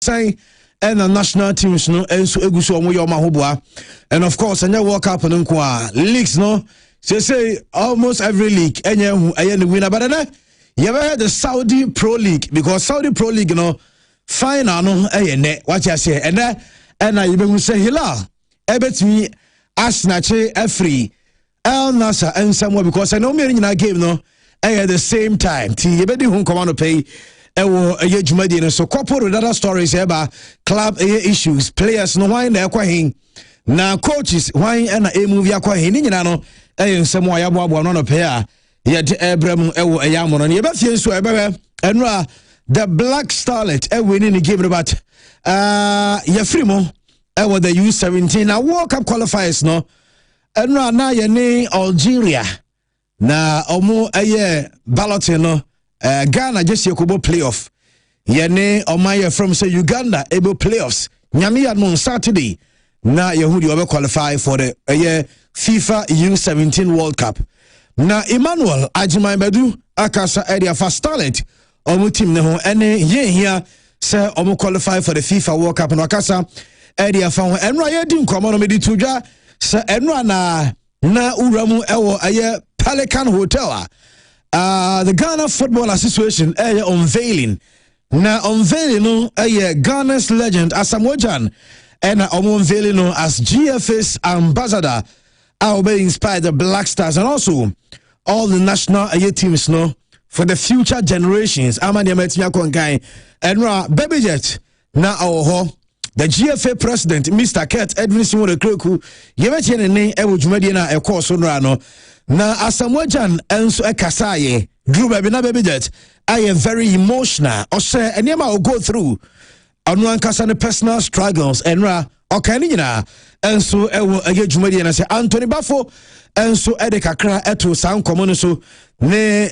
Say and the national teams no enso eguso omo yo mahoboa and of course anya World Cup no kwa leagues no say almost every league enya hu aye the winner but then you ever heard the Saudi Pro League because Saudi Pro League no final no aye ne what you say and you be say Hilal ebetimi asnache free El Nasser and somewhere because I know me in game no at the same time ti you be di hu come on pay ewo eye jumadi no so couple with other stories about club issues players no why na ekwa hin na coaches why na movie akwa hin ni nyina no nsemo ya boabo no pay a ye de ebrem ewo eyamono ne ye ba fie so ebebe enura the Black Starlet winning the game but ye free mo ewo the U17 na World Cup qualifiers no enura na ye ni Algeria na omo balloting no Ghana just Yakubo playoff. Yene Omaya from say Uganda able playoffs. Nyami on Saturday. Na Yehudi will qualify for the FIFA U17 World Cup. Na Emmanuel Ajimai Bedu Akasa area for Starlet. Omu team neho ene ye here say omu qualify for the FIFA World Cup and Akasa area for enra ye dim komo no medi tuja say enra na uramu ewo Pelican Hotel. The Ghana Football Association unveiling no Ghana's legend Asamoah and unveiling no as GFA's ambassador will be inspired the Black Stars and also all the national teams no for the future generations. Amani Ametia Kongai and Baby Jet na the GFA president Mr. Kurt Edwin Simon Kroku yemeti ne ewujumadi na ekoso no na Asamoah enso ekasaye Drew baby na Baby Jet I am very emotional or say anyama will go through anu ankasa ne personal struggles enra okani nyina enso ewo ejumadi na say Anthony Bafo enso edekakra eto san komo so ne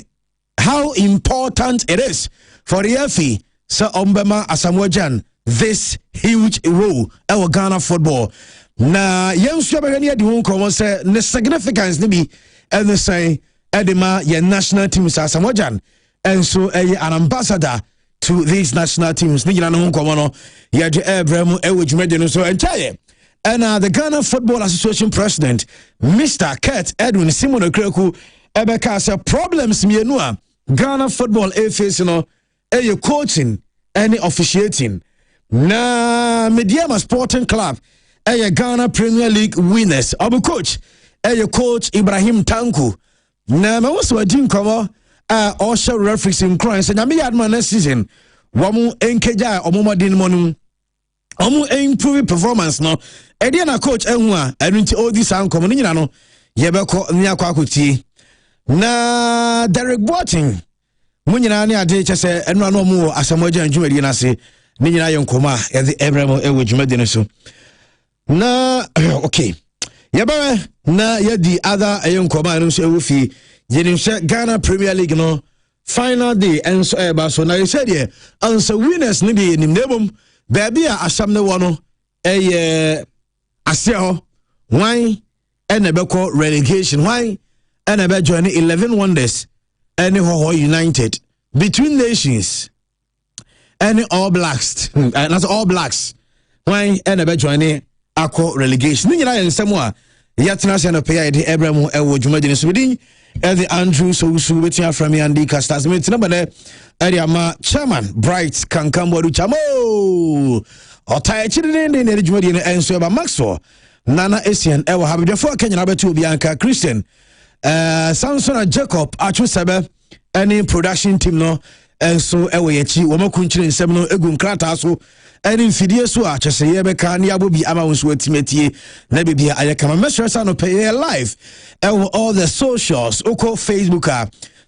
how important it is for the FA so ombema Asamoah this huge role our Ghana football. Na yensu abegani adi won komo say the significance ni bi and say edema ye national teams Asamoah and so an ambassador to these national teams. Ni gina no komo no ye de ebrem ewujumede no so enchaye. And the Ghana Football Association president Mr. Kurt Edwin Simon Okreku ebeka say problems mienu a Ghana football face no coaching any officiating. Na Mediama Sporting Club Ghana Premier League winners Abu coach coach Ibrahim Tanku na me was wadin komo also referees in crime say na me adman next season wamu enkeja omomodin monum omu improve performance no e dey na coach enhu a enunti all this an komo nyina no yebeko nya kwakoti na Derek Boating munyina ne ade chese enu anu omu Asamoah Njumadi na se ni nyina yonkoma e the Abraham ewo dwumade no so na okay yaba na yadi other yonkoma no so ewo fi yenim Ghana Premier League no final day enso eba so na you said here answer winners ni be nim nebom baby a asam ne wo no ase ho wan ene beko relegation wan ene be join 11 wonders ene ho United between nations any All Blacks and that's All Blacks when ene be join akọ relegation ni nyina ensem a yatena se no pay the Abraham ewo dwumadi so within the Andrew so wetin from me and the casters meet number there area ma chairman Bright Kankambodu chamo otai chidin ne dwumadi ne enso eba Maxwell Nana Asian ewo habedefo Kenya na betu obi anka Christian Samson and Jacob atwosebe any production team no enso ewo yechi wo makunchire nsem no egu nkrata so any mfidie so a chese ye beka ne abobi ama wonso atimetie na bibia ayekama mesresa no pay live ewo all the socials oko Facebook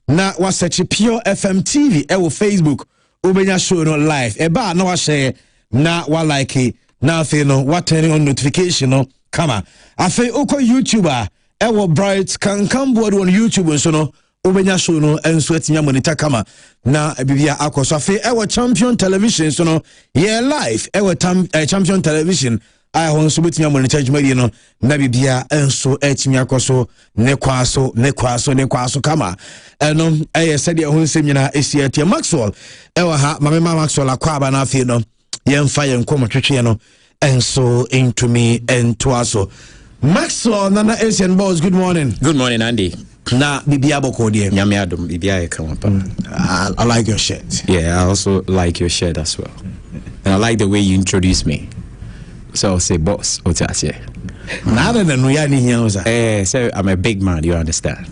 na wasechi Pure FM TV ewo Facebook obenya show no live eba na wa share na wa like na afi no wa turn on notification no kama afi oko YouTuber ewo Bright Kankambodu on YouTube so no obenya show no enso atinya monitor kama na bibia akoso afi ewo Champion Television so no yeah live ewo Champion Television I honso betinya monitor dwumadi no na bibia enso atimi akoso ne kwaso kama eno said honso nyina esia tie Maxwell ewo ha mama Maxwell akwaba na afi no yɛmfa yɛn nkɔmɔ twetwe no enso into me and twaso. Maxwell Nana Asian Boss, good morning. Good morning, Andy. Na bibia boko die. Nyame adom bibia come up. I like your shirt. Yeah, I also like your shirt as well. And I like the way you introduce me. So say boss, Otasie. Nada than we are here. So I'm a big man, you understand?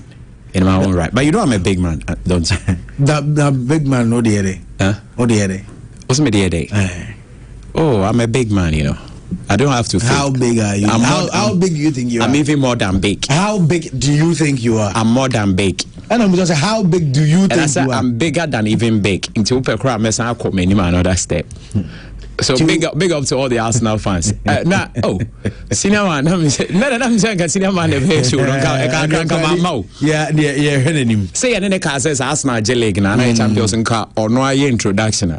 In my own right. But you know I'm a big man, don't you? The big man no the Huh? Oh the What's my day? Oh, I'm a big man, you know. I don't have to think. How big are you? How big do you think you are? I'm even more than big. How big do you think you are? I'm more than big. And I'm just saying, how big do you think you are? I'm bigger than even big. Until Pekra mess I caught me another step. So big up to all the Arsenal fans. Senior man, I'm saying senior man the show. Don't come my mouth. Yeah, him. Say and then the car says Arsenal J League and I champions in car or no introduction.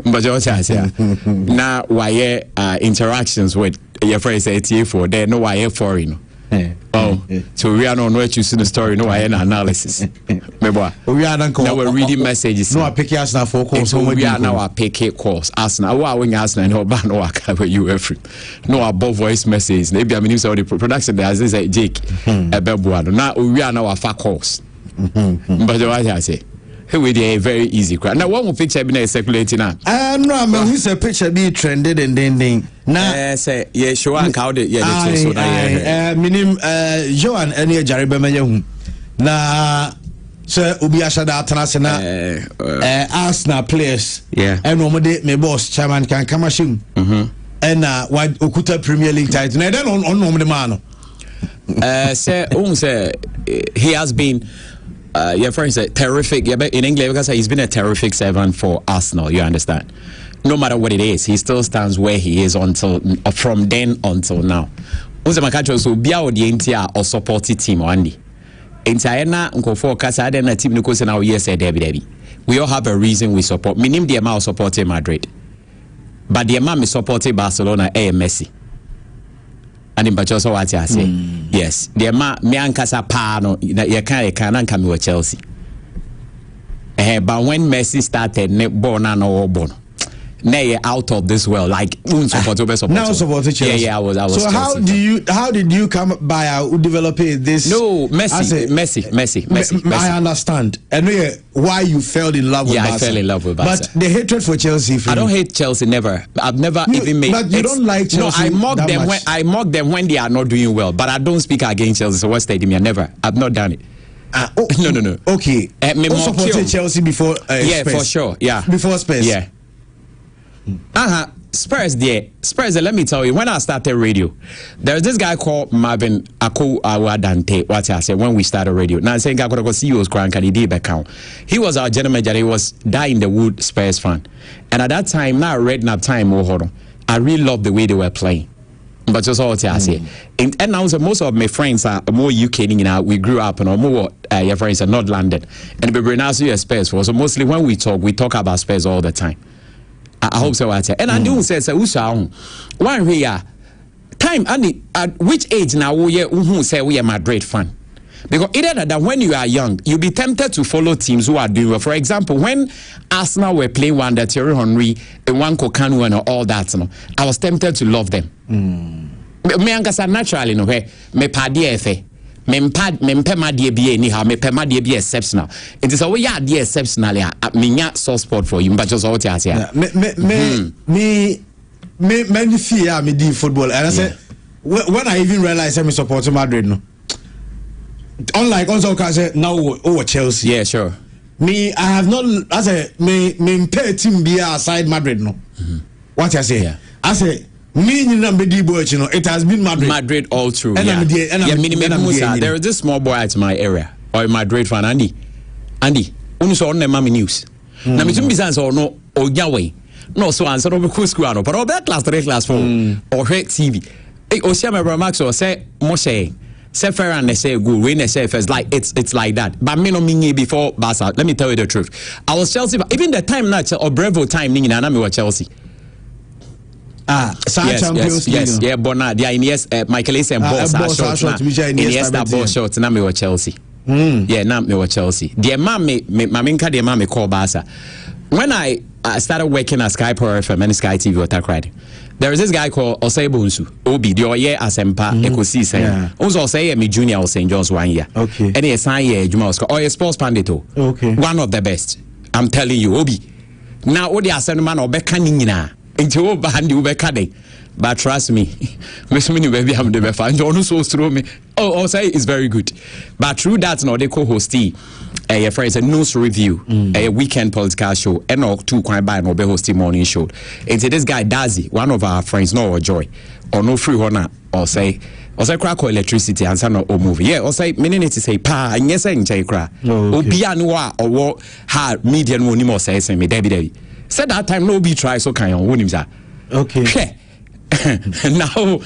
But you say now why interactions with your friends at for there no why foreign. So we are not what you see the story, no analysis. We are now we're reading messages. No, I pick Arsenal for course. We are now a pick course. Arsenal, why when Arsenal and no I cover you every. No above voice message. Maybe I mean the production there as say Jake a bebuano. Now we are now a far course. But what I say. We did a very easy crowd. Now, one picture be circulating now. No, man, who's a picture be trended and then now say, yeah, show and how the minim Joan any Jaribema na Sir Ubiasha Tanasana Arsenal players. Yeah, and normally my boss chairman can come ashim. And what Okuta Premier League title. Now, then on the man. Say, he has been. Your friend said terrific. In English, because he's been a terrific servant for Arsenal. You understand? No matter what it is, he still stands where he is until from then until now. Unse makacho so bia odi entia or supporting team Andy. Entia na nkofo kasa na team no say now yes Debbie. We all have a reason we support. Minim the amount supporting Madrid, but the amount me supporting Barcelona Messi. And in Bachoso what I say, yes, the ma me ankasa pa no you can come with Chelsea. But when Messi started, ne born no born. Nay out of this world, like now support Chelsea. Yeah, I was. So Chelsea how did you come by developing this? No, Messi. I understand. And why you fell in love with Barca. I fell in love with Barca. But the hatred for Chelsea. I don't hate Chelsea. Never. I've never even made. But you don't like Chelsea. No, I mock them when they are not doing well. But I don't speak against Chelsea. So what stadium? I never. I've not done it. No. Okay. You supported Chelsea before. Yeah, Spurs. for sure. Yeah. Before Spurs. Yeah. Spurs, let me tell you, when I started radio, there's this guy called Marvin Ako Awadante. What I said when we started radio. Now I'm saying I could see he was crying, he was our general manager, he was die in the wood Spurs fan. And at that time, now red nap time, I really loved the way they were playing. But just all I say. And now most of my friends are more UK, we grew up and more your friends are not London. And we now see Spurs for. So mostly when we talk about Spurs all the time. I hope so. And I do say, one here, time, and at which age now we say we are Madrid fan? Because either that when you are young, you'll be tempted to follow teams who are doing well. For example, when Arsenal were playing one that Thierry Henry, one Kokanu and all that, I was tempted to love them. Me angasa naturally no me padie efe. Mempe ma die bi anyhow, me pe ma die bi exceptional. It is we are die exceptionally menya soft spot for you, but just what you say. Me fear me di football, and I said when I even realized I'm supporting Madrid, no. Unlike also can say now Chelsea. Yeah, sure. Me, I have not. I say me pay team be aside Madrid, no. What I say? Yeah. I say. It has been Madrid all through. There is this small boy at my area or a Madrid fan, Andy. Only saw on the mommy news. Now, me some business or no or Yahweh. No, so answer over cool school, but all that class 4 or hate TV. Oshama Max or say Moshe. Say fair and they say good. When they say first, like it's like that. But me no mean before Barca. Let me tell you the truth. I was Chelsea, even the time now or Bravo time, Ning and I was Chelsea. Champions League. Yeah, Bonard. Yeah, Michael Essien ball shot. Iniesta ball shot. Now me was Chelsea. Yeah, now me was Chelsea. The man me call Barca. When I I started working at Sky Power FM and Sky TV Otakradi. There is this guy called Osei Obi, the Oye Asempa Ekosi saying. Also Osei me junior or St. John's 1 year. Okay. And he signed here Juma Oscar. Oye Sports Pandito. Okay. One of the best. I'm telling you, Obi. Now Odi Asen man obeka nina. Into Oba and you bekade. But trust me, Miss Mini baby I'm the best. And John so through me. Oh, Osei is very good. But through that now they co-hosty a friends a news review, a weekend political show, and or two quite by no be hosting morning show. And this guy Dazi, one of our friends, no joy or no free honor or say crack or electricity and son or movie. Yeah, or say many to say pa and yes and chay crack. Obianwa or what hard median monimo says me Debbie. Said that time no be try so kind on him. Okay. Now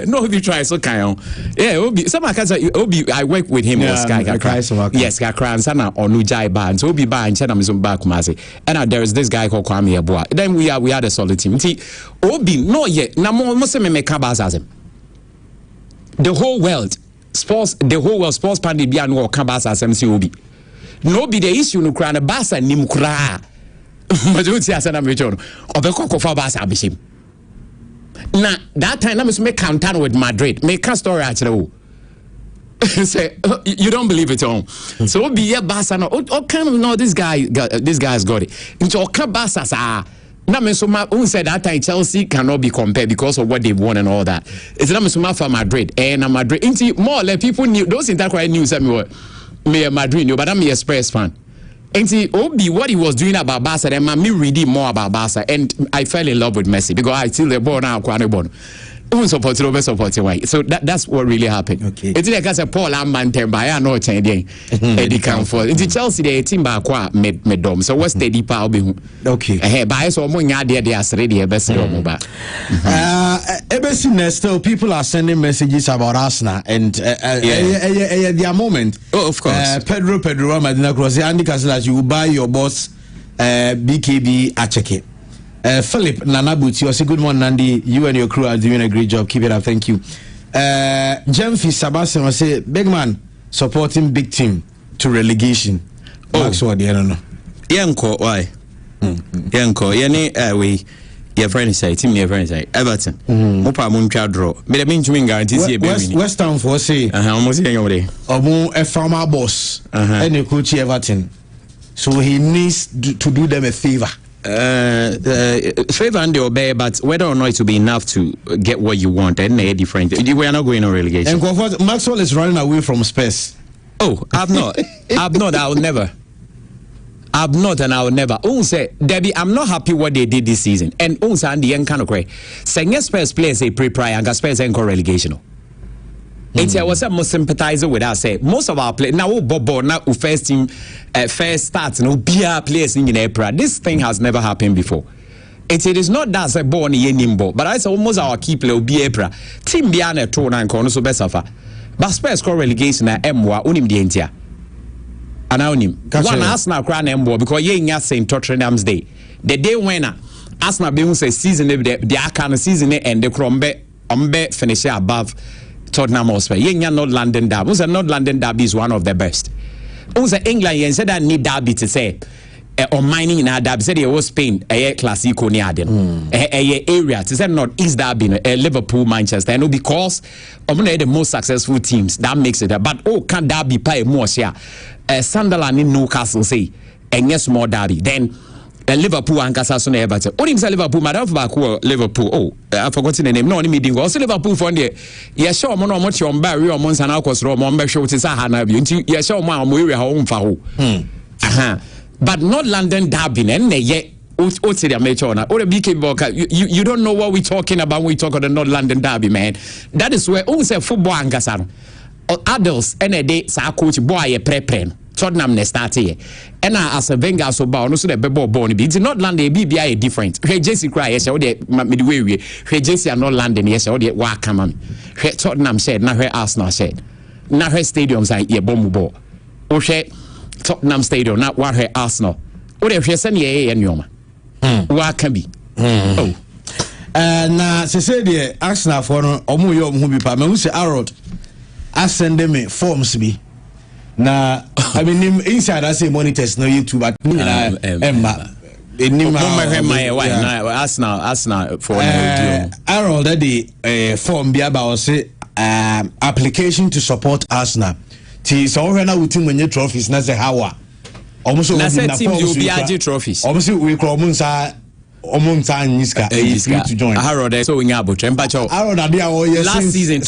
no be try so kind yeah Obi some can say Obi I work with him on Sky yes Kakra and sana onu jai ban so Obi ban chena me some back kumase and there is this guy called Kwame Eboa then we had a solid team Obi no yet na mo say me ka basasem the whole world sports pandit bia no ka basasem si Obi no be the issue no kra na basa nim kra majority asana me chono obeko kofa basa abishim. Now that time I must make counter with Madrid. Make a story actually. Say you don't believe it all. So be a Barca. Oh, kind of no. This guy's got it. Into okay Barca. Now me so who said that time Chelsea cannot be compared because of what they've won and all that. It's not me so for Madrid and Madrid. Into more like people knew those in that news. Me a Madrid knew, but I'm a Spurs fan. And see, Obi, what he was doing about Barca, and me reading more about Barca, and I fell in love with Messi because I still the ball now, so that's what really happened. Okay. It's like as a Paul Amman by I know changing Eddie Camford. It's Chelsea, the team by qua medom. So what's the deeper? Okay. By so more they are ready. Best mobile. Still, people are sending messages about Arsenal and their moment. Oh, of course. Pedro Madina Cross, Andy Castle, you buy your boss BKB Acheke. Philip Nanabuti, you say good morning, Nandi. You and your crew are doing a great job. Keep it up, thank you. Jemfi Sebastian will say, big man supporting big team to relegation. Maxwell, I don't know. Yanko, why? Yanko, Yanni, we. Your friend say, team, your friend say, Everton. Mopa Muncha draw. But I mean to me, guarantee West Ham for say, almost any a farmer boss and a coach Everton. So he needs to do them a favor. Favor and obey, but whether or not it will be enough to get what you want, and they're different. We are not going on relegation. And Maxwell is running away from Spurs. Oh, I've not. I will never. I've not, and I will never. Say, Debbie, I'm not happy what they did this season. And and the end kind of cray. Saying Spurs players a pre-prior and Spurs ain't relegation. It's I was a most sympathizer with us. Say most of our players now Bobo now first team first starts no BR players in April. This thing has never happened before. It is not that a born nimbo, but I say almost our key player will be April. Team Biana 2-9 corner so best of. But Spurs score relegation at M1 unim the entia. And I him one Arsenal crown M1 because ye in St. Tottenham's Day. The day winner Arsenal be say season the kind of season and the Crombe finish above Tottenham Hotspur. Yenya North London derby. Who's a North London derby is one of the best. Who's a England? You said that need derby to say or mining in a derby. Said it was Spain. A classico near them. A area. To say North East derby. Liverpool, Manchester. And because the most successful teams that makes it. But can derby play more share? Sunderland in Newcastle say and yes more derby then. Liverpool and Casasone Everton. Only Liverpool, Madame Baku, Liverpool. Oh, I've forgotten the name. No, meeting. Also, Liverpool for the yes, show more much on Barry or Mons and Alcos Rome, show to Sahana. Yes, show my we home for but not London Derby, and yet. Or the BKB, you don't know what we're talking about when we talk about the North London Derby, man. That is where all say football and Gasan. Adults, and a day, sa coach boy a pre-pen. Tottenham ne start here. And as a Wenger so bound, no so the bebo born. It's not London, BBI different. Hey Jesse cry, yes, all the midway. Hey Jesse are not London, yes, all the work come on. Hey Tottenham said, now her Arsenal said. Now her stadiums are ye bomb ball. Or she Tottenham Stadium, not what her Arsenal. Or if you send ye and yoma. What can be? Oh. Na se say the Arsenal for omo yo mo bi pa me hu se Arrow ascend me forms bi. Na I mean inside I say monitors no YouTube but Arsenal for Harold that form be about say application to support Arsenal. Ti so when we team when trophies na say how almost na say team you be trophies. Almost we call Munsa Omunsa Niska to join. Harold so we nya botre mpacho. Harold there last season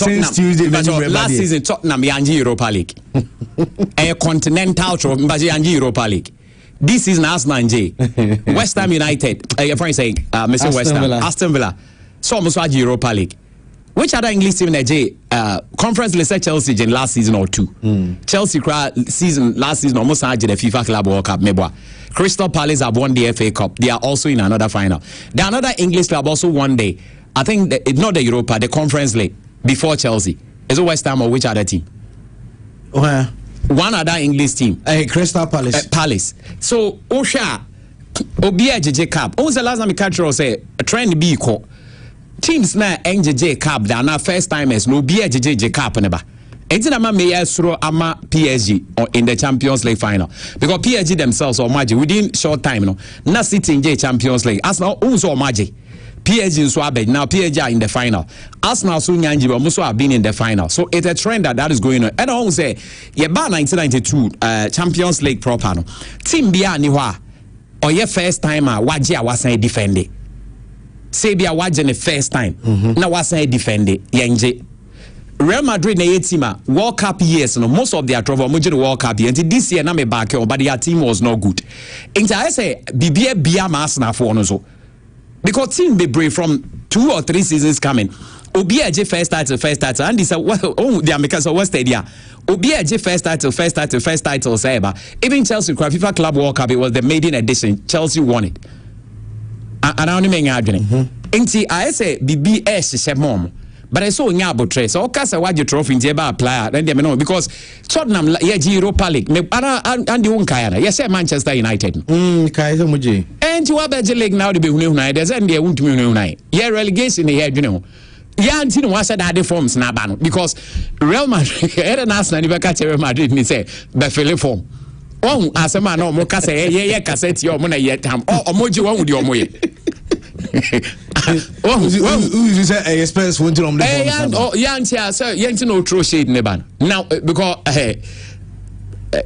Tottenham yanji Europa League. A continental trophy yanji Europa League. This is Arsenal and West Ham United. Your friend saying, Mr. West Ham, Aston Villa. So almost Europa League. Which other English team in the Conference League Chelsea in last season or two? Chelsea last season almost had the FIFA Club World Cup. Crystal Palace have won the FA Cup. They are also in another final. The another English club also won I think it's not the Europa, the Conference League before Chelsea. Is it West Ham or which other team? One other English team. Crystal Palace. Palace. So, Osha, Obia JJ Cup. Who's the last time we catch or say a trend be equal? Teams na NJJ Cup, they are not first timers. No Obia JJ Cup neba. Enti na may throw ama PSG or in the Champions League final because PSG themselves or Magic within short time no. Na sitting J Champions League. Arsenal also Magic. PSG so now PSG are in the final. Arsenal so nyanji but also have been in the final. So it's a trend that is going on. And I will say, yeah, by 1992 Champions League proper no. Team bia ni hwa or your first timer waji awasan defend it. Say bia waji the first time. Na wasan defend it. Yenje. Real Madrid na team World Cup years no most of their trouble the World Cup year. Until this year na me back but their team was not good. Until I say bia Arsenal for no so. Because team be brave from 2 or 3 seasons coming. Obiaje first title, and this they are because of West Area. Obiaje first title, say even Chelsea FIFA Club World Cup, it was the maiden edition. Chelsea won it. And I only make argument. Inti I say BBS mom. But I saw Nyabo Trace. So Casa Waji Trophy in Jeba player, then they know because Tottenham Europa League. And the Unkayana. Yes, Manchester United. Kaiser Muji. And to Abaji League now to be United, and they won't be United. Yeah, relegation in here, you know. Yeah, until was said that forms Naban because Real Madrid, Arsenal never catch Real Madrid, me say, Befele form. Oh, as a man, no more cassette, your money yet. Oh, Moji one with your money. Who say express went on the sir, you know throw shade in the ban. Now because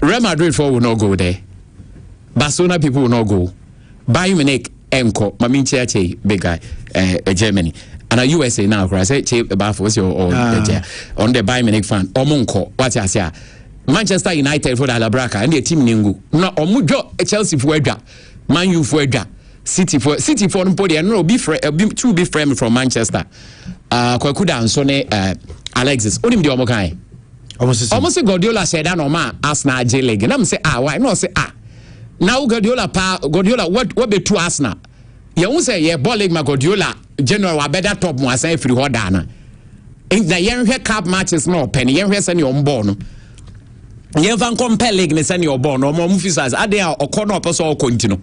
Real Madrid for will not go there. Barcelona people will not go. Bayern Munich Emco, Mamin big guy, Germany. And a USA now, I say about what's your on the Bayern Munich fan. Omonko, what I say. Manchester United for the Alabraca and the team Ningu. No, Omujo Chelsea for Edgar, Man U for Edgar. City for nobody and no be two big friend from Manchester. Kwakuda and Sonny Alexis. Only the Omokai. Almost Guardiola said that no man Arsenal J League. And I'm say why no say now Guardiola what be two Arsenal? You won't say yeah ball league my Guardiola general wa better top mo say free hodana. In the young cup matches no penny young send you on board. You can compare league ne send your born or more movies as ade or corner person or continue.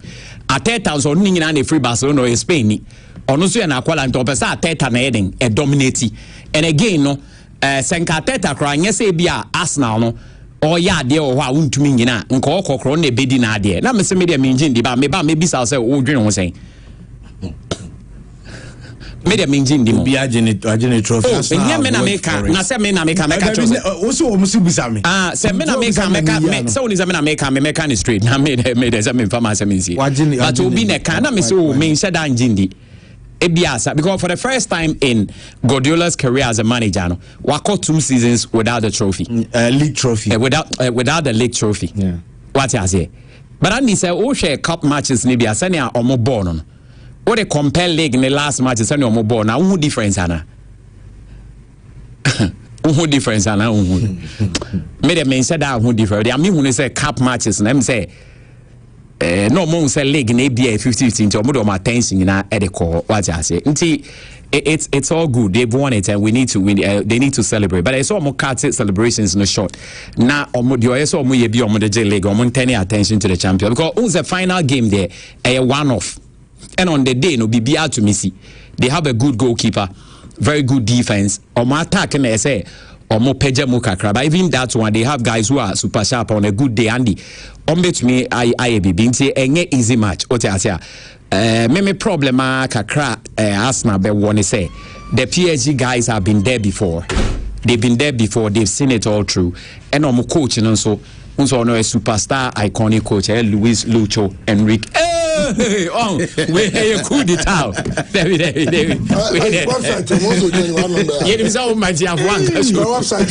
A 10,000 on ning and a free Barcelona or Spain. Or no so na kwala nto pesa teta na heading e dominate. And again no senka teta kra nyese bia Arsenal no or ya de o wa untumi nyina nko okokro na bedi na ade. Na me se me de menjin di ba me bisa say o dwen ho sen. Media minjin dimo. Be agene trophy. Oh, me na meka. Na se me na meka trophy. Also omusi bisame. Se me na meka se oni se me na meka ni straight. Na me se me fama se me si. But obi ne kan na me se o me nse da njindi. Ebiasa because for the first time in Guardiola's career as a manager no, wako 2 seasons without the trophy. League trophy. Without the league trophy. Yeah. What I say. But Andy say o share cup matches ni bia se ne omo ball no. What they compare league in the last match is only on ball. Now who difference ana? Who difference ana? Me the men said that who difference. I mean when they say cup matches, and them say no more say league in ABA 50-50 to more my attention in at the core. What I say. It's all good. They've won it, and we need to win. They need to celebrate. But I saw more cards celebrations in the short. Now, I saw more be on the J League. I'm turning attention to the champion because it was the final game there. A one-off. And on the day, no be out to Missy. They have a good goalkeeper, very good defense. On my attack, and they say, or more peja mo kakra. But even that one, they have guys who are super sharp on a good day. Andy, bet me I be binti enge easy match. Ote asia. Me problem kakra Arsenal be one say the PSG guys have been there before. They've been there before. They've seen it all through. And I'm coach and also a superstar iconic coach Luis Lucho Enrique. Hey, oh, we hear coup d'etat. David. Website also doing one number. You himself might have one. Website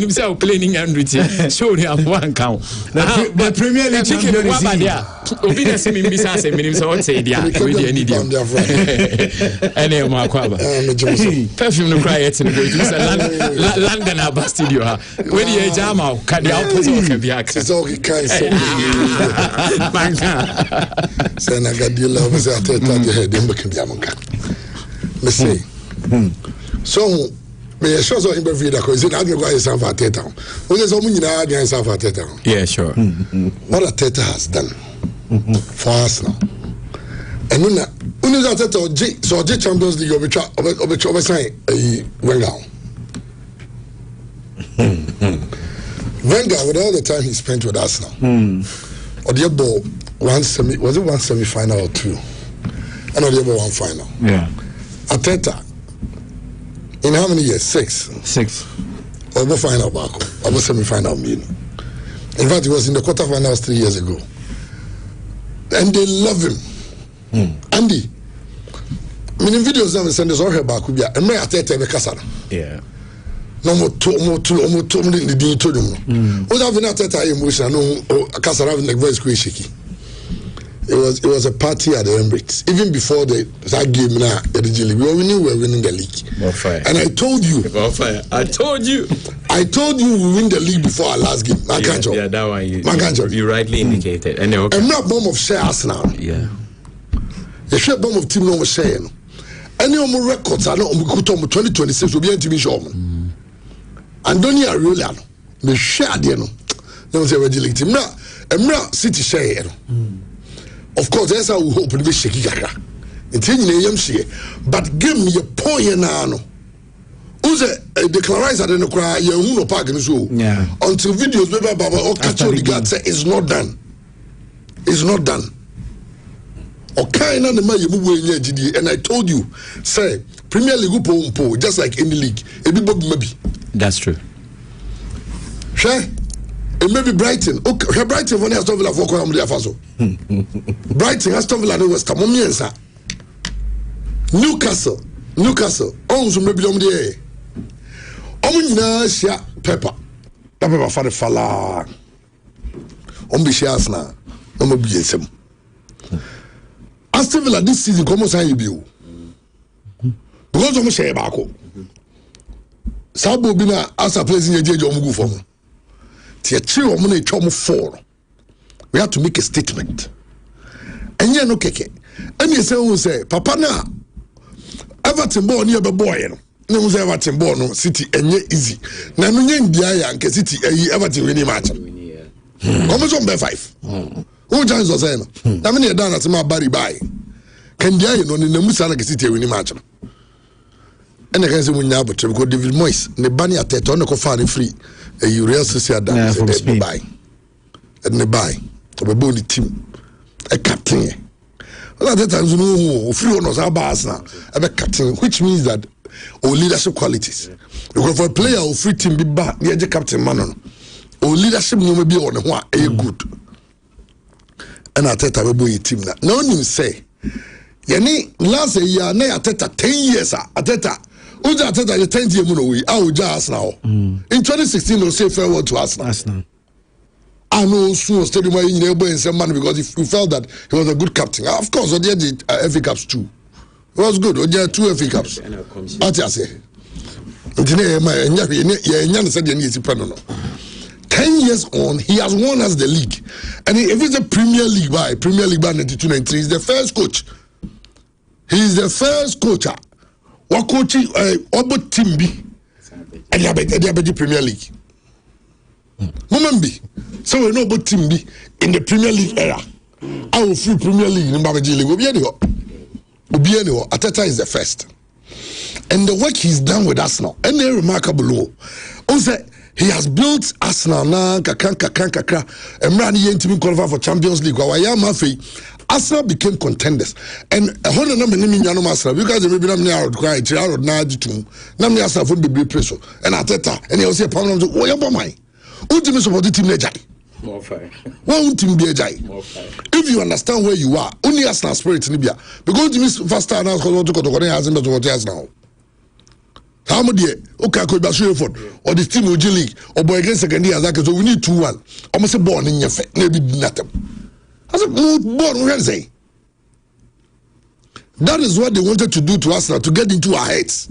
himself planning and written. Show him one count. The Premier League champion is here. Obi see me bisa say me so say dia. We dey need you. Ene mo akwaba. Perfume no cry yet in go to say London Abba studio ha. We dey jama ka dey opposite ka biak. So he can say. Say na gadila we say ateta the head dem ka biamonka. Me say. So me sure so in be vida ko is it agbe go is for ateta. We say so mu nyina agbe for ateta. Yeah, sure. What Ateta has done for Arsenal. And when that so the Champions League over sign Wenger. Wenger, with all the time he spent with Arsenal, or the ball one semi final or two, and or the ball one final. Yeah. Ateta in how many years? 6. Over final back, over semi final mean. In fact, he was in the quarterfinals 3 years ago. And they love him. Andy, meaning videos now send us all her back. We are a mere Ateta Casara. Yeah. No more two in the day to them. Without having Ateta emotion, no Casara having like very squishy. It was a party at the Emirates. Even before that game now, we knew we were winning the league. And I told you. I told you we win the league before our last game. Yeah, that one you rightly indicated. And I'm not bomb of share Arsenal. Yeah. The share bomb of team no share. Any of my records are not on 2026 will be a TV show. And don't you really the share there no. Don't say we team now. I'm not City share. Of course, that's how we hope to be shaky. But give me a point now. Who's a declarizer in the cry? You know, park in the zoo. Until videos, baby, Baba, or catch the guard say it's not done. It's not done. Okay, now the man you move in GD, and I told you, say Premier League po just like any league. Maybe. That's true. Sure. It may be Brighton. Okay, Brighton when Aston Villa for Kwame Faso. Brighton, Aston Villa, no West Ham. Newcastle. On so maybe on the air. Omina share Pepper. Pepper for the fala. Be shares now. No be some. Aston Villa this season come on you. Because of share back. Sabo bina as a place in your job for. We have to make a statement. And you know, keke. And you say, Papa na Everton born near the boy. No, Everton born City and ye easy. Na no yen dia and City Everton winning match. Come on, be 5. Who chance was saying? Na many done as my body buy. Can dia no in the Musa like City winning match. And I can say when you have because David Moyes, the bunny at the on the coffee free. A Real Sociedad from Spain. And they buy a bony team, a captain. Well, at that time, you know, free owners are bars now, a captain, which means that all leadership qualities. Because for a player or free team be bad, the other captain man or leadership may be on one a good. And I tell you, a team now. No one say, Yani last year, nay, I tell 10 years, I tell Uja Ateta the 10th year we Arsenal. In 2016 we say farewell to Arsenal. I know soon stadium in neighbor in some man because if you felt that he was a good captain. Of course, we did FA Cups too. It was good. We did 2 FA Cups. What I say? 10 years on, he has won us the league. And if it's a Premier League by 92-93, he's the first coach. He's the first coach. What coaching Obo Timbi and the Premier League. Momembi. So we know about Timbi in the Premier League era. Our free Premier League in Babaji League will be anyhow. Ateta is the first. And the work he's done with Arsenal, and they're remarkable. Also, he has built Arsenal now, kakra. Emrani Yentimi qualify for Champions League. Arsenal became contenders. And a whole number of Arsenal, because maybe I'm near cry, Gerard Nadi, Namni Arsenal would be preso. And Ateta, and he was a pound of Oyabamai. Ultimate support the team Nejai. More fire. One team be a jai. If you understand where you are, only Arsenal spirit in Libya. Because to miss faster now, because what to go to hasn't been what now. How much okay, I could be sure for or the team of G League or boy against second year, so we need 2-1. Almost a born in your face, maybe nothing. I said, no, born Wednesday. That is what they wanted to do to us now, to get into our heads.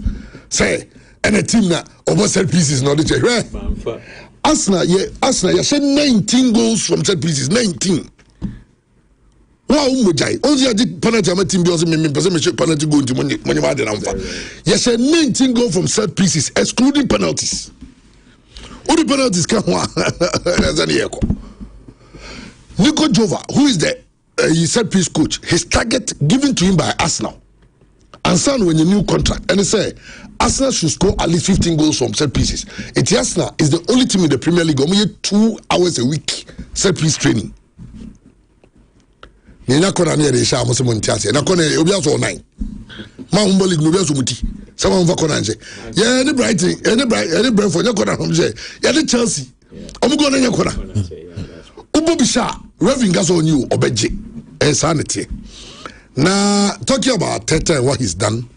Say, and a team now, almost set pieces, not the check, right? Arsenal, you said 19 goals from set pieces, 19. Wow, Mujai. Only I did penalty. I'm a team because me penalty go into when you had an answer. Yes, 19 goals from set pieces, excluding penalties. All the penalties come one. Nico Jova, who is the set piece coach, his target given to him by Arsenal, and signed when a new contract, and he said Arsenal should score at least 15 goals from set pieces. Arsenal is the only team in the Premier League only 2 hours a week set piece training. Nina kona near the Sha Mosemontiasi, and I kona Obias all 9. Mount Bollig Nobias Muti, some of Vaconanje. Yeah, any Brighton, any Brentford, Yakona Homje, Yadi Chelsea. I'm going to Yakona. Ubobisha, Revin gas on you, Obeji, and sanity. Now, talking about Teta and what he's done,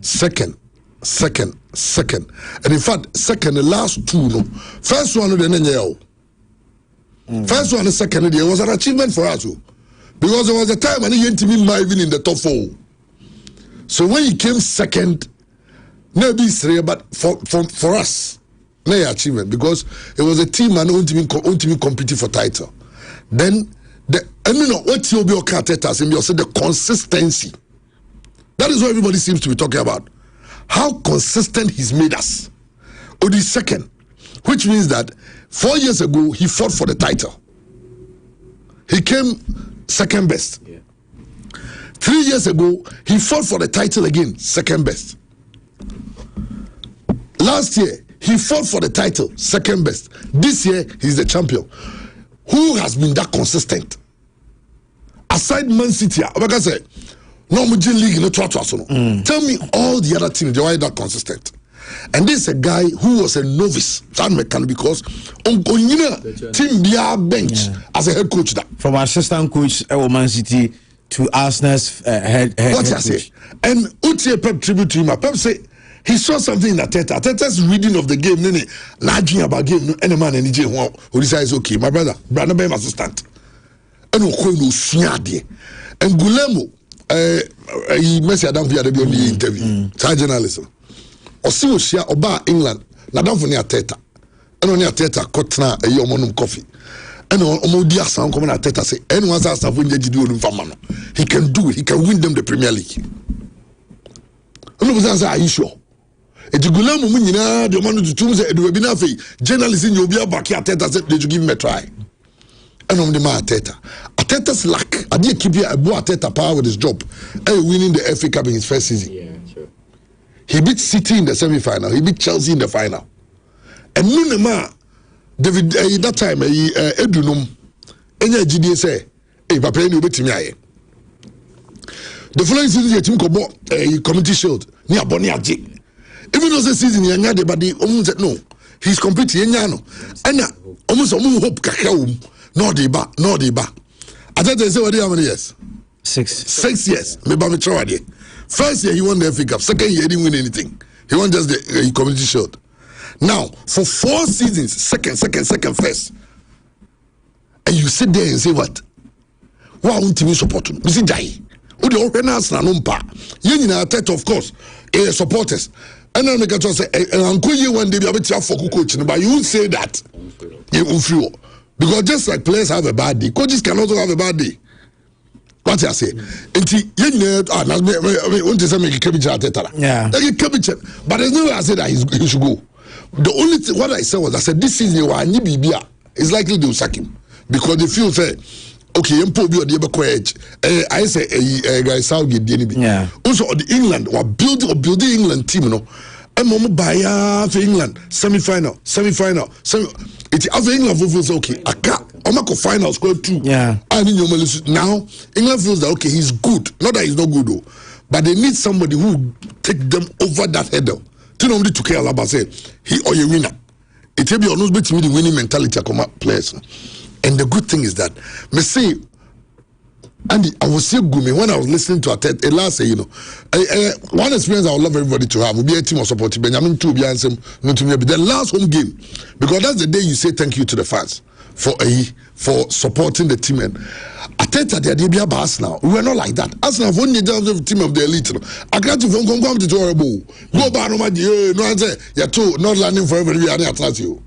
second. And in fact, second, the last 2, no. First one, the NNL. First one, the second, it was an achievement for us. Because there was a time when he went to be even in the top 4. So when he came second, maybe it's but for us, no achievement because it was a team and only competing for title. Then what you'll be the consistency. That is what everybody seems to be talking about. How consistent he's made us. Or the second, which means that 4 years ago he fought for the title. He came second best. 3 years ago, he fought for the title again, second best. Last year, he fought for the title, second best. This year, he's the champion. Who has been that consistent? Aside Man City, like I said, no League, no Tell me all the other teams, they were that consistent. And this is a guy who was a novice, because on team bench as a head coach. From assistant coach at Man City to Arsenal's head what coach. Say? And Uti Pep tribute to him. Pep say he saw something in Ateta. Ateta's reading of the game, larging about game, any man and EJ who decides, okay, my brother, Brandon assistant. And Okono and Gulemo, he messed Adam via the interview. Journalism. Osi Oshia Oba England na don for near Teta. And on near Teta kotna e yomonum coffee. And on Omodia sound come na Teta say anyone else have win the he can do it. He can win them the Premier League. And no say are you sure? Ejigula mu nyina the man to tum say do be na fe journalists in Obia back here Teta said they should give him a try. And on the man Teta. Ateta's lack. I did keep here a Teta power with his job. And winning the FA Cup in his first season. Yeah, sure. He beat City in the semi-final. He beat Chelsea in the final. And Nunema, David, that time, Edunum, Enya GDA say, hey, Papa, you bet me aye. The following season, the team bought a community shield near Bonnie Aji. Even though the season, he had but the almost said no. He's competing, and almost hope Kakaum, no deba. I thought they say, what do you have many years? 6 years. Maybe I'm trying. First year he won the FA Cup. Second year he didn't win anything. He won just the community shield. Now for 4 seasons, second, first, and you sit there and say what? Why won't you support him? You see, die. Who the openers na numpa? You know, of course, supporters. And then make a choice. And uncle you one day be able to for coach, but you won't say that. You unfree because just like players have a bad day, coaches can also have a bad day. What I say? And want to say make cabbage Ateta. Yeah. But there's no way I said that he should go. The only what I said was I said this season it's likely they will sack him because they feel say okay, mpo bi odi be edge. I say guys how get the NB. Yeah. Also the England were building England team, no. And mama buy for England semi-final. It's after England feels okay. Omako final score 2. Yeah. I mean now England feels that okay, he's good. Not that he's not good though, but they need somebody who take them over that hurdle. Tell nobody to care about say he or a winner. It will be almost bit me the winning mentality of players. And the good thing is that me say, Andy, I was so good when I was listening to a last say, one experience I would love everybody to have would be a team of support. Benjamin to be answer the last home game, because that's the day you say thank you to the fans for supporting the team. And I tell you the idea about Arsenal, we were not like that. Arsenal for only the team of the elite. I got to come to horrible. Go back no answer. You're too not landing for everybody. I tell you,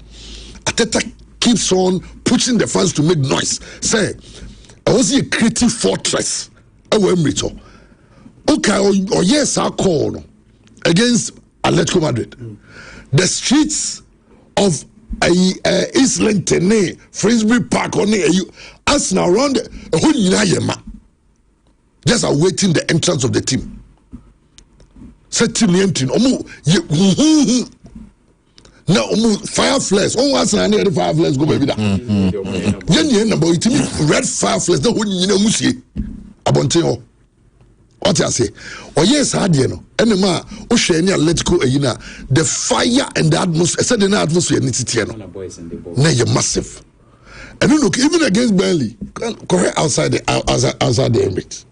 Ateta keeps on pushing the fans to make noise. Say, I was a creative fortress. I will okay, or yes, I call against Atletico Madrid. The streets of East London, Frisbee Park, Arsenal around just awaiting the entrance of the team. Setting entering. Now, fire flares. Oh, what's an idea? Fire flares go baby. Yen number it red fire flares. The whole musi. Abonteo. What I say? Oh yes, I no. And ma, o share any Atletico the fire and the atmosphere. Said the atmosphere needs it no. Now you're massive. And look, even against Burnley, correct outside the Emirates.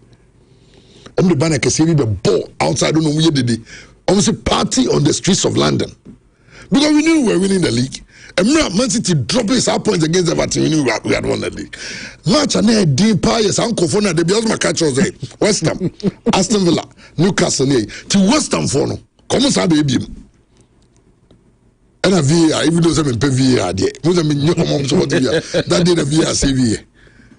And the banner can see the ball outside. Don't know where they did. Almost party on the streets of London. Because we knew we were winning the league. And Man City dropping our points against Everton, we knew we had won the league. Match and then deep yes, Uncle Fona, the Biosma catchers, West Ham, Aston Villa, Newcastle, to West Ham for no. Come on, baby. And a VAR, even though I'm in VAR, that did a VAR CV.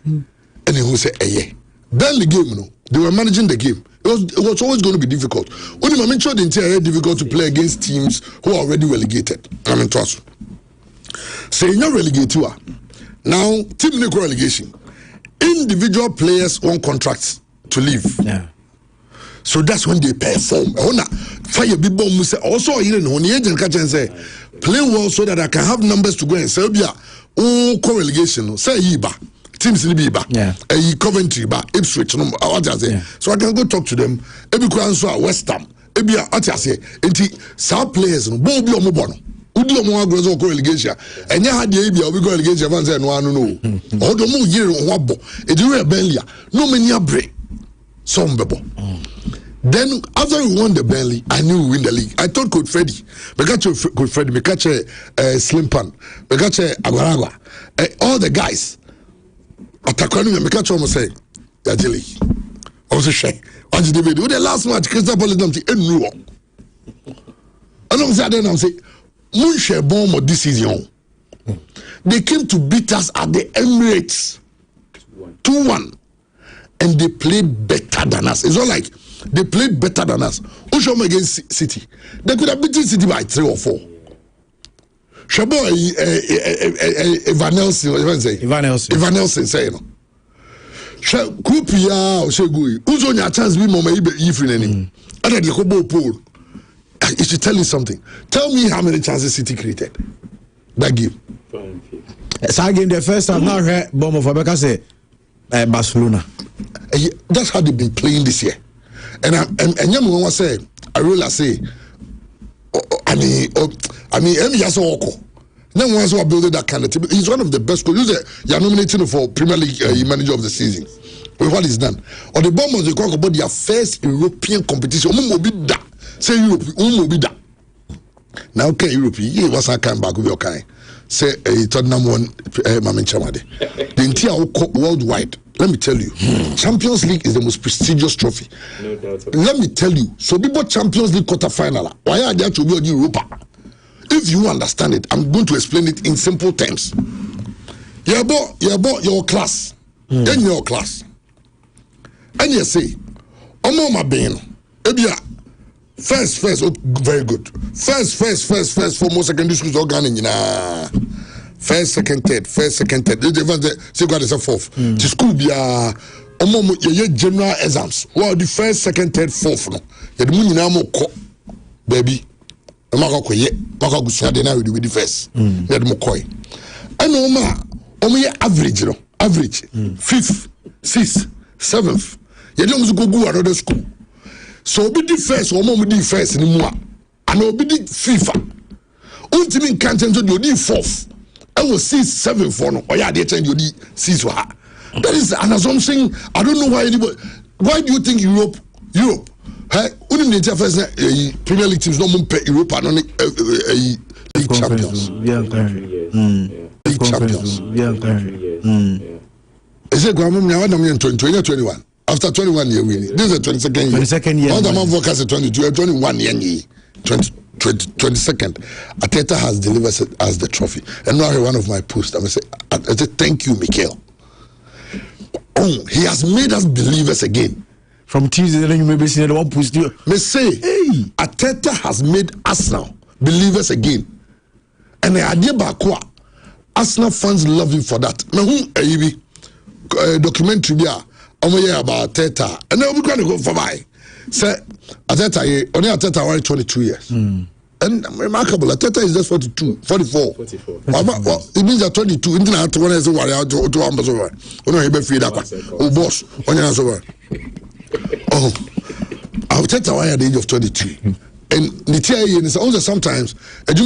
And he said, eh, Burnley game, no. They were managing the game. It was always going to be difficult. Only I mentioned the entire difficult to play against teams who are already relegated. I mean, trust. So you're relegated. Now, team no relegation. Individual players want contracts to leave. Yeah. So that's when they perform. Fire big bomb. Also, when the agent catch and say, play well so that I can have numbers to go in Serbia. Oh, co-relegation. Say Iba. Teams in Biba, Coventry, Ipswich, what I say. Yeah. So I can go talk to them. Every so West Ham, every what I say. And some players, Bobby or Mobono, Udi or Moagro relegation. And you had the ABA, we go relegation, and no one know. All the more year on Wabo, it do rebellion. No many break. Some bebo. Then after we won the Burnley, I knew we win the league. I told Coach Freddy, Coach Freddy, Slim Pan, Aguaragua, all the guys. Atakanu me catch almost say Yajili. I was a shame. What did they do? The last match, Crystal Palace don't know. And I'm saying, Munche bomb this season. They came to beat us at the Emirates 2-1. And they played better than us. It's not like they played better than us. Ushom against City. They could have beaten City by 3 or 4. Shabo Evan Nelson say no. Kupia Oshegui. Who's on your chance be mama Ifrin? Other the Kobo Pool. It should tell you something. Tell me how many chances City created that game. So again, the first time now heard bomb of Abeka say Barcelona. That's how they've been playing this year. And Yamu say I really say I mean, Oko. No one's who building that kind of team. He's one of the best coaches. You're nominating him for Premier League manager of the season. With what he's done. Or the Bombers, they talk about their first European competition. Say Europe, now, okay, Europe, yeah, what's that kind back with your kind? Say, Tottenham won Mamin Chamade. The entire worldwide, let me tell you, Champions League is the most prestigious trophy. No doubt. Let me tell you, so people Champions League quarter-final, why are they to be on Europa? If you understand it, I'm going to explain it in simple terms. You're about your class. Then your class. And you say, my being, first, very good. First, for most secondary schools, first, second, third. They say got a fourth. To school be a general exams. Well, the first, second, third, fourth. No, the money now more baby. I'm not going to say now with the first. Let more coy. I know ma average, average. Fifth, sixth, seventh. You don't go another school. So be the first, or mom be first anymore. And I'll be the FIFA. Ultimate can't enter the fourth. I was 6, 7 for no. Or yeah, they change you 6 for her. That is an assumption. I don't know why anybody. Why do you think Europe? Hey, only the first Premier League teams don't pay Europe and only league champions. League champions. Is it going now? I'm in 2021. After 21 years, winning. This is the 22nd year. 22nd year. All the man focus at 22, 21 year. 22nd. Ateta has delivered as the trophy. And now one of my posts, I say, thank you, Mikel. Oh, he has made us believers again. From Tuesday, then you maybe see the one post you. Me say, hey, Ateta has made Arsenal believers again. And the idea back, Arsenal fans love him for that. Me documentary about Ateta, and then we're going to go for my. Say, Ateta, only Ateta were 22 years. And remarkable, Ateta is just 44. Well, it means that 22. Into that one is a warrior to ambassador. He be free that one. Boss, on your answer. Oh, Ateta were at the age of 22. And the tear is also sometimes, you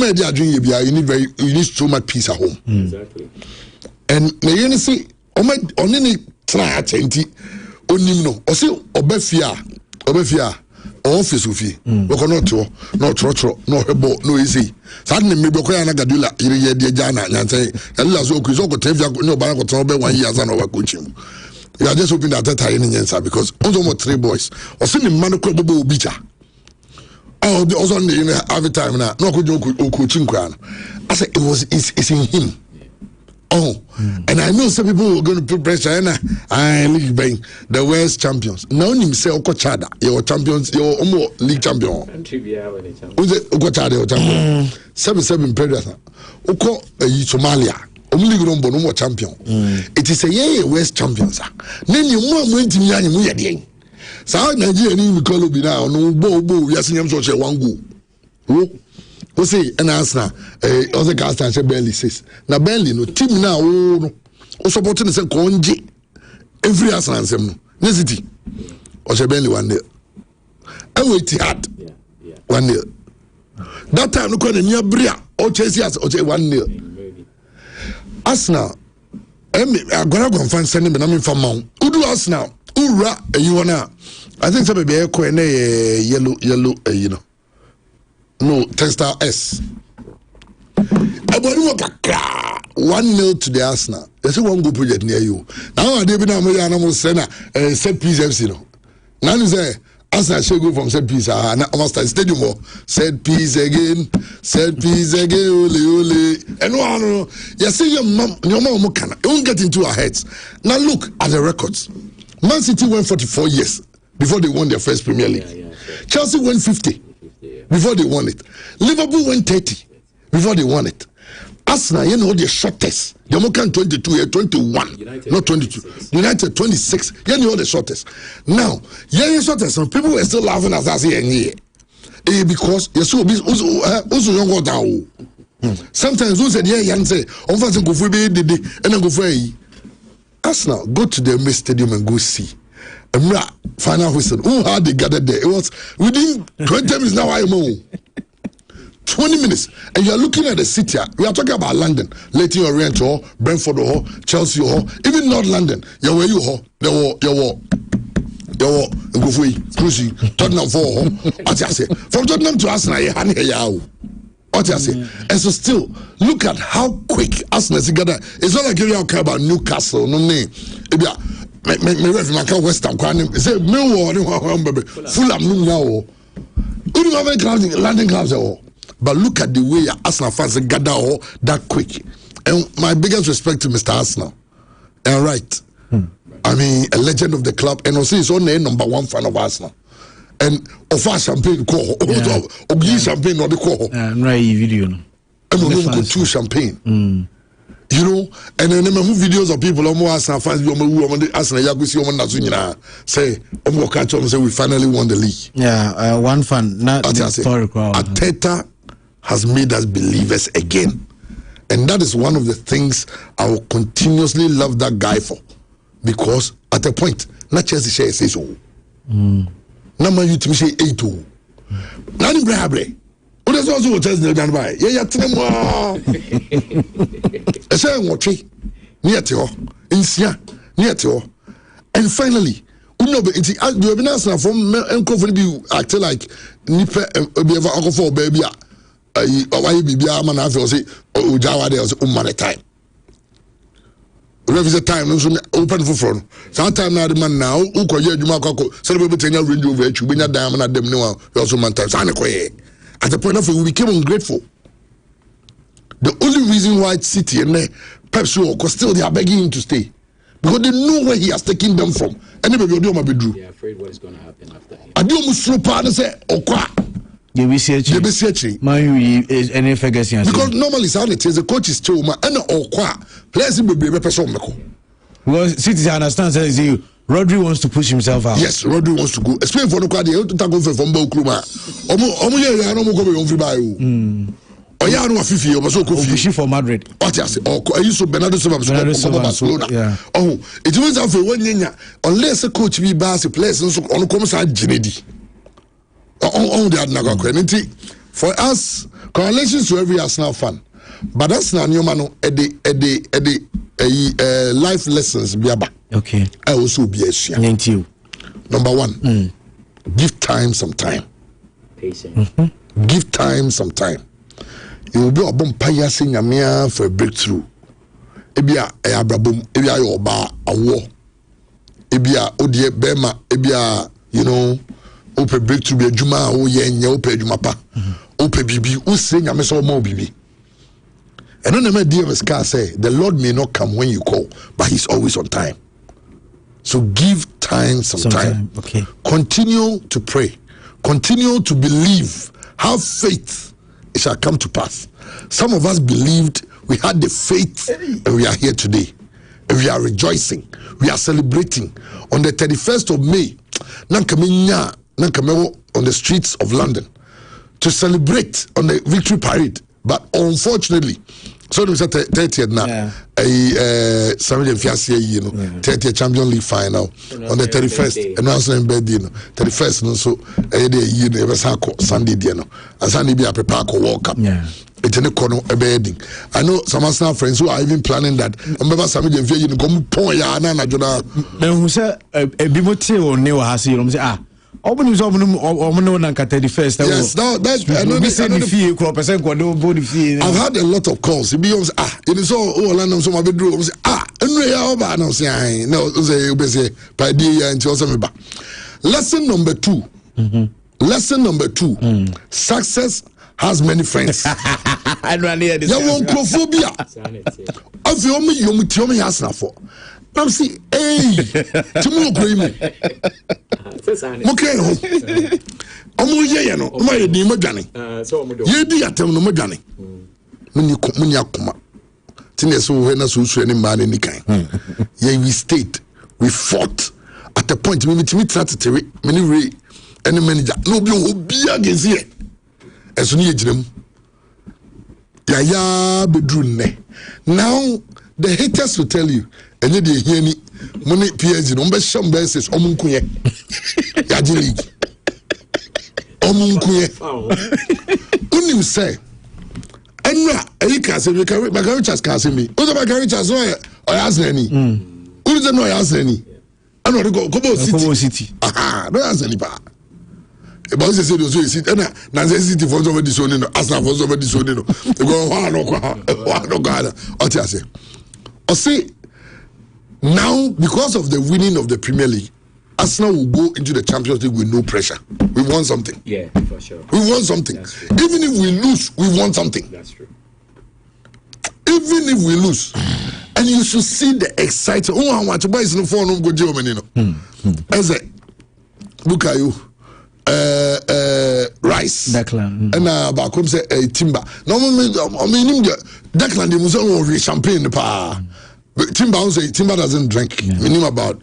need so much peace at home. Exactly. And you see, on any try at onimno osi obefia office ofi we cannot no tro no hebo no easy sadne me be koya na gadula yire de jana nyanse ella so ku so ko tevia no ba ko tro be 1 year na wa coaching you are just hoping that time in nyansa because onzo mo 3 boys osi ni man ko bobo obicha also every time na no ko coaching kwa I said it's in him. And I know some people are going to put pressure and I league bang the West champions. Now him say Okochada, your champions, your league champion. Who's it Okochada your champion? 7 predators. Oko Somalia. Only Grombo no more champion. It is a year West champions. Then you more going to me mu yede. Sa Nigeria ni call obi na no bo we are seeing so one go. We say and Arsenal other guys say Burnley 6. Now Burnley no team now no supporting the Konji every Arsenal no City or say Burnley 1-0. I wait hard 1-0. That time no near Bria or Chelsea or say 1-0. Arsenal I gonna go find sending me na from Mount. Who do Arsenal? Ura you wanna I think some be yellow you know. No, Telstar S. I want to 1-0 to the Arsenal. There's one good project near you. Now I did not know set piece FC. Now you say Arsenal should go from set piece. I must stadium more set piece again. Ole. And one, you see your mom can. It won't get into our heads. Now look at the records. Man City went 44 years before they won their first Premier League. Sure. Chelsea went 50. Before they won it. Liverpool went 30 before they won it. Arsenal, you know the shortest. The American 22, 21, United not 22. 26. United 26. You know the shortest. Now, the shortest. Some people were still laughing at us here. Because you saw also young down. Sometimes who said yeah, say, unfortunately, go for and then go for Arsenal. Go to the Emirates Stadium and go see. Final whistle. Who had they gathered there? It was within 20 minutes now. I'm home. 20 minutes, and you are looking at the city. We are talking about London, Leighton Orient or Brentford or Chelsea or even North London. You were Tottenham from Tottenham to Arsenal. And so still look at how quick Arsenal is together. It's not like you care about Newcastle. No name. Me ref my car Western Kwan say me Fulham now. Who have any London clubs all. But look at the way Arsenal fans gather all that quick. And my biggest respect to Mr. Arsenal. And right. I mean, a legend of the club, and also his own number 1 fan of Arsenal. And offer champagne call, champagne or the call. Right video. And we go 2 champagne. You know, and then I move videos of people almost ask fans say say we finally won the league. Yeah, one fan, not historical. Arteta has made us believers again. And that is one of the things I will continuously love that guy for. Because at a point, not Chelsea share says so. Number you to say 8-2. Nani Brabre. What is also what Chelsea done by? Yeah, I say what near to Insia, near to. And finally, you have been asking from Uncle be acting like Nipper be ever Uncle for baby. Why be man after say Ujawa there was money time. Whenever the time open for front. Sometimes now the man now who call you Jumako celebrate 10 year range over you when you diamond at them no also man time. At the point of it, we became ungrateful. The only reason why City and Pepsi because still they are begging him to stay. Because they know where he has taken them from. Anybody will do my bedroom. They are afraid what is going to happen after him. I do almost slow part and say, Okwa. Because normally the coach is still and Okwa. Players will be a person. Because City understands that you. Rodri wants to push himself out. Yes, Rodri wants to go. Especially for the crowd, to tackle from Bokruma. Oya no afifi o so kofi for Madrid. What you say? Oh, I used to Bernardo Silva Barcelona. Oh, it means that for one year unless a coach be bas players so on come say Ginedi. On the Adnaga Quenity. For us, congratulations to every Arsenal fan. But that's not new man life lessons biaba. Okay. I also be a share. Number one, give time some time. Patience. Give time some time. You will be a bumpire sing a mere for a breakthrough. Ebia a brabum, ebia yoba a war. Ebia odie bema, ebia, you know, open breakthrough be juma o yen ya open jumapa. Open bibi, who sing a mess or more bibi. And then my dear Scar say, the Lord may not come when you call, but he's always on time. So give time some time. Okay. Continue to pray. Continue to believe. Have faith. It shall come to pass. Some of us believed, we had the faith, and we are here today. And we are rejoicing. We are celebrating. On the 31st of May, on the streets of London to celebrate on the victory parade. But unfortunately, so we said 30th now, a 30th Champions League final on the 31st, announcement birthday, 31st, no, so a day, you know, Sunday, and Sunday be a prepare for World Cup. It's in a corner a bedding. I know some Arsenal friends who are even planning that. Remember, some of them, you know, come point, ya, na, Jonah. Who said, a Bimote or Neo has you say, ah. Open is open on 31st. Yes, that's I've had a lot of calls. It becomes it is all and some of it drew. No, say by day and lesson number 2. Lesson number 2. Success has many friends. I don't hear this. You want phobia. I feel me, you tell me as for. I'm see, hey, tomorrow, Graham. Okay, Omo ye no, ma ye di modwane. So omo do. Ye di atem no modwane. Muni akoma. Tine so we na so su ani ma ni kan. Ye we stayed, we fought at the point we try to tell many way any manager no bi obi against here. Eso ni ejinem. Ya bedru ne. Now the haters will tell you and you hear me money PSG no be sham basis omunkuye yaji league omunkuye unim say enra eyi ka say Bakary Richards ka say me o Bakary Richards o Arsenal ni o say no Arsenal ano de go Kobo City aha no Arsenal pa e ba say do so City na City for somebody so no Arsenal for somebody so no e go wa no go o ti say I say now because of the winning of the Premier League, Arsenal will go into the Champions League with no pressure. We want something. Yeah, for sure. We want something. Even if we lose, we want something. That's true. Even if we lose, and you should see the excitement. Oh, I want to buy some phone. Go Germany, no. As a look at you, Rice. Declan. And back say Timber. No, I mean, Declan, the museum of champagne. Timber doesn't drink. We knew about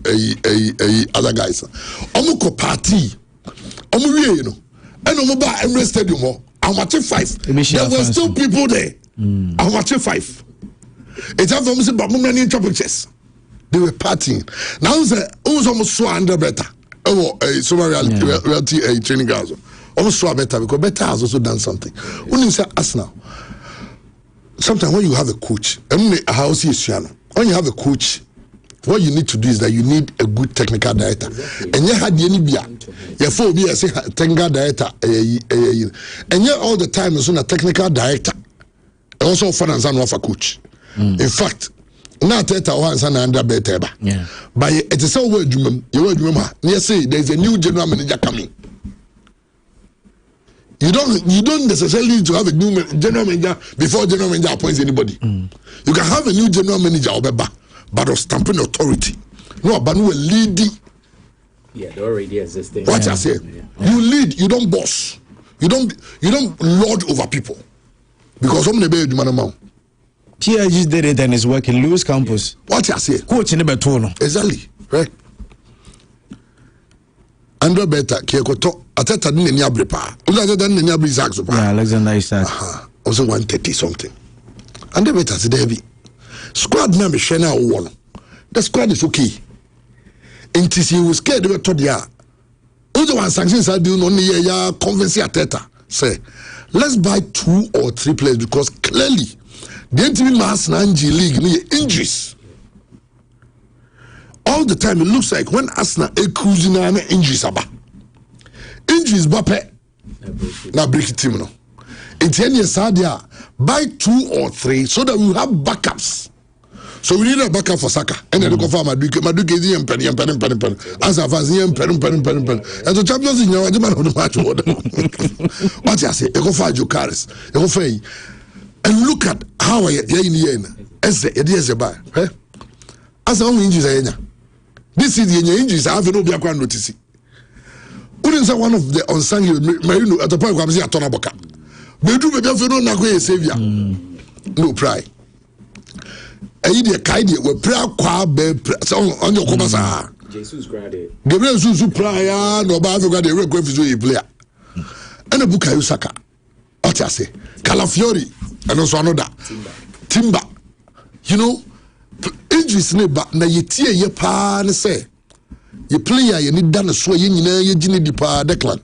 other guys. Omuko party. You know. And Omuba Emirates Stadium. I'm watching 5. There were still people there. I'm watching 5. It's time for me to say, but many chess. They were partying. Now who's almost so under better. Oh, so reality training guys. Almost so better because better has also done something. When you say Arsenal, sometimes when you have a coach, when you have a coach, what you need to do is that you need a good technical director. And you had any beer, your phobia, say technical director, and yet all the time is on a technical director, also finance and offer coach. In fact, not that once and under better, but it is so word you remember. Yes, say there's a new general manager coming. You don't necessarily need to have a new general manager before general manager appoints anybody. You can have a new general manager, but of stamping authority. No, but no leading. Yeah, they're already existing. What I say, you lead, you don't boss. You don't lord over people. Because I'm the man amount. Tia just did it and it's working. Lewis Campus. What I say? Coach in the Betono. Exactly. Right. Andrew Beta, Kiekoto, Ateta didn't any pa. Than any Isaac. Yeah, Alexander Isaac. Also 130 something. Andrew Beta said, Debbie. Squad name is Shena one. The squad is okay. Until he was scared of the other one sanctions I do only a convince Ateta. Say, let's buy 2 or 3 players because clearly the team mass Nanji League need injuries. All the time it looks like when Arsenal a cruising on injuries about. Injuries bape na break team no. It's any sadia buy 2 or 3 so that we have backups. So we need a backup for Saka. And then go for Maduke is the pen. As a Vazian pen. And the champions in your man of the match order. What I say, go for Jokaris. Go for and look at how I in the as it is a bar. As long injuries this is the injuries I have no be acquired notice. Wouldn't say one of the unsung Marino at the point where I'm saying Tonaboka. They do maybe no Nagwe savior. No pride. Ayi kaidi we pra kwa be on your kobasa Jesus grade Gabriel Susu prayer no ba Africa dey request physical player and a Bukayo Saka what I say Calafiori and also another Timber you know injuries ne ba na yetie ye pa ne say ye player ye ni dan so ye nyina ye gini di pa Declan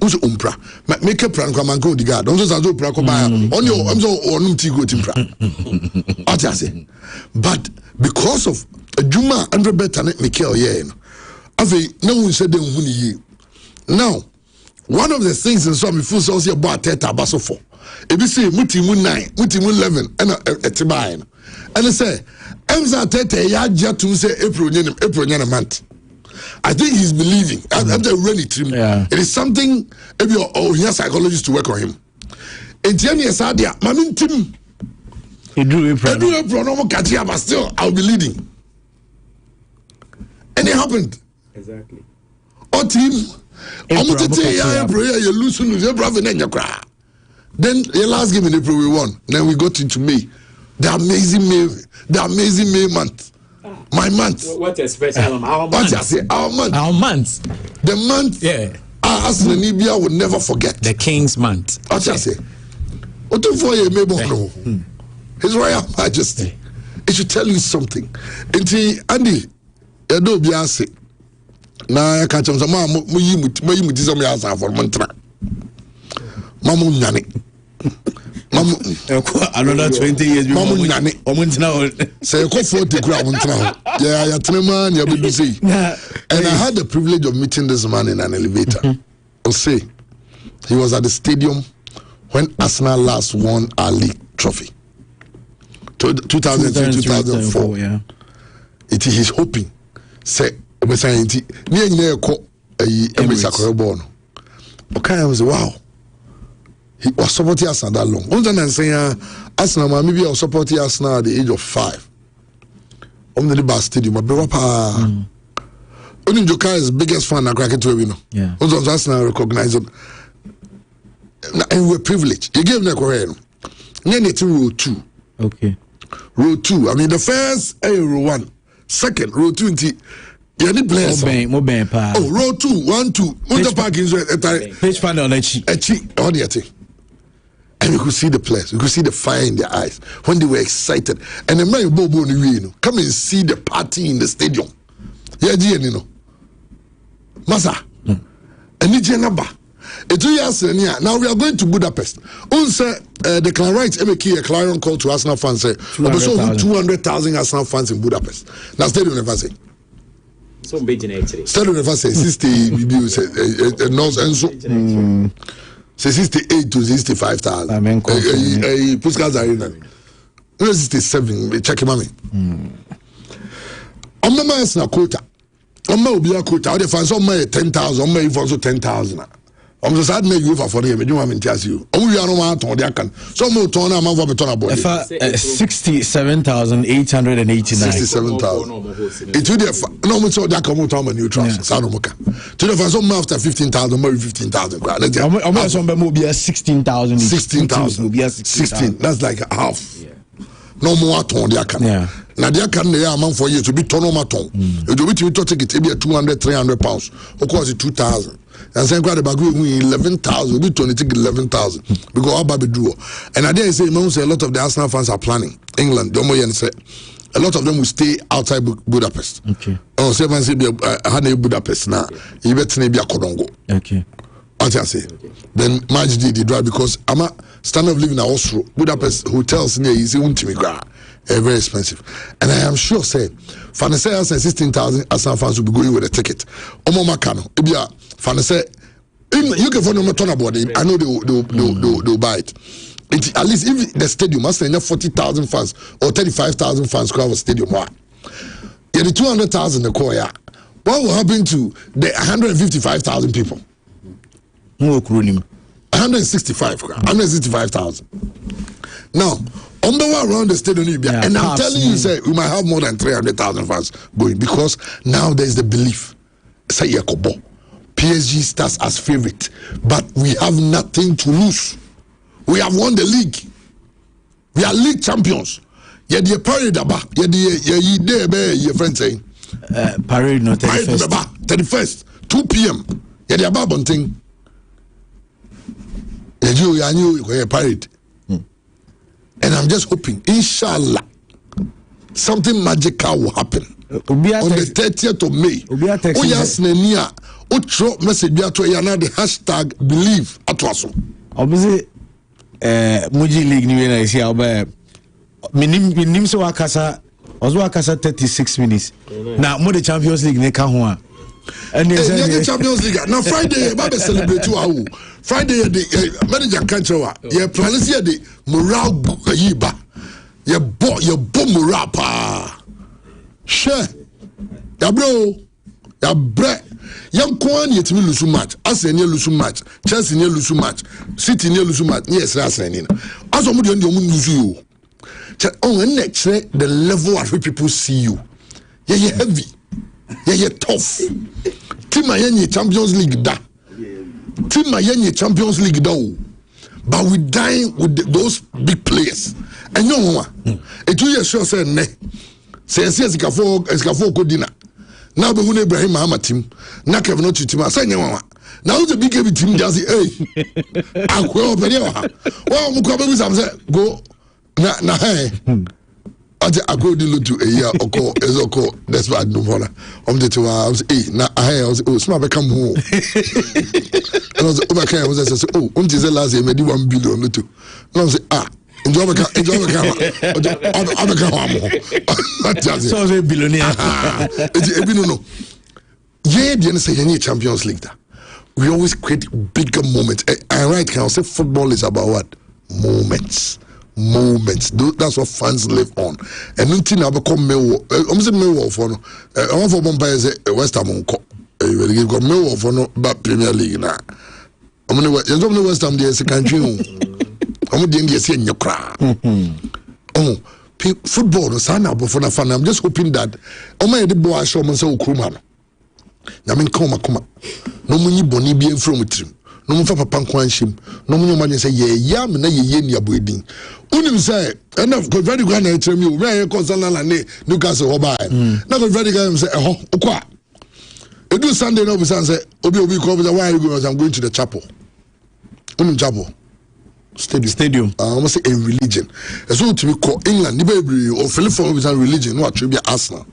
unso umpra make a plan kwa manko di guard unso sanzo pra ko ba on your unso onum ti go timpra what I say but because of Juma Andre better Mikel yeah no one said them ye now one of the things in some full sauce here about Teta Basso for if you say Mutimu 9 Mutimu 11 and Etibain and they say Emza Tete ya to say April month. I think he's believing. After really trim, it is something. Maybe he has psychologists to work on him. And Jenny Sadia, Mamin Tim. He drew a pronomo Katia, but still I'll be leading. And it happened. Exactly. Oh, team. I'm going to say, you lose your brother and your cry. Then the last game in April we won. Then we got into May. The amazing May month. My month. What a special our month. What I say? Our month. Our month. The month. Yeah. As Namibia would never forget. The King's month. What I say? What do for you? His Royal Majesty. It should tell you something. Inti Andy, Edo Biase. Na catch him some muyi some yasa for mantra. Mamu nyane. Another 20 years before Mamu nyane. Say ko 40 kura mantra. Yeah, ya treman ya be say. And I had the privilege of meeting this man in an elevator. I'll say he was at the stadium when Arsenal last won our league trophy. 2003-2004. Yeah. It is hoping. Say, we say it. Near Emirates born. Okay, I was wow. He was supporting Arsenal that long. One time saying Arsenal, maybe I was supporting Arsenal at the age of 5. On the Bar Stadium, but Only Jokai is biggest fan of cricket to you know. Yeah. Also Arsenal recognize it. and we're privileged. You gave them a then it's row 2. Okay. Row 2. I mean, the first row 1, second row 2. You need players. Oh, row 2, 1, 2. Motor parking is page fan on Echi. And you could see the players. You could see the fire in their eyes when they were excited. And the man Bobo, come and see the party in the stadium. Yeah, you know. Masa. And it's number. Now we are going to Budapest. The Clarion MK, a Clarion call to Arsenal fans say 200,000 Arsenal fans in Budapest. Now stadium never say. So big in stadium never say 60 North and so 68 to 65,000. I mean, Puskas Arena. 67. Check him out. I'm the man quota. I'm not be a quota. The fans on my 10,000. I'm my also 10,000. I'm just had you for them. You want me to ask you. We are no man on the account. Some more turn a man for turn a boy. 67,889. 67,000. It will be no more so that come out on new trust. Sanomoka. To the fans after 15,000, maybe 15,000. I'm also be 16,000. 16. That's like a half. No more turn the account. Now the account they are amount for you to be turn on my tongue. It will be to take it maybe 200, 300 pounds. Of course, it's 2,000. And saying quite about 11,000, we 11,000 because our baby drew. And I dare say, a lot of the Arsenal fans are planning. England, say a lot of them will stay outside Budapest. Okay. Oh, say man say Budapest now. You better be a Kodongo. Okay. What I say? Then March did the drive because I'm a standard of living in Oslo. Budapest hotels near easy very expensive. And I am sure say Fanese has 16,000 Arsenal fans will be going with a ticket. Omo Makano, Ibia Fanese you can find them a ton about it. I know they'll buy it. At least if the stadium must have 40,000 fans or 35,000 fans crowd a stadium. Why? Yeah, the 200,000 the choir. What will happen to the 155,000 people? 165,000. Now, on the way around the stadium, and I'm telling you, say we might have more than 300,000 fans going because now there's the belief. Say Yakobo, PSG starts as favorite, but we have nothing to lose. We have won the league. We are league champions. Yeah, the parade about. Yeah, your friend saying. Parade no 31st. 2 p.m. Yeah, the about thing. Yeah, you knew parade. And I'm just hoping, inshallah, something magical will happen on the 30th of May. Oh yes, Nenia. Utro message be ato yana the hashtag believe atwaso. Obviously, Muji League ni na isi oba. Minim so wakasa. Ozo wakasa 36 minutes. Na mo the Champions League ne ka ho a. And the Champions League. Now Friday, Baba celebrate you. Friday, the manager Kanchawa. Yeah, plan the morale yiba. You bo morale pa. Sure. Ya bro. Ya bre. Young Kwan yet me lose match. Arsenal lose match. Chelsea near lose match. City near lose match. Yes, Arsenal. As I'm doing lose you. On next the level at which people see you. Yeah, heavy. Yeah, tough. Team Miami Champions League da. Team Miami Champions League da. But we dying with those big players. And you know what? It will sure say ne. Say Eskafo Kodina. Now be Ibrahim Mahama team. Na Kevin Ochi team. Say nyawa. Now the BKB team just say, hey. Akwe operewa. Well, mukwabe say go na hey. I go to a year or call as a call. That's why I don't want to. I was now I was smart become home. And I was overcame. I was oh, until the last year, maybe 1 billion. And I was enjoy the so a billionaire. No. Yeah, the say any Champions League. We always create bigger moments. And right, can I say football is about what? Moments. That's what fans live on. And nothing now become Millwall. I'm saying Millwall for no. I want for Bombay is West Ham on co. You got Millwall for no but Premier League now. I'm gonna West Ham there is a country. I'm doing the same your crowd. Oh, football no sana but for na fan. I'm just hoping that my the boy show me say Okrumah. I mean come. No money boni bien from it. no mo fa papa nkwan hyem no mo nyoma say ye yam na ye ni aboedin unim say enough go very go na etre mi o me ye concern na ne Newcastle ho ba na go very go say ho ukwa edu Sunday no be say obi ko be why you go I'm going to the chapel unim chapel stadium almost say a religion so to be call England the baby or Philippine with a religion no attribute Arsenal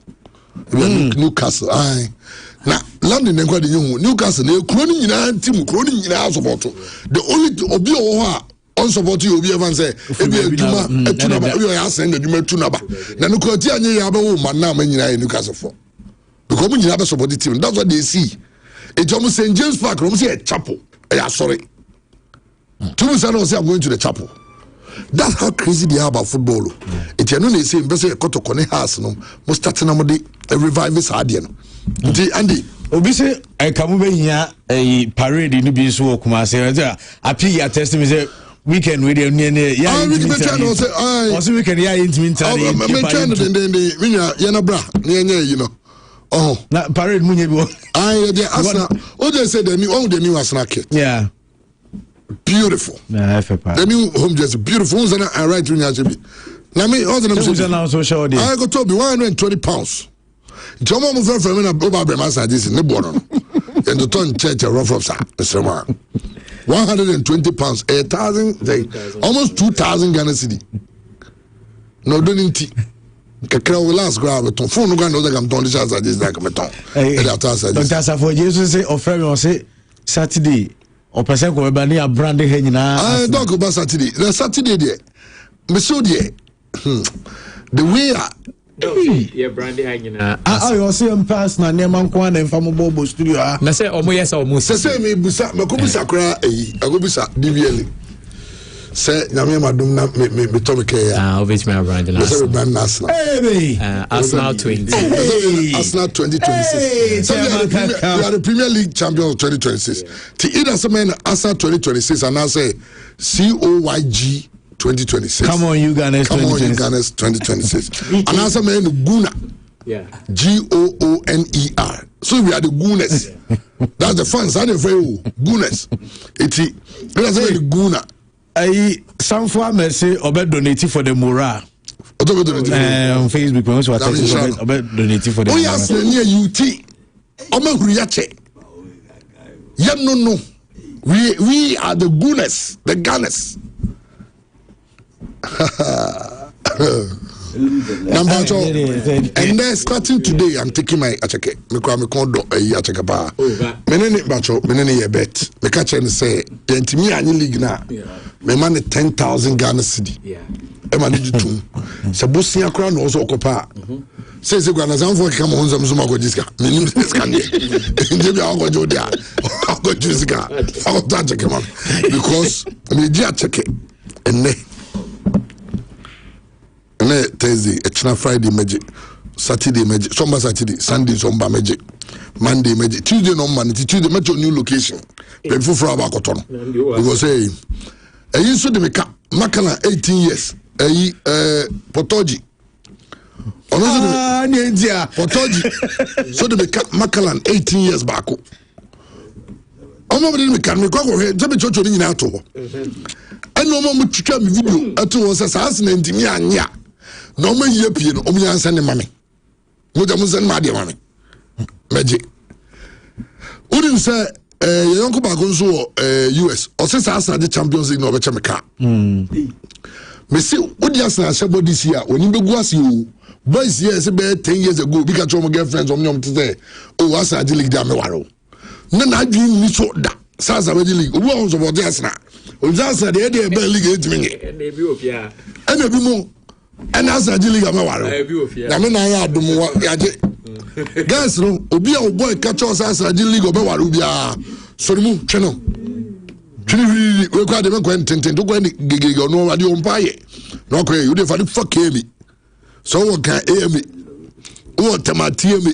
Newcastle na London nkwa de Newcastle na kroni nyina team kroni nyina support the only obi o ho on support you obi evan say ebi aduma etuna ba obi o ya send aduma etuna ba na no kwati anye ya ba wo man na nyina Newcastle for because mo nyina be support the team that's what they see e jomo St James Park no say a chapel sorry two say no say I'm going to the chapel. That's how crazy they are about football. It's you know they say invest a koto kone house no must start na mo de revive this idea no. Andy obi say I come be here a parade ni bi so kuma say api ya test me say weekend we dey near ya also weekend ya intimate me train den na bra near you know na parade munye bi dey Arsenal o dey say the new Arsenal kit beautiful the new home jersey beautiful and right when you be na me all the so show there I go to be 120 pounds Jomo mo friend me na oba be master this ne bono and the ton church rough of sir 120 pounds 1,000 almost 2,000 Ghana cedi no doninti kakra we last grab ton phone no go no am ton this as this like me ton e da ta sa this Dr. Safo Jesus say offer me on say Saturday o person ko be na brand he nyina talk about Saturday the Saturday there me so there the way yeah brand he nyina you see em pass na neman kwa na mfa mo bobo studio na say omo yes omo say me busa me ko busa kra ago busa DVL say nyame madum na me to me ke obviously my brand Arsenal Arsenal 20 Arsenal 2026 so we are the Premier League champion of 2026 to either some Arsenal 2026 and I say COYG 2026 come on you Ghana 2026 and I say man Guna GOONER so we are the Gunners that's the fans and the very Gunners it's the Guna Sanfo Mercy obe donate for the morale on Facebook when so obe donate for the morale. Oh yes near UT omo huriache ya no we are the Gunners the Gunners number 2 and then starting today I'm taking my acheke me kwa me kondo acheke ba menene bacho menene ye bet me ka chen say entimi anyi league na me man 10,000 Ghana cedi e ma ni tum se bosia kra no so okopa se Ghana zanfo ka mo nzam so magojiska me nim ska ne nje bi agojo dia agojiska fa ta man because me ji acheke enne Thursday, Echna Friday magic, Saturday magic, Somba Saturday, Sunday Somba magic, Monday magic, Tuesday no man, Tuesday match new location. Before for our cotton. We go say, a year so de Makala 18 years, Potoji. Potoji. So de Makalan 18 years back. Omo de me kan me kwakwo he jebe chocho ni nyina to ho. Eno mo twitwa me video ato ho se saas na ntimi anya. No ma yie pie no omo yansa ne mame. Mo da mo san ma de mame. Meje. Udim se ye yonko ba gonso US o se saas na the Champions League no be chemika. Me se odi asna shebo this year oni begu ase o. Boys here say be 10 years ago bi ka cho mo girlfriends om nyom te say o asa the league da me waro. Na dream ni so da sasa we league obi on support Arsenal o sasa de e be league etimi e bi ofia e bi mo e na sasa league amawaro e bi ofia na me na ya adum ya je guys no obi a boy catch us sasa league obewaro bia sori mu twe no twi we kwa de me kwa tenten to kwa gege no ade on paye no kwa you dey for the fuck me so what can me what tamati me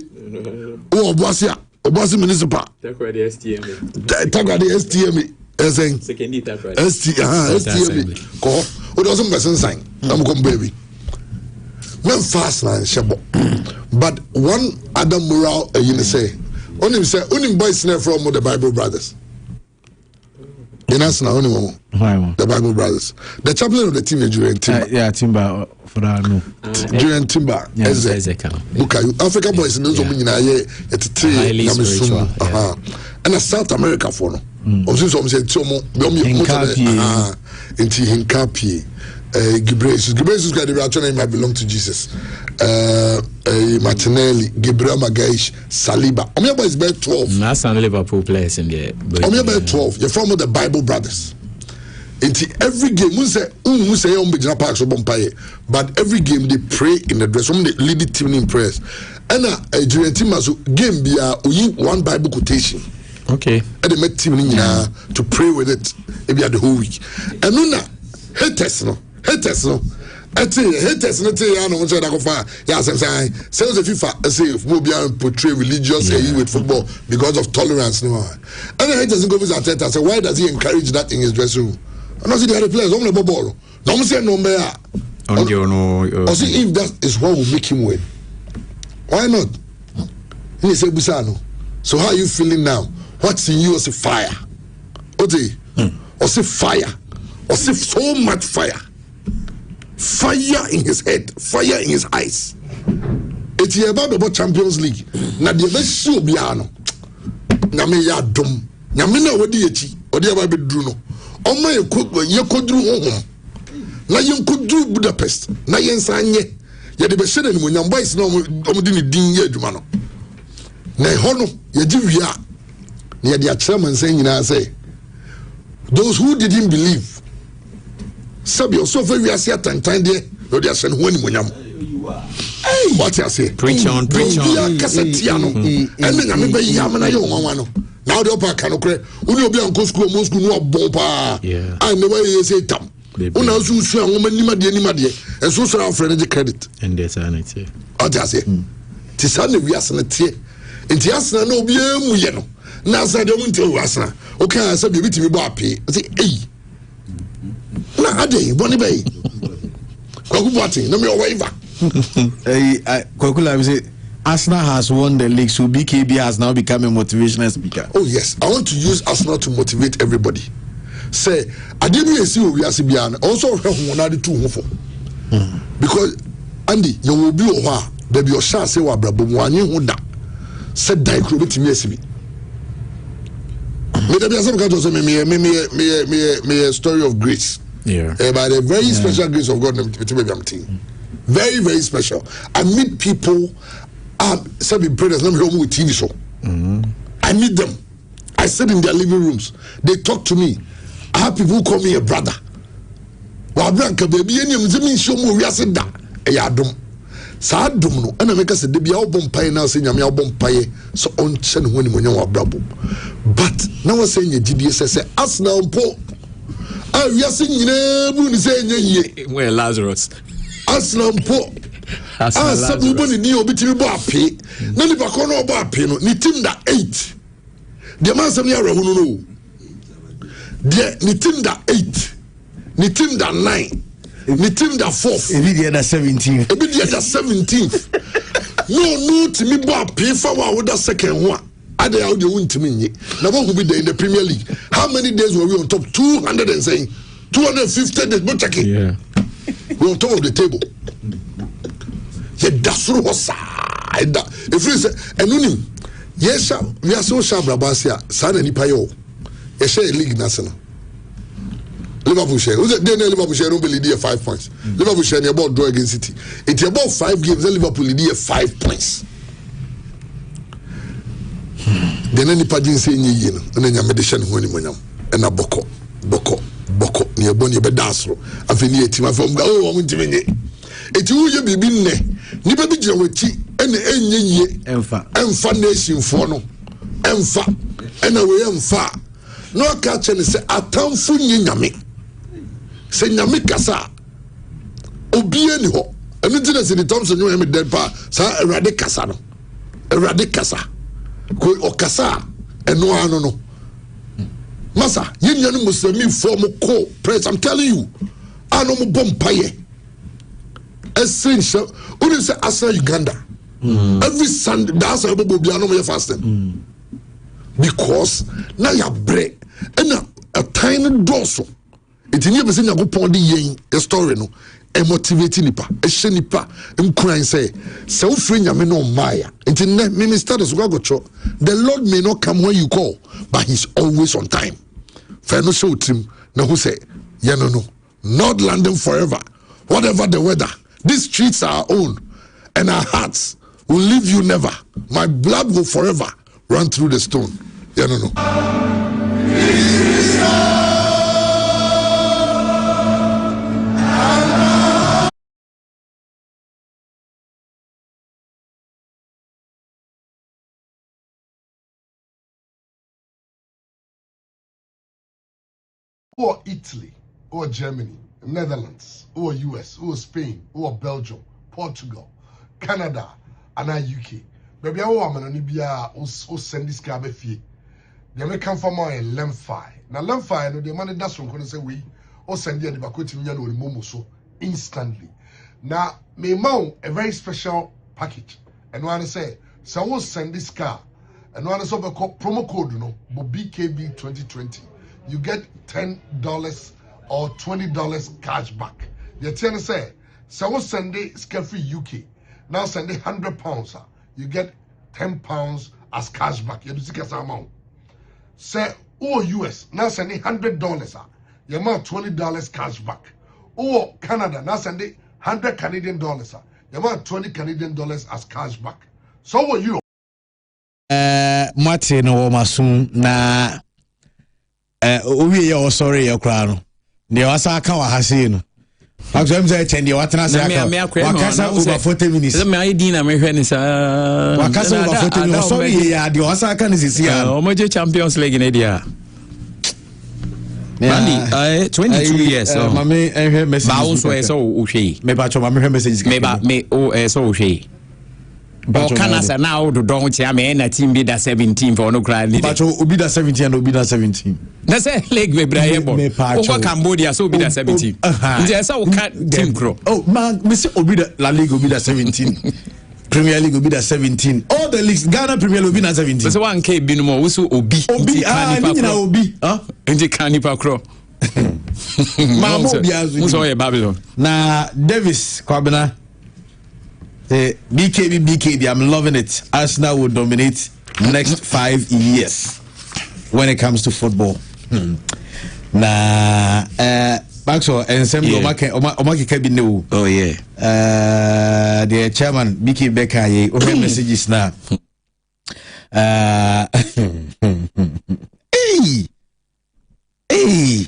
o bosia Obosi municipal. Takwa the STM. Takwa the STM. Esen. Sekendi takwa. STM. Ko. O do some person sign. Am come baby. Men fast na shebo. But one other moral you say. Only say only boys from the Bible Brothers. In Arsenal, only one. The Bible Brothers. The chaplain of the team is Julian Timber. Yeah, Timber for that. No. Julian Timber. Bukayo. Africa boys in those women are highly spiritual. And a South America for no. Also, some say Tomo. Into Hinkapi. Gibraeus got the right name. I belong to Jesus. Martinelli, Gabriel Magalhaes, Saliba. Omiaba is about 12. That's some Liverpool players in there. Omiaba 12. You're from the Bible Brothers. Into every game, we say but every game they pray in the dress room. They lead the team in prayers. And during team game be one Bible quotation. Okay. And they met team to pray with it. Maybe the whole week. And no, haters no. Haters no say that go far. Yeah, say the FIFA say if we portray religious with football because of tolerance no. And the haters go visit Arteta say why does he encourage that in his dressing room? And I see the other players on the ball. No say no me. Or see if that is what will make him win. Why not? He say Busano. So how are you feeling now? What's in you? Or say fire. Or say fire. Or say so much fire. Fire in his head, fire in his eyes. It's about the Champions League. Now the best show biano. Name ya dum. Nyamina wadi echi. Odi aba bedru no. Oma ye kodru honhom. Na yen kodru Budapest. Na yen sanye. Ye de be hye ni monyam boys na omudi ni din ye adwuma no. Na ho no ye gi wia. Na ye de a chairman say nyina say those who didn't believe Sabi also very as yet and time there, no, they are saying when what I say, preach on. Cassetiano, and then I remember Yamana Yomano. Now the upper canocre, only be on school, most no bomba. And the way you say, Tam, Una Susha, woman, Nimadia, and so our friend credit. And there's an it. What I say, Tisani, we are sanity, and Tiasna no be Muyano. Now, I don't tell Wasna. Okay, I said, you beat me bappy. I say, hey. Na ade boni bay kwaku boating no me waiver Kwakula say Arsenal has won the league, so BKB has now become a motivational speaker. Oh yes, I want to use Arsenal to motivate everybody. Say ademi esi o wiase bia na also hwe na de tu ho fo because Andy you will be o ho a there be your chance say wa brabo mu anye ho da say dai kro betimi asibi me da bia say because so me story of grace. Yeah. By the very special grace of God, very, very special. I meet people, some brothers, let me home with TV show. I meet them. I sit in their living rooms. They talk to me. I have people who call me a brother. Wabranka baby, any of them show me we are said that. Ayadum. Sadum no. And I make us a debut album pie now saying I'm album pie. So on chen when you are brabo. But now I'm saying GDS say Arsenal po. We are singing where Lazarus Arsenal po Arsenal boni ni obi timi bo ape na ni bako no bo ape no ni team da 8 the man sam ya rahu no the ni team da 8 ni team da 9 ni team da 4 ebi the other 17 ebi the other 17th no timi bo ape fa wa woda second one. Ade how they win to me. Now what will be there in the Premier League? How many days were we on top? 200 and saying 250 days. But check it. Yeah. We're on top of the table. Yeah, that's what was if you say and yes, we are so sharp Brabasia, San and Ipayo. A share league national. Liverpool share. Who's it? Liverpool share don't believe 5 points. Liverpool share about draw against City. It's about 5 games. Liverpool lead 5 points. Then any pagin say ye no na nya medicine ho ni monyam na boko ne eboni be dasro afeni etima fam ga o mo ntimi nye eti wo ye bibi nne ni be bi gire wachi ene enye yie emfa nation fo no emfa ena we emfa no ka che ne se atamfu nye nyame se nyame kasa obi ani ho enu ti na se ni Thompson nyo me dead pa sa erade kasa no erade kasa ko okasa eno ano no masa yenya no muslimi form ko press I'm telling you ano mo bompaye essential only say asa Uganda every Sunday that's how people be ano mo fasting because na ya break and a tiny dorsal. It never seen a good pond yen a story no. A motivating nipa, a shenipa, crying say, so free no Maya. It's in minister is Gogocho. The Lord may not come when you call, but he's always on time. Fair no show him, no who say, yeah, no, not London forever. Whatever the weather, these streets are our own, and our hearts will leave you never. My blood will forever run through the stone. Yeah, no. Or Italy, or Germany, Netherlands, or US, or Spain, or Belgium, Portugal, Canada, and UK. Baby, I want to be send this car fee. The American farmer and Lemfi. Now Lemfi, no, the money that's from say we or send the Bakoti Mian or Momo so instantly. Now, me mount a very special package. And one say, so I will send this car. And one is over promo code, BKB 2020. You get $10 or $20 cash back. The tenant say, so we'll send it free UK. Now send it £100. You get £10 as cash back. You do see amount. Say, or US, now send it $100. You amount $20 cash back. Or Canada, now send it $100 Canadian. You amount $20 Canadian as cash back. So what you? Martin or Masum na. We are sorry, your crown. The Osaka Hasino. I'm saying the Watana Wakasa over 40 minutes. The Maidina Wakasa over 40 minutes. Sorry, the Osaka is here. Omoje Champions League in India. 22 years. Mammy, I heard message. So, Ushi. Maybe I my message. Maybe me, so Ushi. But Canada now don't I mean a team be that 17 for no crying. But be that 17 and be that 17. That's a leg me Brian. Over Cambodia, so be that 17. There's how can team grow. Oh, man, Mr. Obida La Liga will be that 17. Premier League will be that 17. All the leagues, Ghana Premier League will be that 17. So 1K Binumo, also Obi. Obi, Obi, huh? Into Canipa Crow. Mamma, Babylon. Na Davis, Kwabena. BKB, I'm loving it. Arsenal will dominate next 5 years when it comes to football. Na Maxwell and Sam Omaki Kabino. Oh yeah. The chairman BK Becker messages now. Hey.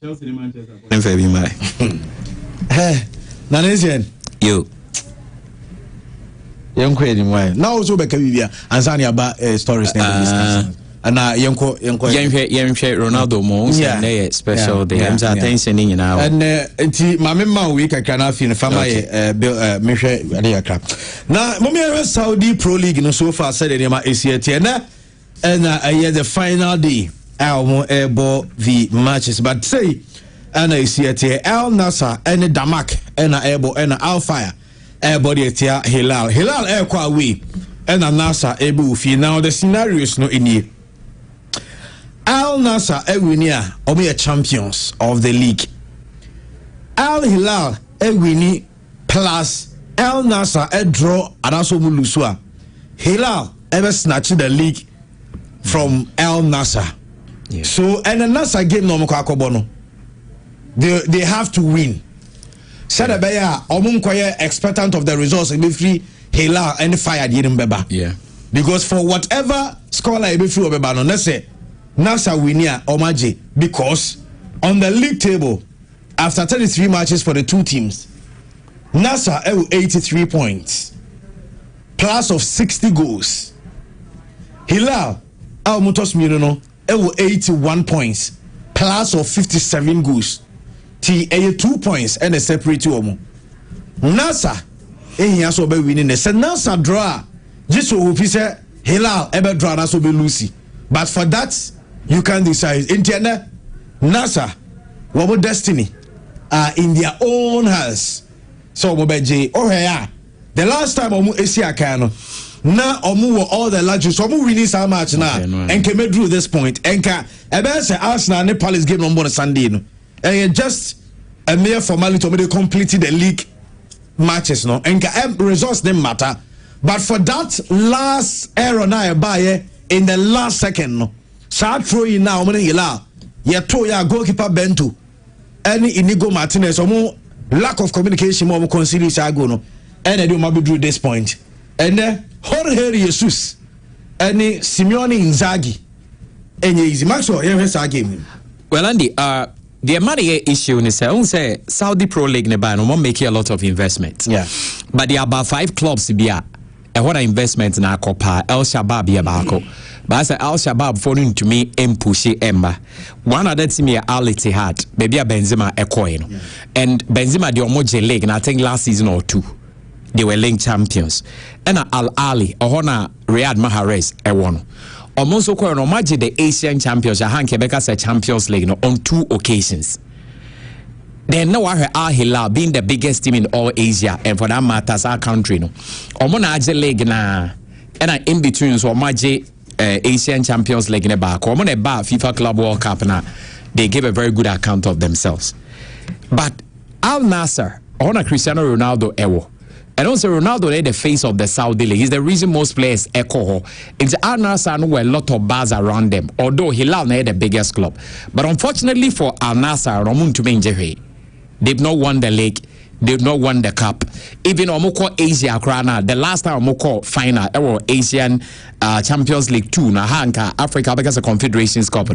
Chelsea Manchester. Nanesian. Yo. Young Queen, why? Now also Becavia and Sani about stories. And Yanko Ronaldo Mons and they special day. I'm attention in now. And my member week I can have in family Misha crap. Now, Mommy Saudi Pro League no so far said in my ACT and I had the final day. I'll airball the matches, but say and I see it Al Nasa and Damak and airball and Al Fire. Everybody tia Hilal air kwa we and Nasa ebu fi. Now the scenario is no in here. Al Nasa Ewinia obe champions of the league. Al Hilal Ewini plus Al Nasa draw adaso mulusua. Hilal ever snatched the league from Al Nasa. Yeah. So and the Nasa game no mokwakobono. They have to win. Said Beya, Omunkoye expectant of the results in free Hela and fire didn't beba. Yeah. Because for whatever scholar be free obeba no, let's say Nasa winia Omaji. Because on the league table, after 33 matches for the two teams, Nasa 83 points, plus of 60 goals. Hilal Al Mutos Miruno 81 points, plus of 57 goals. T 2 points and a separate two. Nasa has so be winning. Say Nasa draw. Just so we say Hilal ever draw na so be Lucy. But for that you can decide. In Tiana Nasa, what destiny are in their own hands. So Mobeji, oh yeah. The last time Omu Asia Kano, na omu all the luxury so omu winning some match na and came through this point enka ebe say Arsenal and Palace game on Sunday no and just a mere formality to complete the league matches no enka results didn't matter, but for that last error na buy in the last second no start throwing now omu yela ye to ya goalkeeper Bento any Inigo Martinez omu lack of communication more consider go no and they do through this point and then Jorge Jesus any Simeone Inzaghi any easy Maxwell here game. Well, Andy, the money issue is say Saudi Pro League nearby no making a lot of investment. Yeah, but there are about 5 clubs here. And what investment na Copa El Shabab here bako. But I say Al Shabab following to me push Emba. One other team here Al Ittihad, maybe a Benzema Ekoino. And Benzema the Omoje League, and I think last season or 2. They were league champions. And Al Ali, Ohona Riyad Mahrez, Ewono. Almost so no match the Asian champions, Jahan Quebec said Champions League on 2 occasions. Then now Al Hilal being the biggest team in all Asia, and for that matter, our country no. Omona Aje League na, and in between so Maje Asian Champions League in the back. Omona ba FIFA Club World Cup na, they gave a very good account of themselves. But Al Nassr, Ohona Cristiano Ronaldo Ewo. And also Ronaldo is the face of the Saudi League. He's the reason most players echo. It's Al Nassr were a lot of bars around them. Although Hilal is the biggest club. But unfortunately for Al Nassr, they've not won the league. They've not won the cup. Even Omoko Asia Krana, the last time Omoko final, Asian Champions League 2, Hanka, Africa, because of Confederations Cup,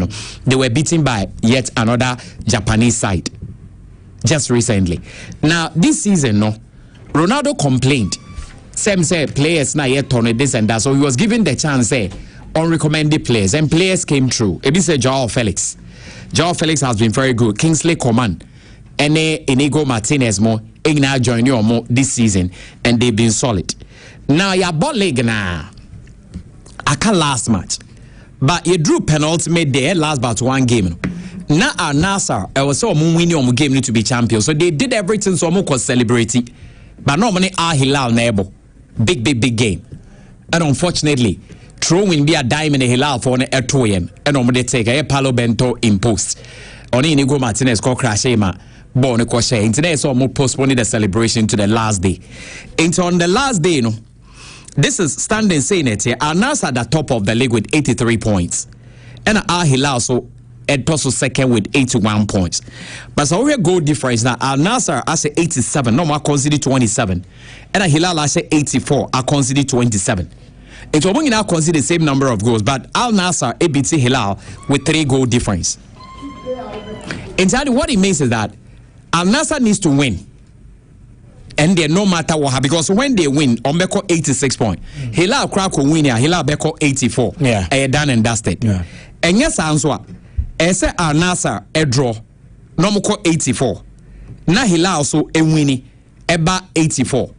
they were beaten by yet another Japanese side. Just recently. Now, this season, Ronaldo complained. Same say players na yet turn this and that. So he was given the chance unrecommended players. And players came through. It is Joao Felix. Joao Felix has been very good. Kingsley Coman. And Inigo Martinez mo. Igna join you more this season. And they've been solid. Now your ball league na. I can't last match. But you drew penalty made there last but 1 game. Now Al Nassr, I was so winning game to be champion. So they did everything so much celebrating. But normally Al Hilal neighbor. Big game. And unfortunately, throwing be a dime in the Hilal for an etoyem. And normally take a Palo Bento in post. Only Inigo Martinez called Krashema. Born a crochet. Internet so more postponing the celebration to the last day. And on the last day, this is standing saying it here. Al Nassr at the top of the league with 83 points. And Al Hilal so Ed Tosso second with 81 points. But so we goal difference now. Al Nassr I say 87, no more consider 27. And Al Hilal I say 84, I consider 27. It's only now consider the same number of goals, but Al Nassr beats Hilal with 3 goal difference. Entirely what it means is that Al Nassr needs to win. And they no matter what, because when they win, Ombeko 86 points. Hilal crack will win here, Hilal Beko 84. Yeah. Done and dusted. Yeah. And yes, answer. Ese Al Nassr draw no more 84. Na Hilal also winning eba 84.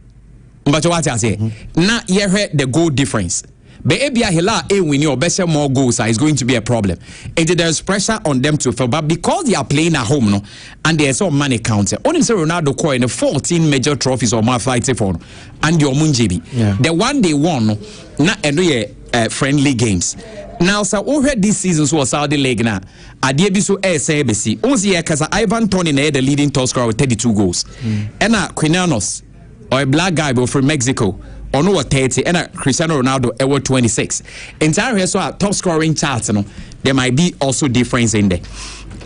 But what I say? Na you heard the goal difference. But Ebia Hilal winning or better more goals is going to be a problem. And there's pressure on them to fill. But because they are playing at home and there's some money counted. Only say Ronaldo coin the 14 major trophies or more fighting for and your Munjibi. The one they won not friendly games. Now, so already this season was Saudi League now. Adiebiso SABC. Only because Ivan Toney the leading top scorer with 32 goals. And Quinanos, or a black guy from Mexico, or no 30, and Cristiano Ronaldo 26. Entire so top scoring charts, there might be also difference in there.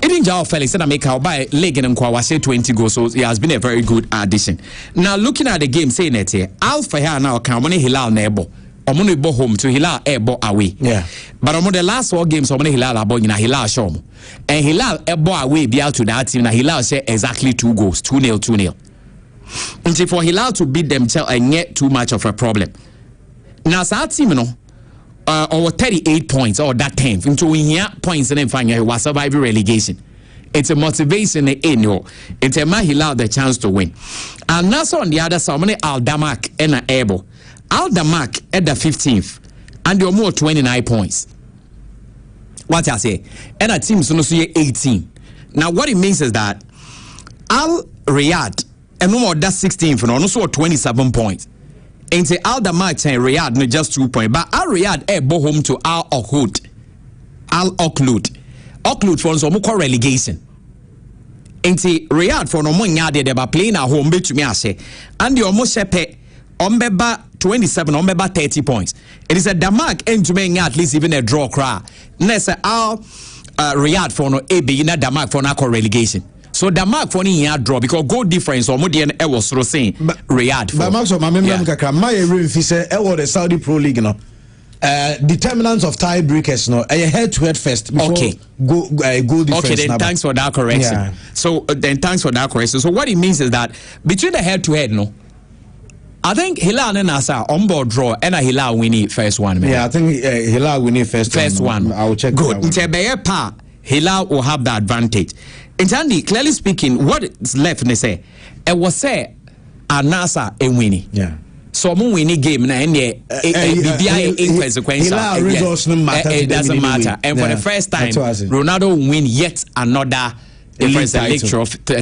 Even Joao Felix said I make out by league and Kwawase 20 goals, so he has been a very good addition. Now looking at the game, saying it here, Alpha here now can Hilal Nebo. Omoni bo home to Hilal ebo away. Yeah. But on the last 4 games, Omoni Hilal abo na Hilal shom. And Hilal ebo away be out to that team. Na Hilal share exactly 2 goals, 2-0, 2-0. Until for Hilal to beat themselves and get too much of a problem. Now our team or 38 points or that 10th into here points and then find was surviving relegation. It's a motivation in you. It's a Hilal the chance to win. And now on the other side, Omoni Al Damak and able. Al Damak at the 15th, and you're more 29 points. What I say? And a team so 18. Now what it means is that Al Riyadh and no more that 16th and also 27 points. Into Al Damak and Riyadh no just 2 points. But Al Riyadh go home to Al Okhud. Okhud for some more relegation. Into Riyadh for no more nyade they ba playing at home betumi ase. And the almost sepe ombeba 27 ombeba 30 points. It is a Damak entumi at least even a draw cry. Nese Al Riyadh for no AB na Damak for no relegation. So Damak for ni draw because goal difference or more than I was sort of saying Riyadh. But Max, my the Saudi Pro League no. Determinants of tiebreakers no. Head-to-head first. Okay. Goal difference. Okay, then thanks for that correction. Yeah. So then thanks for that correction. So what it means is that between the head-to-head no, I think Hilal and Nasa on board draw and Hilal winning first one. Man. Yeah, I think Hilal winning first one. I will check. Good. Into Hilal will have the advantage. And Andy, clearly speaking, what is left they say, it was say Anasa a winning. Yeah. So I'm winning game na any inconsequential. It doesn't matter. And for the first time, Ronaldo win yet another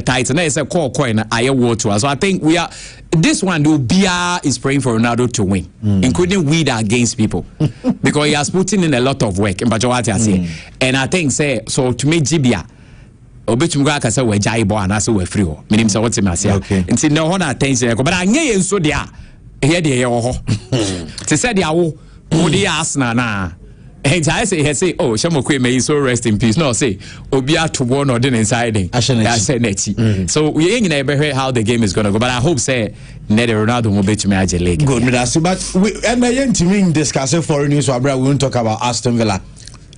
title. Now it's a core coin. I award to us. So I think we are. This one, the BR is praying for Ronaldo to win, including we that against people, because he has put in a lot of work. And I think say so to make GBA. Obetumga ka say we jai bo anase we free ho menim say what me ase nti no ho na attention ko but anye enso dia here dey ho te say dia wo dey Arsenal na and I say oh Shamokwe may so rest in peace no say obi atobo no dey inside I say neti so we ain't gonna hear how the game is going to go but I hope say Ned Ronaldo mo betumi age league good but we and I ain't discussing foreign news we won't talk about Aston Villa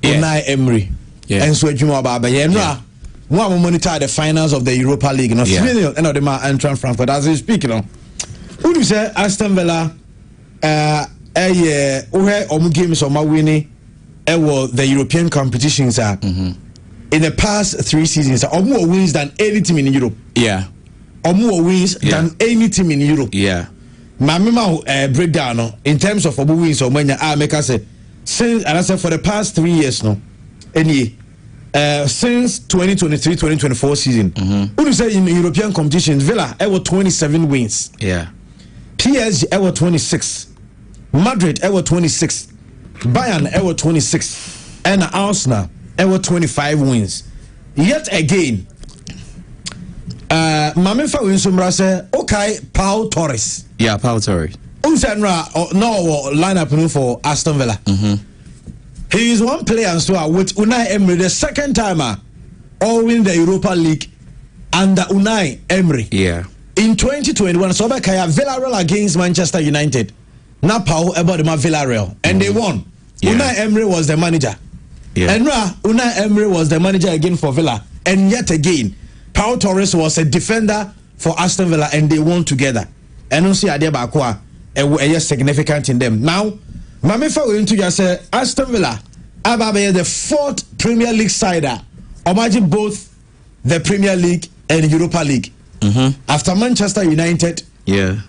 Unai Emery and so adwuma about one monitor the finals of the Europa League. No, and of them are entering Frankfurt as we speak. Who do you say Aston Villa? Games of my winning. The European competitions are in the past 3 seasons. Or more wins than any team in Europe. Yeah. Or more wins than any team in Europe. Yeah. My breakdown in terms of wins or when I make us say since and I said for the past 3 years no any. Since 2023-2024 season, who do say in European competitions, Villa ever 27 wins. Yeah. PSG ever 26. Madrid ever 26. Bayern ever 26. And Arsenal ever 25 wins. Yet again, Mamifa Winsumra say, okay, Pau Torres. Yeah, Pau Torres. Who said no lineup for Aston Villa? He is one player and so with Unai Emery, the second timer, all win the Europa League under Unai Emery. Yeah. In 2021, so Villarreal against Manchester United. Now Pau about the Villarreal. And they won. Yeah. Unai Emery was the manager. Yeah. And Unai Emery was the manager again for Villa. And yet again, Pau Torres was a defender for Aston Villa and they won together. And also Adebakwa is significant in them. Now, Mamifa will into just say Aston Villa Ababe the 4th Premier League sider. Imagine both the Premier League and Europa League. After Manchester United,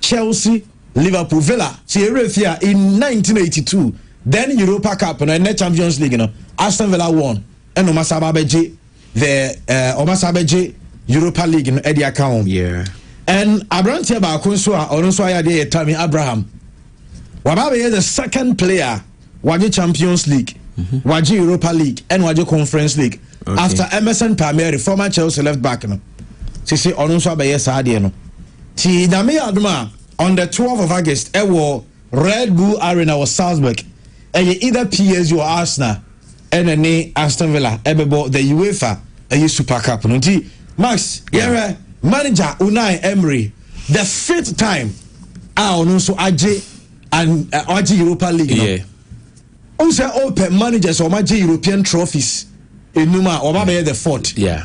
Chelsea, Liverpool, Villa. See in 1982, then Europa Cup and then Champions League. Aston Villa won, and Omasababeji the Omasabeji Europa League in Eddie account. Yeah. And Abrantia Bakunswa or Nswaya Tammy Abraham. Wababe is the second player Waji Champions League, Waji Europa League, and Waji Conference League. Okay. After Emerson Palmieri, former Chelsea left back. Sisi Onuswa Baye Saadieno. Ti Dami Aduma on the 12th of August, Ewo Red Bull Arena was Salzburg. And either PSG or Arsenal, and then Aston Villa, Ebebo, the UEFA, and Super Cup. Max, manager Unai Emery, the 5th time, Onuswa Aje. And RG Europa League. Yeah. Also, open managers or my European trophies in Numa or the 4th. Yeah.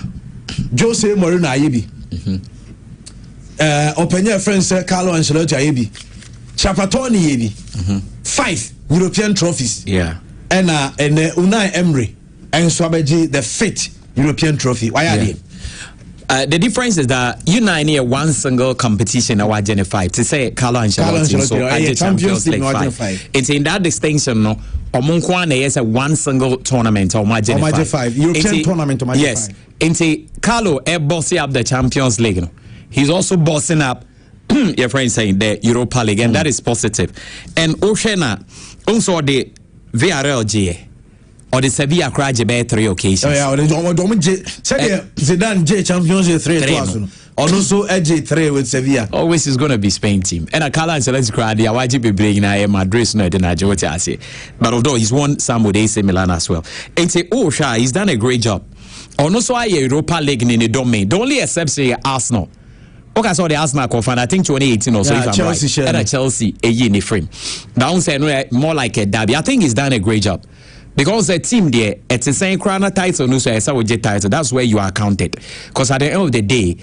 Jose Mourinho Ayebi. Open your friends Carlo Ancelotti Ayebi. Chapatoni Ayebi. 5 European trophies. Yeah. And Unai Emery and Swabeji the 5th European trophy. Why are they? The difference is that United near one single competition or Gen 5 to say Carlo Ancelotti so at the Champions League 5. It's in that distinction no Omunkwane is a one single tournament or Gen 5 European tournament or yes. Into Carlo bossing up the Champions League. No? He's also bossing up your friend saying the Europa League, and that is positive. And Oshena also the VRLG or the Sevilla Crash by 3 occasions. Oh yeah, Zidane J Champions League 3 twice. Also J3 with Sevilla. Always is going to be Spain team. And I can't say let's cry the YGP breaking Madrid no the Nigeria say. But although he's won some with AC Milan as well. And say he's done a great job. Also I Europa League in the domain. The only exception is Arsenal. Okay, so the Arsenal confirmed, I think 2018 or so, if I'm Chelsea right. And Chelsea, a year in the frame. Down say more like a derby. I think he's done a great job. Because the team there, it's the same crown title, no, so it's our title. That's where you are counted. Because at the end of the day,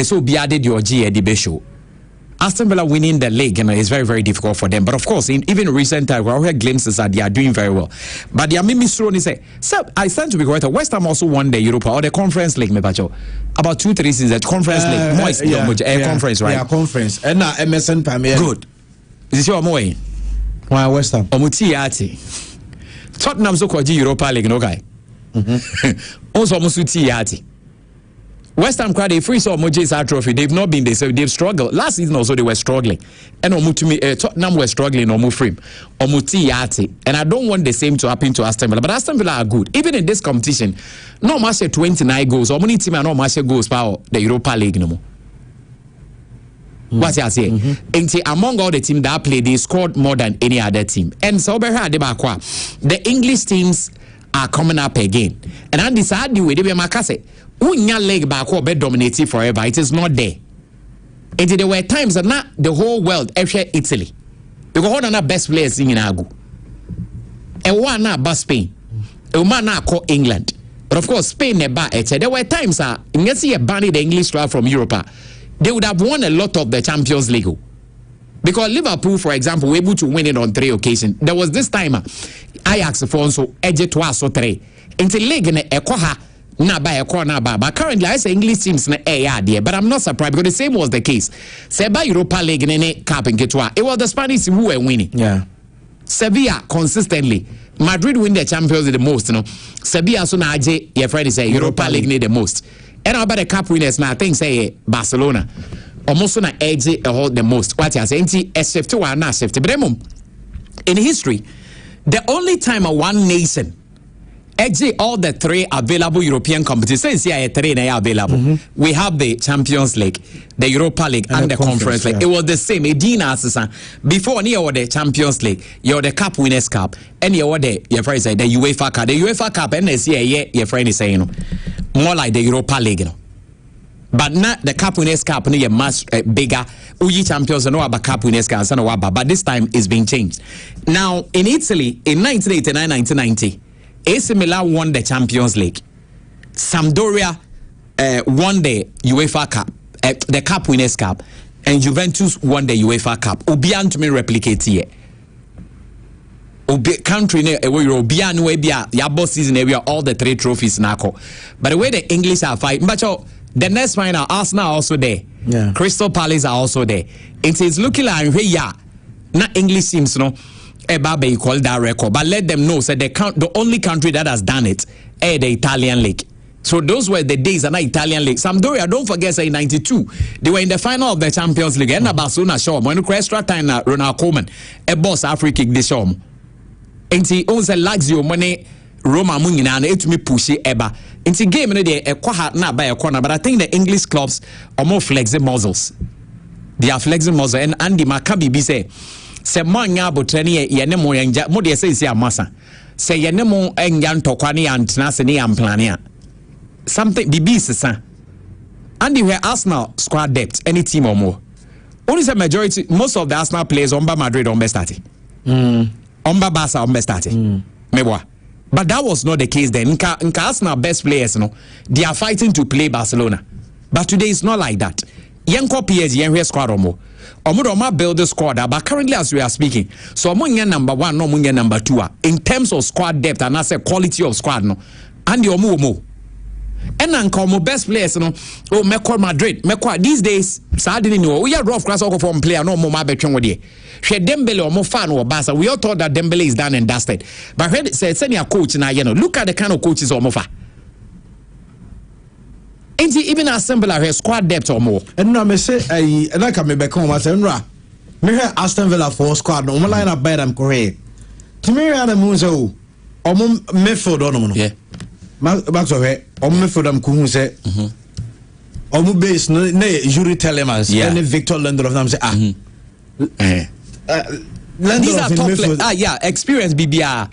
so be added your G at the show. Aston Villa winning the league, is very, very difficult for them. But of course, in even recent time, we heard glimpses that they are doing very well. But the Amimi Stroni say, sir, I stand to be correct. West Ham also won the Europa or the Conference League, Mepacho. About 2-3 seasons, Conference League. Conference, right? Yeah, Conference. And now MSN Premier. Good. Is this your way? Why West Ham? Omutiati. Tottenham so called Europa League, no guy. Also, Omutiati. West Ham crowd, they free saw Mojis trophy. They've not been there, so they've struggled. Last season also they were struggling, and Tottenham were struggling. Omutiati, and I don't want the same to happen to Aston Villa. But Aston Villa are good, even in this competition. No match 29 goals. Or many team no match goals power the Europa League no more. What I say? And among all the teams that played, they scored more than any other team. And so the English teams are coming up again, and I decided the way they be makase. Unya leg back or be dominated forever. It is not there. And there were times that not the whole world after Italy. Because one of the best players in Agu. And one not but Spain. A man not call England. But of course Spain never. There were times that you see a banning the English club from Europe. They would have won a lot of the Champions League. Because Liverpool, for example, were able to win it on 3 occasions. There was this time Ajax Fonso edge twice or 3. Until league in Ekoha. But currently I say English teams na there, but I'm not surprised because the same was the case. Seba Europa League in Cup in Ketwa. It was the Spanish who were winning. Yeah. Sevilla consistently. Madrid win the Champions League the most, Sevilla so na your friend say Europa League the most. And about the cup winners now I think say Barcelona. Almost na edge hold the most. What you say? Shift or not shift. But in history, the only time one nation all the 3 available European competitions here are 3 now available. We have the Champions League, the Europa League, and the Conference League. Yeah. It was the same. Before you were the Champions League, you were the Cup Winners' Cup, and you were the UEFA Cup. The UEFA Cup, and your friend is saying more like the Europa League. But not the Cup Winners' Cup, no, much bigger. Uji champions know about Cup Winners' Cup, but this time it's been changed. Now in Italy, in 1989-1990. AC Milan won the Champions League. Sampdoria won the UEFA Cup, the Cup Winners' Cup, and Juventus won the UEFA Cup. Obian to me replicate here. Country Obian webia yabo season area all the 3 trophies nako. But the way the English are fighting, but the next final Arsenal are also there. Yeah. Crystal Palace are also there. It's looking like not English teams, no. Ebabe call that record, but let them know that the only country that has done it is the Italian league. So those were the days of the Italian league. Sampdoria, don't forget, say 92, they were in the final of the Champions League. And Barcelona show when you extra time Ronald Koeman, a boss Africa this show. And he owns a Lazio money. Roma Munina and it me push it eba. Into game they a quite not by a corner, but I think the English clubs are more flexible muscles. They are flexible muscles, and Andy Maccabi say. Se manya botrani ye ne mo yanja mo de say amasa se ye ne mo enyan tokwane antna se ne amplania something bibi sesa and where Arsenal squad depth any team or more only the majority most of the Arsenal players on Madrid on best starting on Barca on best starting mebwa but that was not the case then nka Arsenal best players no they are fighting to play Barcelona but today it's not like that yenko PSG yenwe squad or more Omudoma build the squad, but currently as we are speaking, so Munya number 1, no Munya number 2. In terms of squad depth and I say quality of squad, no, and your Mumu. And Ankomo best players, no, oh Meko Madrid, Meko these days, sadly no, we are rough class from player, no more between with you. She Dembele or more fan or Barca. We all thought that Dembele is done and dusted. But when said send your coach now, you know, look at the kind of coaches or Mofa. even assemble her squad depth or more. And now me say and I can me back home I say nra. Me hear Aston Villa for squad no line up bad am correct. To me ana mu say o midfield on no. Yeah. Back to her. Midfield am ku hu say. Base no Yuri Telemans and Victor Lindelof nam say these are top experience BBR.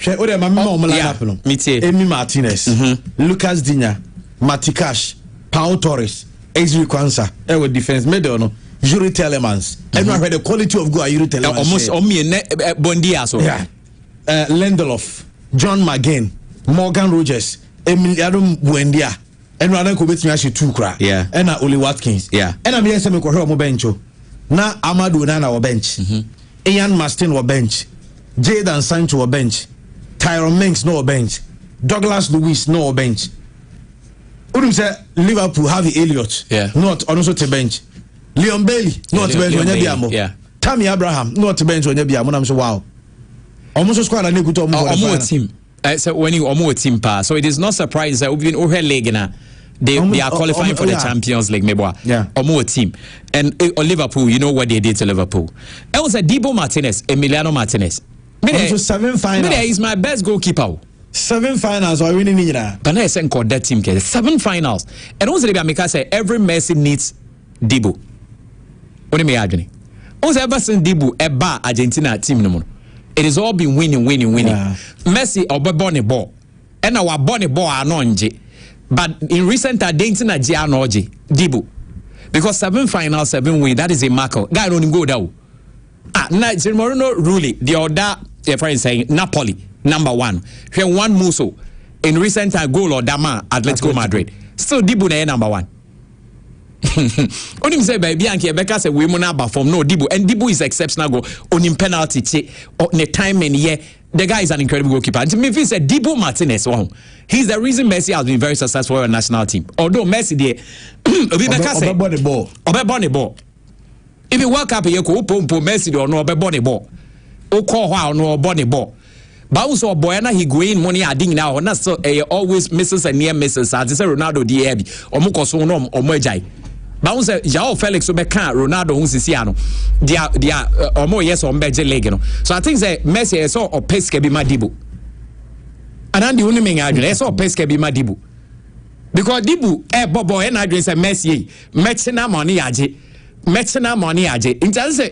Emi Martinez, Lucas Digne, Matikash, Pau Torres, Ezri Kwanzaa, with defense middle no Yuri Telemans. Everyone heard the quality of go Yuri Telemans. Almost Bondia so. Yeah. Lindelof, John McGinn, Morgan Rogers, Emiliano Buendia. And rather could be actually two cry. Yeah. And Oli Watkins. Yeah. And I'm here saying ko bench. Na Amadou Nana wa bench. Ian Mastin wa bench. Jadon Sancho wa bench. Tyrone Mings no bench. Douglas Luiz no bench. Udum say Liverpool Harvey Elliott. Yeah. Not also to bench. Leon Bailey not to bench when you yeah. Tammy Abraham not to bench when you be am so wow. Almost squad and go to team. So when you almost team pass, so it is not surprising that we've been over league now. They are qualifying for the Champions League, maybe. Yeah. Or more team. And Liverpool, you know what they did to Liverpool. It was a Dibu Martinez, Emiliano Martinez. 7 finals. Is my best goalkeeper. 7 finals or winning it. But I said that team 7 finals. And also the say every Messi needs Dibu. What do you mean? Also ever since Dibu eba Argentina team no more. It has all been winning. Yeah. Messi obebone ball. And our bonny ball are nonje. But in recent days, Dibu. Because 7 finals, 7 wins, that is a marker. Guy don't go down. Moreno really, the other, your friend saying, Napoli, number 1. Here one Musso. In recent goal or Dama, Atletico Madrid. Still Dibu number 1. Only say by Bianchi Becca say we monaba from no Dibu. And Dibu is exceptional goal. On him penalty, on the time and yeah. The guy is an incredible goalkeeper. And to me, if he said Dibu Martinez, he's the reason Messi has been very successful in the national team. Although Messi, the ball. If you work up here, Messi or no Bonnie ball. O call how no Bonnie ball. But also, Boyana, he going money adding now. Not so always misses and near misses. As I say, Ronaldo, Diaby, or Mukosonom, or Mojai. Bounce Jao Felix Obekan, Ronaldo Hunsiciano. They are more yes on Beje Legano. So I think that Messi saw or Pesca be Madibu. And I'm the only man I saw Pesca be Madibu. Because Dibu, Bobo, and I dress a Messi, Metsina money aje. Metsina money aje.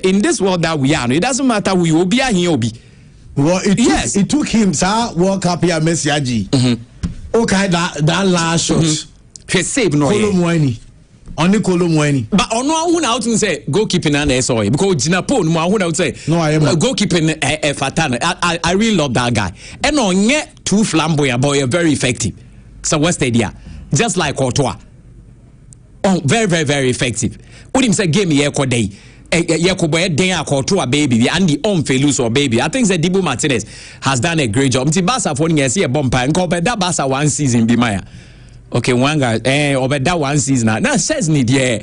In this world that we are, it doesn't matter who you be, he will be. Well, it took him, sir, World Cup here, Messi aji. Okay, that last shot. He saved no. Only Kolomweni. But on one out and say goalkeeping and SOE because Jinapon, I would say no, I am goalkeeping a Fatana. I really love that guy. And on yet 2 flamboyant boy are very effective. So West Area, just like Courtois. Oh, very, very, very effective. Wouldn't say game here day. Yakobo day Courtois baby and the on Felus or baby. I think that Dibu Martinez has done a great job. Tibasa for see a bumper and call that Basa 1 season be Maya. Okay, one guy, over that 1 season now says need yeah,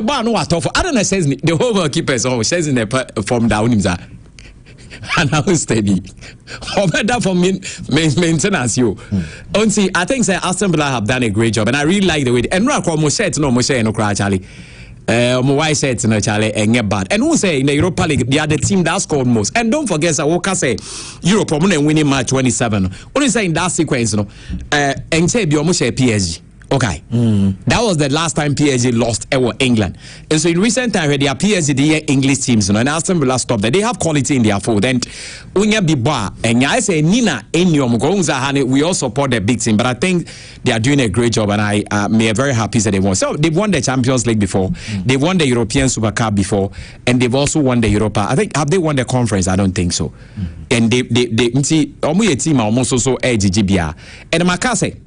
but no what for. I don't know says the whole keepers or says in the form down him that. And I was steady. Over that for maintenance you. See, I think that Aston Villa have done a great job, and I really like the way. And Rock almost said no, no cry, Charlie. Why said no, Charlie, and get bad. And who say in the Europa League they are the team that scored most. And don't forget that Walker say Europe winning match 27. Only say in that sequence, and say be almost a PSG. Okay, that was the last time PSG lost ever England. And so in recent time, they are PSG the English teams, and Aston Villa stopped that. They have quality in their fold. And when you be bar and I say Nina Enyom, we all support the big team, but I think they are doing a great job, and I am very happy that they won. So they've won the Champions League before, they've won the European Super Cup before, and they've also won the Europa. I think have they won the conference? I don't think so. And they see a team almost also GBR and Makase.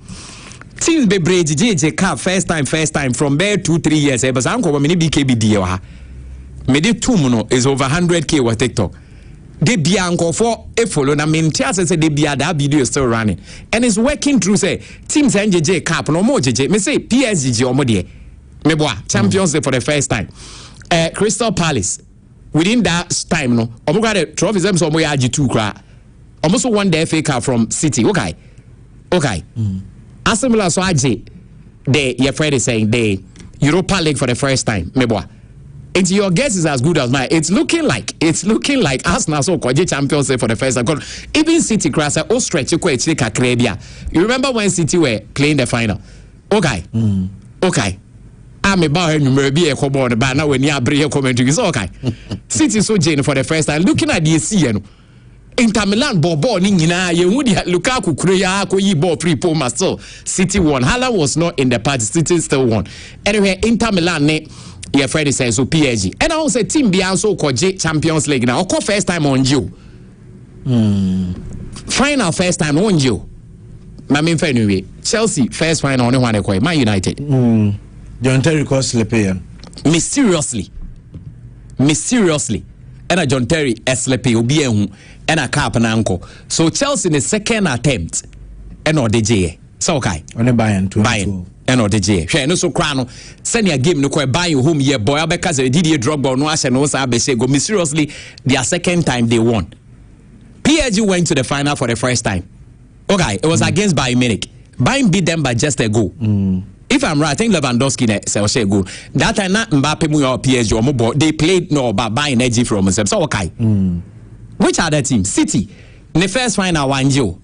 Teams be brave JJ Cup first time from there 2-3 years. But I'm going to BKB deal. Maybe 2 mono is over 100K with TikTok. They be uncle for a follow. I mean, Chelsea say they be that video is still running and it's working through. Say teams NJJ Cup no more JJ. Me say PSG or more there. Me boy Champions League for the first time. Crystal Palace within that time no. Omo got the trophies them so mo yaji 2 cra. Almost won the FA Cup from City. Okay. Aston Villa so aje your friend is saying the Europa League for the first time. Meboa. It's your guess is as good as mine. It's looking like Arsenal so called Champions League for the first time. Even City cross all stretch you remember when City were playing the final? Okay. Okay. I'm about to be a cobord, but now when you are bringing commentary, it's okay. City so Jane for the first time. Looking at the CN. Inter Milan bobo ningina ye wudi Lukaku kreya ko yi ball free po master City won. Haaland was not in the party, City still won. Anyway, Inter Milan ne your friend says so PSG. And I say team be also koje Champions League now. Or first time on you. Final first time on you. My main friend anyway. Chelsea first final only one ekoi. Man United. John Terry cost sleepy. Mysteriously. And a John Terry sleepy obi ehu and a cap and uncle. So Chelsea in the second attempt and or DJ. So okay. On a Bayern. And or DJ. Share no so crown. Send your game no quite buy you home ye boy because they did your drug or no and no say go mysteriously their second time they won. PSG went to the final for the first time. Okay, it was against Bayern Munich. Bayern beat them by just a goal. If I'm right, I think Lewandowski say a goal. That time not Mbappe mu or PSG or more they played no but Bayern energy from themselves. So okay. Which other team? City. In the first final one you.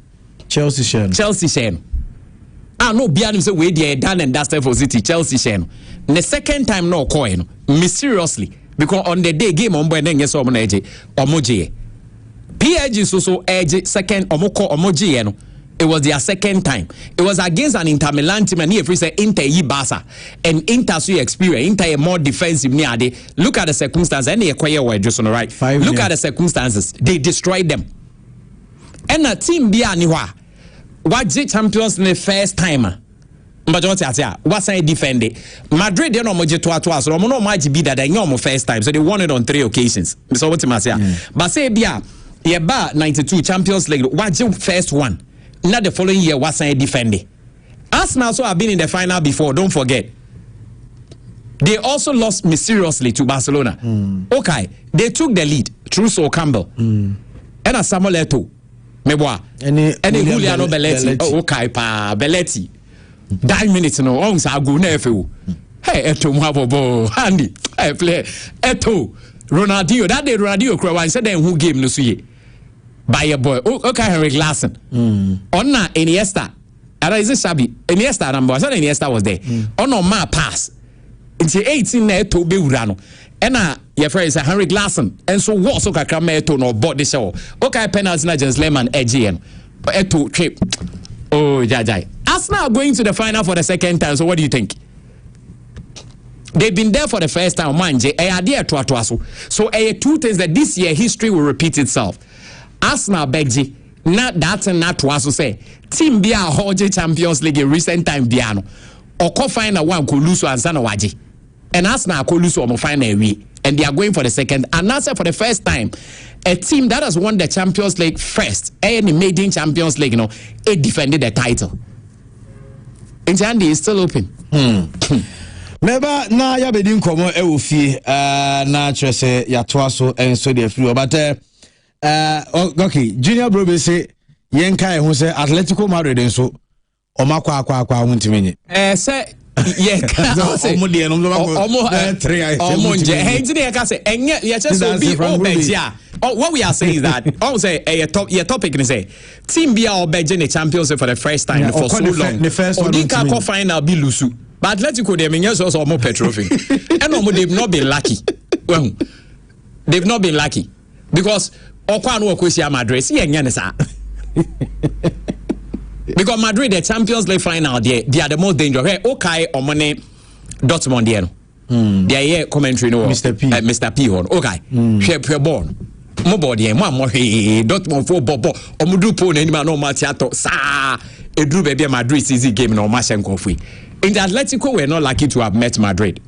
Chelsea share. No, beyond say we they done and dusted for City. Chelsea share. The second time no coin mysteriously because on the day game on boy then yes omoje. PSG so edge second omoje no. It was their second time. It was against an Inter Milan team and if say Inter yi Barca and Inter so experience Inter more defensive near they look at the circumstances and they quiet were just on the right. Look at the circumstances. They destroyed them. And a team be aniwa. What the champions in the first time? But don't say what's I defend it? Madrid they no mo je to so no match be that they no first time. So they won it on 3 occasions. So what I say? But say bia ye ba 92 Champions League what the first one? Not the following year what's I defend it? Arsenal so have been in the final before, don't forget. They also lost mysteriously to Barcelona. Okay, they took the lead through Sol Campbell. And a Samuel Eto'o. Meboa. Any Juliano Belletti. Oh, okay, pa Belletti. 9 minutes no. On sa go na efe. Hey, Eto'o mwabo handy. Hey, play Eto'o. Ronaldinho. That day Ronaldinho kura wan said then who game no suye. By your boy. Okay, Henrik Larsson. Onna Iniesta. Ara is it Xabi? Iniesta number. I said Iniesta was there. Ono ma pass. Into 18 na Eto'o be urano. Ena your friend is Henrik Larsson and so what so kakra me Eto'o no board the show. Okay, penalty na just Lehmann edge but Eto'o trip. Oh jai. Arsenal going to the final for the second time. So what do you think? They've been there for the first time. Manje idea to so two things that this year history will repeat itself. Arsenal begji not that and not to say team be a Hoje Champions League in recent time biano or co final one could lose and sana waji. And Arsenal could lose or final way. And they are going for the second. And that's for the first time. A team that has won the Champions League first, and made in Champions League, it defended the title. And Andy is still open. Meba na ya bedin komo e wo fie na trese ya to aso enso de free but okay junior bro be say yen kai ho say Atletico Madrid enso o makwa ho ntimenye say yeah omo de no omo 3 omo nje hey ti dey ka say enye ya just so be obejia what we are saying is that I say your topic is say team be our Belgian the champions for the first time for so long the first one Odinka final be lusu but Atletico they mean also more petrofin and they've not been lucky well they've not been lucky because okwa no okosia Madrid see enye ne sa because Madrid the Champions League final they are the most dangerous hey okay omone Dortmund there no they are here commentary no Mr. P on okay share ball mo board here mo Dortmund for bobo omudu po na anima no match ato sa edru be Madrid season game na o match enkofu in the Atletico we're not lucky to have met Madrid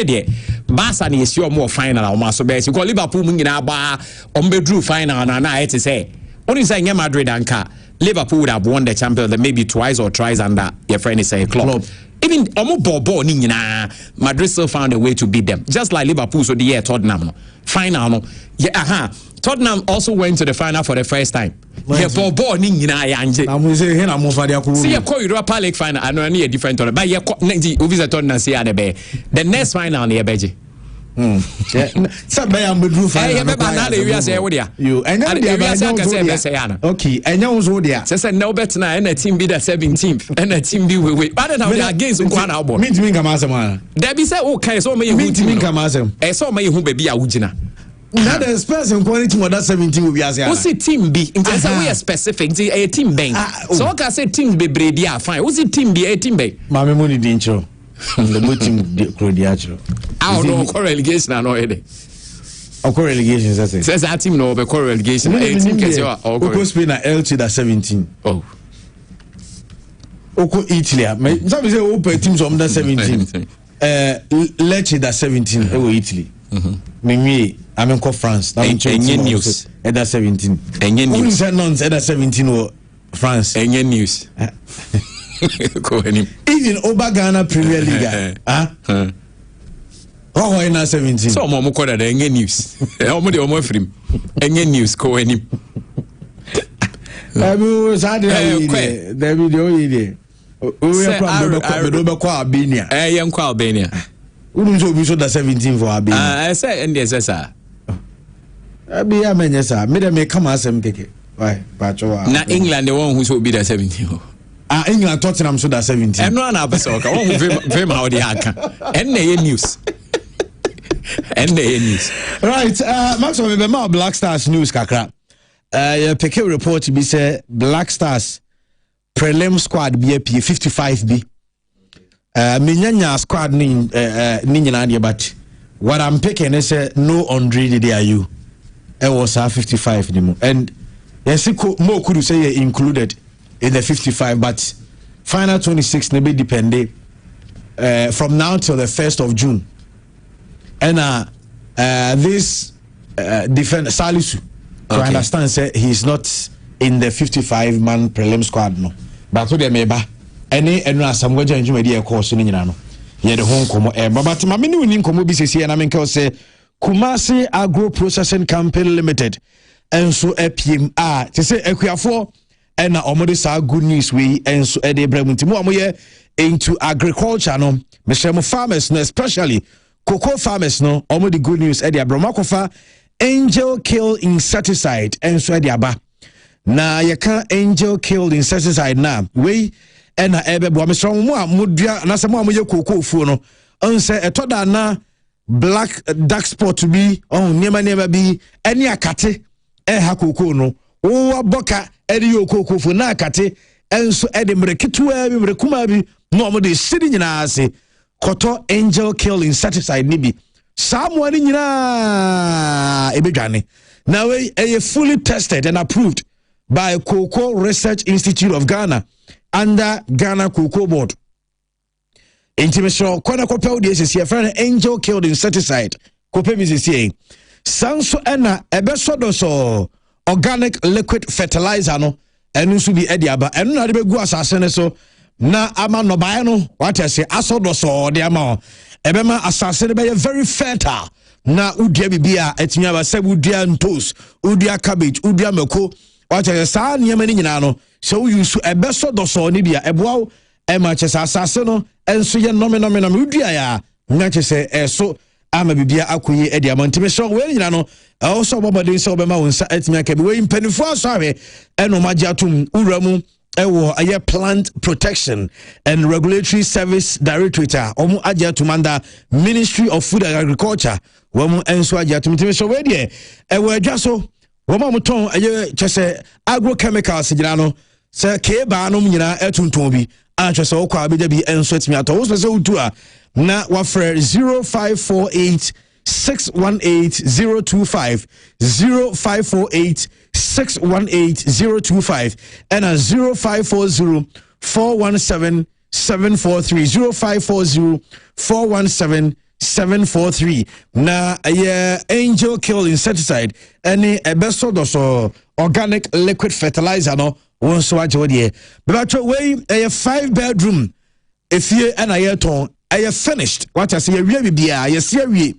here Barca is sure more final o maso be because Liverpool mu ngina ba ombedru final na it say only say Madrid and car Liverpool would have won the Champions League maybe twice or thrice under your friend is a club. Even omo bobo ni nyina Madrid still found a way to beat them just like Liverpool so the year Tottenham no final no yeah Tottenham also went to the final for the first time. Yeah, ball ni nyina ya anje. I'm say here na mo fa dia ko. See, you call Europa League final. I know a different tournament. But you visit Tottenham see the next final near Beji. Sabe am bedru fa. Eh, be ba na le wi ase wo dia. You enya dia ba nya ase be say ana. Okay, enya wo so dia. Say no bet na and a team be the 17th and a team be we. But now they against one abo. Me timi nkama asem ana. There be say o kai so me hu timi nkama asem. Eh so me hu baby a wo gina. Now the Spurs in quality more than 17 will be as what's the team B? In terms of we are specific, a team bank. So I can say team be brady are fine. What's the team B? A team B. Mami money dintro. The team crodiatro. I don't know relegation and all that. Of course relegation says that team no be relegation. A team can say Oko Spain na Elche that 17. Oh. Oko Italy. Some say open teams under 17. Lecce that 17. Oko Italy. Mimi I'm in France. Enye news. At 17. Enye news. Who said nonce at 17 or France? Enye news. Even Oba Ghana Premier League. Oh, why not 17? So mo call that enye news. Omo de omo free. Enye news ko enim. Abu Saturday. David Oyede. We are kwa Albania. Yem kwa Albania. Who so be so that 17 for Albania? I say and yes sir. Abi amenye sir. Me dem come asem keke. Why? Pacho. Na England the one who so be that 17. England Tottenham so that 17. And no na person ka one very how they aka. And the news. And the news. Right, Maxwell me be Black Stars news kakra. Your pick report be say Black Stars prelim squad be 55 b. Minyanya squad ni nyina de but what I'm picking is no Andre there you. It was 55 ni mo. And yes mo could say included in the 55 but final 26 ne be depend from now till the 1st of June. And this defender Salisu, okay. I understand say he's not in the 55-man prelim squad no. But to the meba any some go join you course ni nyina no. Ye the home komo but ma me ni komo bi sesi na me nka say Kumasi Agro Processing Company Limited enso apim te say akuafo na omode sa good news we enso e de bramuti mo amoye into agriculture no me share farmers no especially cocoa farmers no omode good news e de abromakofa Angel Kill Insecticide enso e de aba na ye kan Angel Kill Insecticide na we na ebebo me strong mo amodua na se mo amoye cocoa fu no onse etoda na black dark spot bi niema bi eni akate ha cocoa no wo boka edi yokoko fu na akate enso edi mreketua bi mrekuma bi no mo de sidi nyina ase koto Angel Kill Insecticide ni bi samo ani nyina ebedwane now a fully tested and approved by Cocoa Research Institute of Ghana under Ghana Cocoa Board. Intimation kwana kopel de sisi friend Angel Kill Insecticide kope mi sisi sanso ena ebeso do so organic liquid fertilizer no enu so bi edi aba enu na de begu asase ne so na ama no bae no what I say asodo so de ama ebema asase ne be very fertile na udia bibia etimi aba se udia ntos udia cabbage udia mako what I say sa niam ni nyina no so you so ebeso do so ne bia eboa ema chesa asase no enso ye nominal udia ya nya chese eso ama bibia akoyi edi ama ntime so we nyina no also bobodin so be ma wonsa etimi akabi we mpanifo asawe eno magye atum uramu ewo aye plant protection and regulatory service directorate omu agye atum under Ministry of Food and Agriculture womu enso agye atum ntime so we de ewo adwa so womu muton aye chese agrochemicals gyina no se keba no nyina etunton bi achese okwa abegya bi enso etimi ato wo se utu a na wafre 0548 618-025 0548-618-025 and 0540-417-743 0540-417-743 na Angel Kill Insecticide any ebeso doso organic liquid fertilizer no won so agye de but we a 5-bedroom if you and I ton I finished what I say we bibia yes we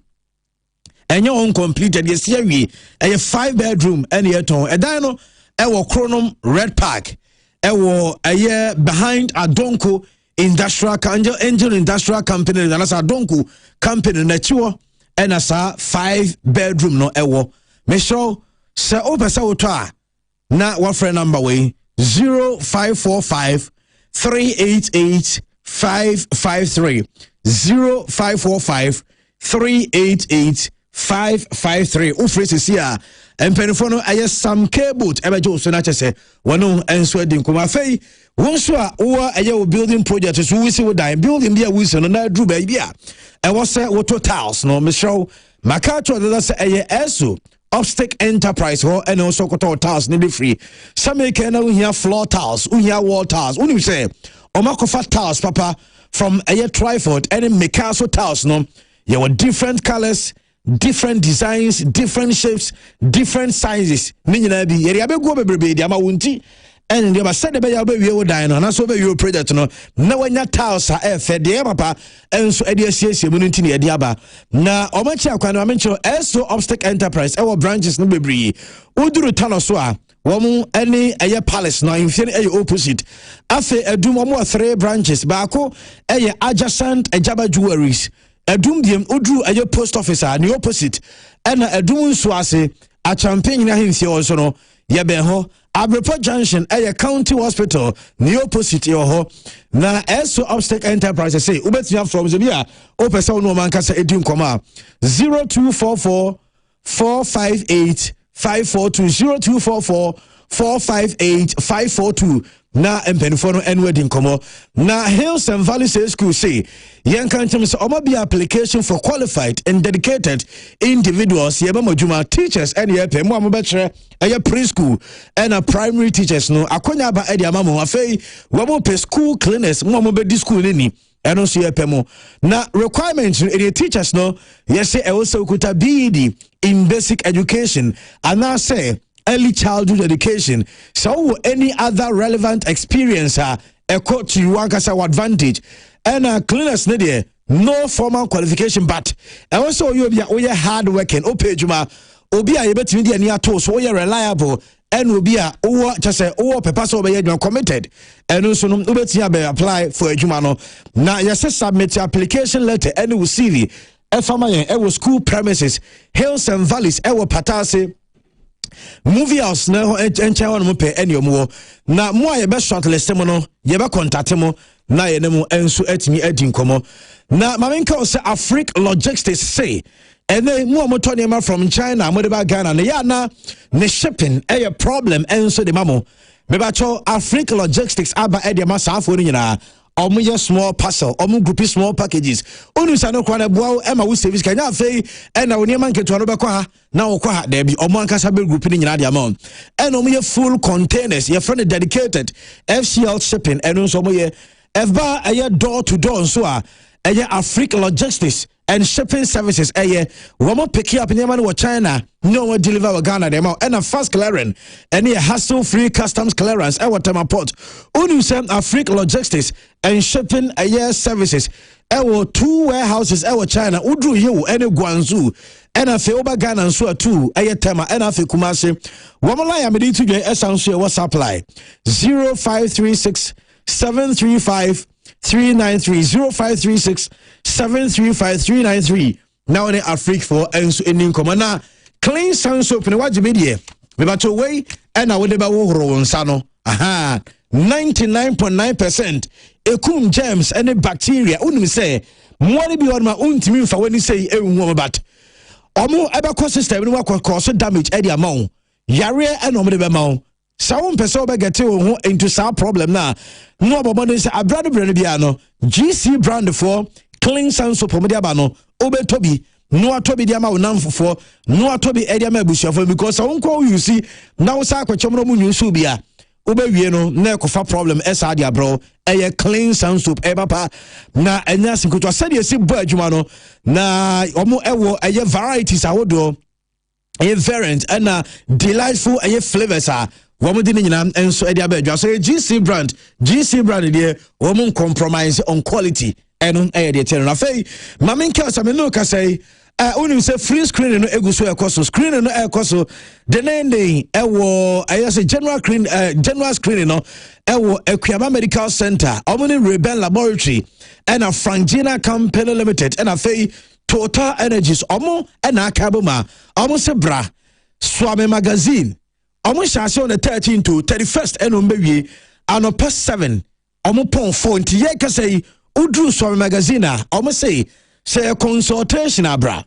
enye on completed yes here we a 5 bedroom and yet on edan no ewo Chronom Red Park ewo aye behind Adonko Industrial Angel Industrial Company and as Adonko company na chiwo and as a 5 bedroom no ewo me show se opesa woto a na what friend number way 0545 388 553 0545 388 553 ufresi here empenifo no aye sam cable ebejo so na chese wono enso adi nkoma fei wonso a wo aye building project so we see we die building bia we so na dru ba bia e wo se wo totals no me show makato da se aye eso Upstick Enterprise ho and also koto tiles ni be free some can now here floor tiles here wall tiles when you say omakofa tiles papa from a triford and Mikaso tiles no you want different colors, different designs, different shapes, different sizes ni nyina bi yeri abego bebrebe di ama wonti and you said be we wo dan no na so be your project no na wanya tiles a fe de papa enso e de asiesie mu nti ne de aba na omachi akwa na mencho eso Upstick Enterprise our branches no bebree uduru tano so a womu any eye palace no infine eye opposite afe edum omo 3 branches baako eye adjacent Ejaba Jewelries edum diem uduru eye post office a the opposite ena edum nso ase a champagne na himfie also no ye ben ho Abrepo Junction a county hospital the opposite yo ho na eso Upstick Enterprise say ubetia from Zebia opesa no man kasa edin koma 0244 458 542 0244 458 542 na empenifo no enwedin komo na Hills and Valley School say yen kan tell me so omo be application for qualified and dedicated individuals yeba moduma teachers and ye pe mo amobekere eye preschool and a primary teachers no akonya ba e dia mamo afei wo mo pe school cleaners mo amobedi school ni eno so ye pe mo na requirements in teachers no yes say e also kuta BEd in basic education and now say early childhood education so any other relevant experience a coach to wankasa advantage and cleaners ne there no formal qualification but also you be hard working opejuma obi a yebetimi de ani ato so you reliable and obi a wo just say wo papa so be you committed and so no obeti be apply for adwuma no na yes submit application letter and we see efama yen e school premises Hills and Valleys e wo patase movie house na encha won mo pe ene omo na mo a ye be shortlist mo no ye be contact mo na ye ne mo enso atimi adi nkomo na mamenka say Africa Logistics say and then mo mo tony ma from China mo de ba Ghana na ya na ne shipping a problem enso de mamo me ba cho Africa Logistics aba e de ma saafo ni nyina omo ye small parcel omo group small packages onu sa no kwa na boa e ma wo service kanya afei e na woni man keto no be kwa ha na wo kwa ha da bi omo ankasa be group ni nyina de amount e na omo ye full containers ye friend dedicated FCL shipping and so omo ye fba aye door to door so a aye Africa Logistics and shipping services aye womo pick up in man wo China no one deliver wa Ghana dem and a fast clearance and a hassle free customs clearance e water port onu sem Africa Logistics and shipping aye services e wo 2 warehouses e wo China udru ye wo ene Guangzhou and a fe oba Ghana so two aye tema and a fe Kumasi womo la ya medi to dwe esanso e wo supply 0536 735 393 0536 735 393 now in Africa for enso enin komana clean sound soap ne waje medie me bato way and na wode ba wo horo nsa no aha 99.9% ekum germs and bacteria unum say mwani bi wonma untimi mfa wani say enwu but omo ebe system no cause damage e dia mawo yare and omo de be mawo Sawon person be get you into some problem na no abobon say abrado brand bia no GC brand for clean sound soap mo dia ba no obetobi no atobi dia ma wonamfofo no atobi area ma busuafo because sawon ko you see now say akwachom no mu nyusu bia obewie no na ekofa problem esa dia bro eye clean sound soap e papa na enya sinkoto sade esi bo adwuma no na omo ewo eye varieties awodo eye variant and delightful eye flavors are woman didn't and so Edia Bedra. So GC brand there, woman compromise on quality and on air the channel. Fay, Mamin Kelsam no say Unim say free screening no egu so ekoso screening no ekoso the name ewo I say general screening no ewo Equiama Medical Center Omni Rebel Laboratory and a Frangina Company Limited and a fei Total Energies omo and a kabuma omo se bra Swame Magazine omo shase on the 13th to 31st eno mbewie anopa 7 omo pon 4 nti ye ka say udru Swame Magazine omo say consultation abra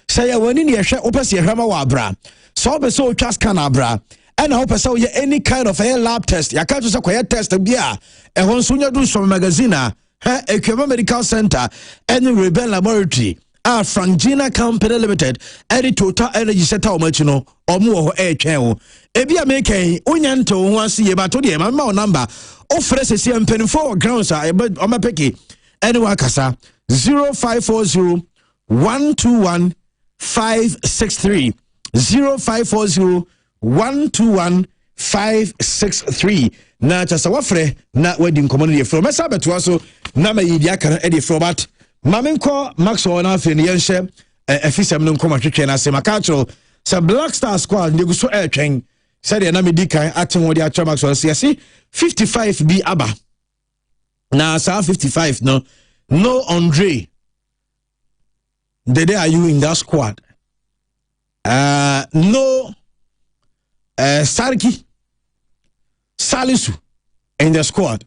say wani ne hwe opese hwema wa abra so opese o twa scan abra and opese o any kind of a lab test ya ka to say koye test bia e ho nso nya du Swame Magazine Equiama Medical Center and Rebel Laboratory Frangina Company Limited any Total Energy Center omachino omu ho etwen ebi ameken onyanto ho ase ye ba to de ma number ofre sesi empenfo grounds omapeki anyone kasa 0540 121 563 0540 121 563 na chasa wafre na wedding community from mesa beto so na mayidi aka e de frobat mamenko maxwell na afi ne yenhye efisem no nkoma twetwe na se makatro se Black Star squad ndegu so etwen said na medikan aten wo de atwa maxwell se yesi 55 bi aba na sa 55 no Andre the day are you in that squad no Sarki Salisu in the squad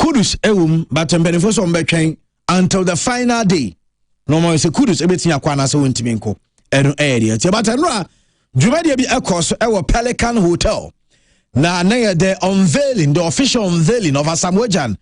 Kudus but benefit some between until the final day no more say Kudus everything akwana so wontimi nko eno area ti but enra dwumade bi ekos ewo Pelican Hotel na the unveiling the official unveiling of Asamoah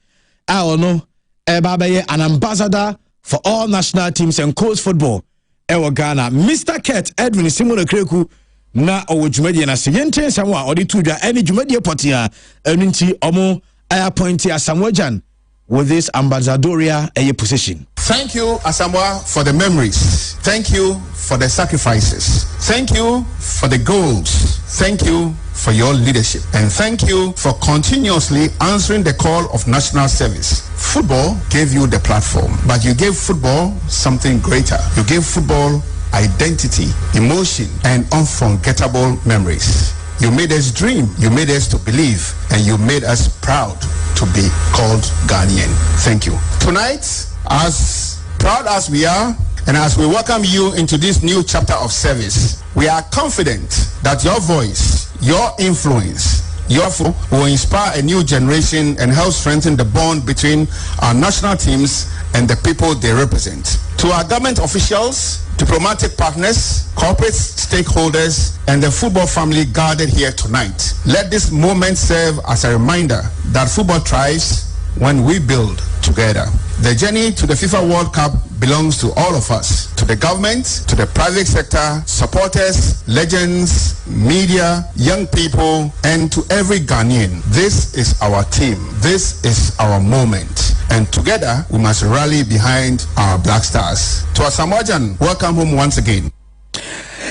no Babaye, an ambassador for all national teams and coast football. Ewa Ghana, Mr. Kurt Edwin Simon Kreku na owo dwumadi na se yente samwa odi tudwa any dwumadi potia eninti omo appointed Asamoah with this ambassadorial position. Thank you, Asamoah, for the memories. Thank you for the sacrifices. Thank you for the goals. Thank you for your leadership. And thank you for continuously answering the call of national service. Football gave you the platform, but you gave football something greater. You gave football identity, emotion, and unforgettable memories. You made us dream, you made us to believe, and you made us proud to be called Ghanaian. Thank you. Tonight, as proud as we are, and as we welcome you into this new chapter of service, we are confident that your voice, your influence, your will inspire a new generation and help strengthen the bond between our national teams and the people they represent. To our government officials, diplomatic partners, corporate stakeholders, and the football family gathered here tonight, let this moment serve as a reminder that football thrives when we build together. The journey to the FIFA World Cup belongs to all of us, to the government, to the private sector, supporters, legends, media, young people, and to every Ghanaian. This is our team. This is our moment. And together, we must rally behind our Black Stars. To Asamoah, welcome home once again.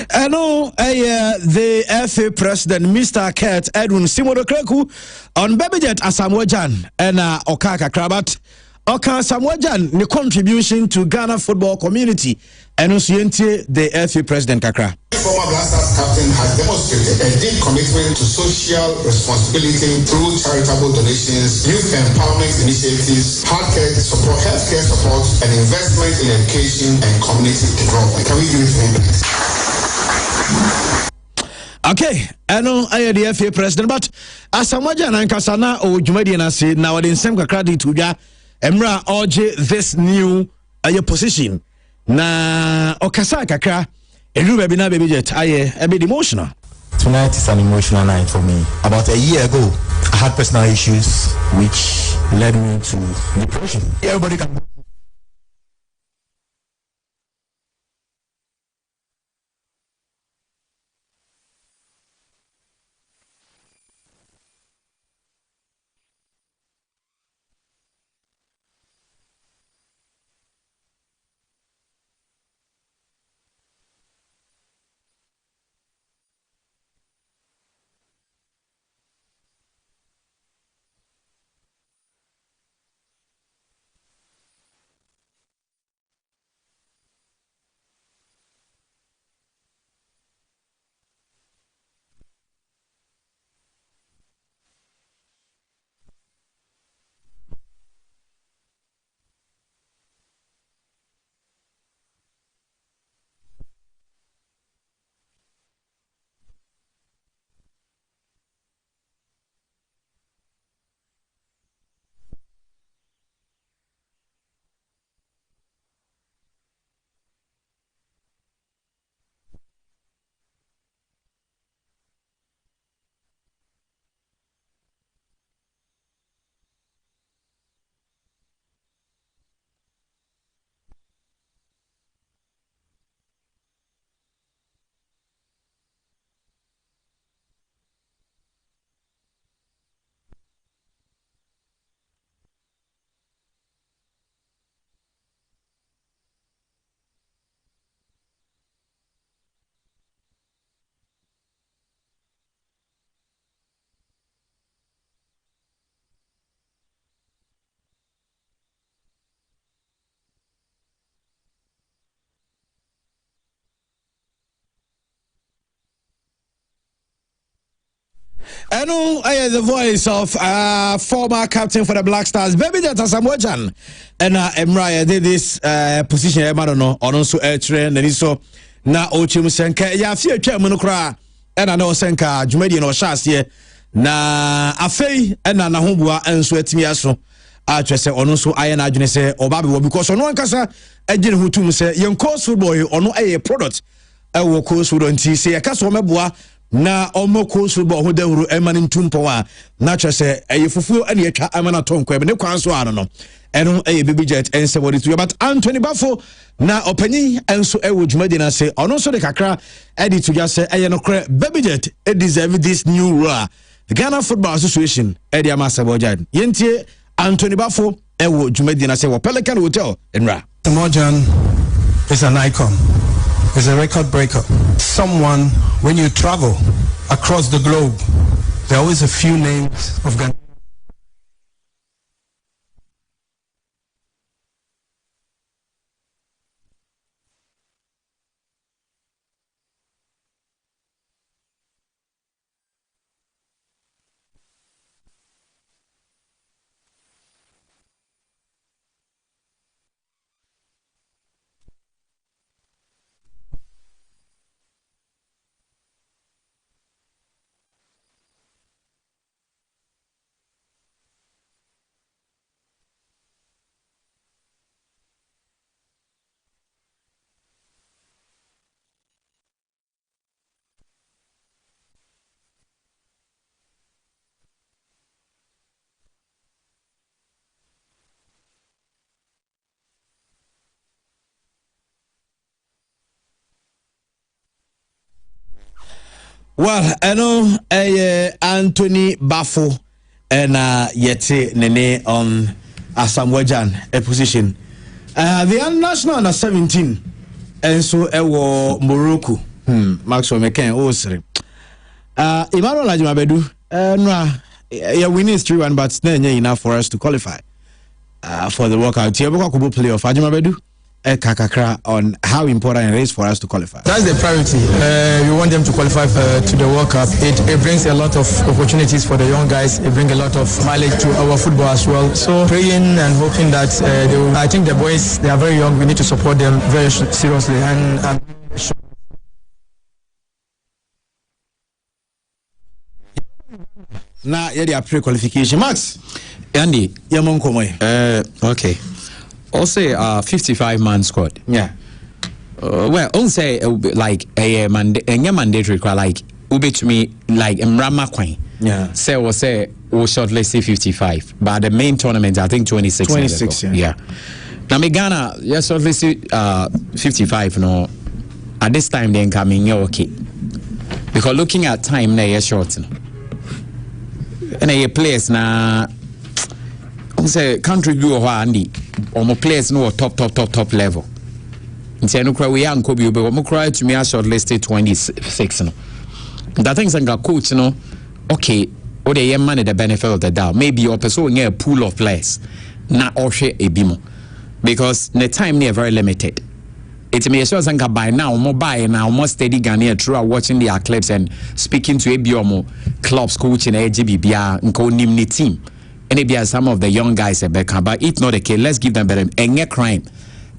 The FA president, Mr. Kurt Edwin Simodo Kreku, on Babyjet Asamoah and Okaka Krabat. Oka Asamoah the contribution to Ghana football community and also the FA president Kakra. Former Black Stars captain has demonstrated a deep commitment to social responsibility through charitable donations, youth empowerment initiatives, healthcare support, and investment in education and community development. Can we do it for him, please? Okay, I know I am the FA president, but Asamoah and Kasana or Jumadiana said now in some credit to ya Emra Oje this new position. Na Okasa Kakra, Elubabina baby jet, a bit emotional. Tonight is an emotional night for me. About a year ago, I had personal issues which led me to depression. Everybody can. know the voice of former captain for the Black Stars, Baby Jet Asamoah, and Emra did this position. I don't know, on also air train, and so now Ochim Senka, ya fear Chairman and I know Senka, Jumedian or Shas here. Na Afe, and na Humbua, and sweat me aso. I just say, on also I and I say, or Baby, because on one casa, I didn't who to say, young course football or no a product. I will course would on see a castle mebua. Na omo course football who they were emaning tumpoa. Nature say a fufu and ye amana tonque, but no canso I don't know. And a baby jet and say what it is. But Anthony Baffo na openi and so I would Medina say, on also the Kakra, Eddie to just say, I no credit baby jet, it deserve this new law. The Ghana Football Association, Eddie Amasabojan. Yentie Anthony Baffo, I would Medina say, well, Pelican Hotel in Ra. Mojan is an icon. Is a record breaker. Someone, when you travel across the globe, there are always a few names of Ghana. Well, I know Anthony Baffo and yete nene on Asamoah a position. The national under 17 and so ewo Morocco. Maxwell McCain Osiri. Emmanuel Ajimabedu no yeah winning is 3-1 but then enough for us to qualify for the workout. Here we go playoff Ajimabedu. Kakakra on how important it is for us to qualify. That's the priority. We want them to qualify to the World Cup. It brings a lot of opportunities for the young guys. It brings a lot of mileage to our football as well. So praying and hoping that they will, I think the boys, they are very young. We need to support them very seriously. And now yeah, they are pre-qualification. Max, Andy, okay. I'll say 55-man squad. Yeah. Well, I'll say like a mandatory like ube to me like Mrama Queen. Yeah. Say we'll shortlist 55, but the main tournament I think 26. 26. Yeah. Now me Ghana yes shortlist 55 no. At this time then coming okay. Because looking at time now you're short. And a place now. Say country do Andy or more players no top level. In Tianukra we are Kobe, but we cry to me a shortlisted 26. No, that things and coach, you know, okay, or the young man the benefit of the doubt. Maybe your person near a pool of players, not or share a bimo. Because the time near very limited. It may sure that by now, more buy now, more steady Ghanaian through watching their clubs and speaking to ABOMO clubs, coaching AGBBR and co Nimni team. And maybe some of the young guys at Beckham, but if not the case, let's give them better. And get crime,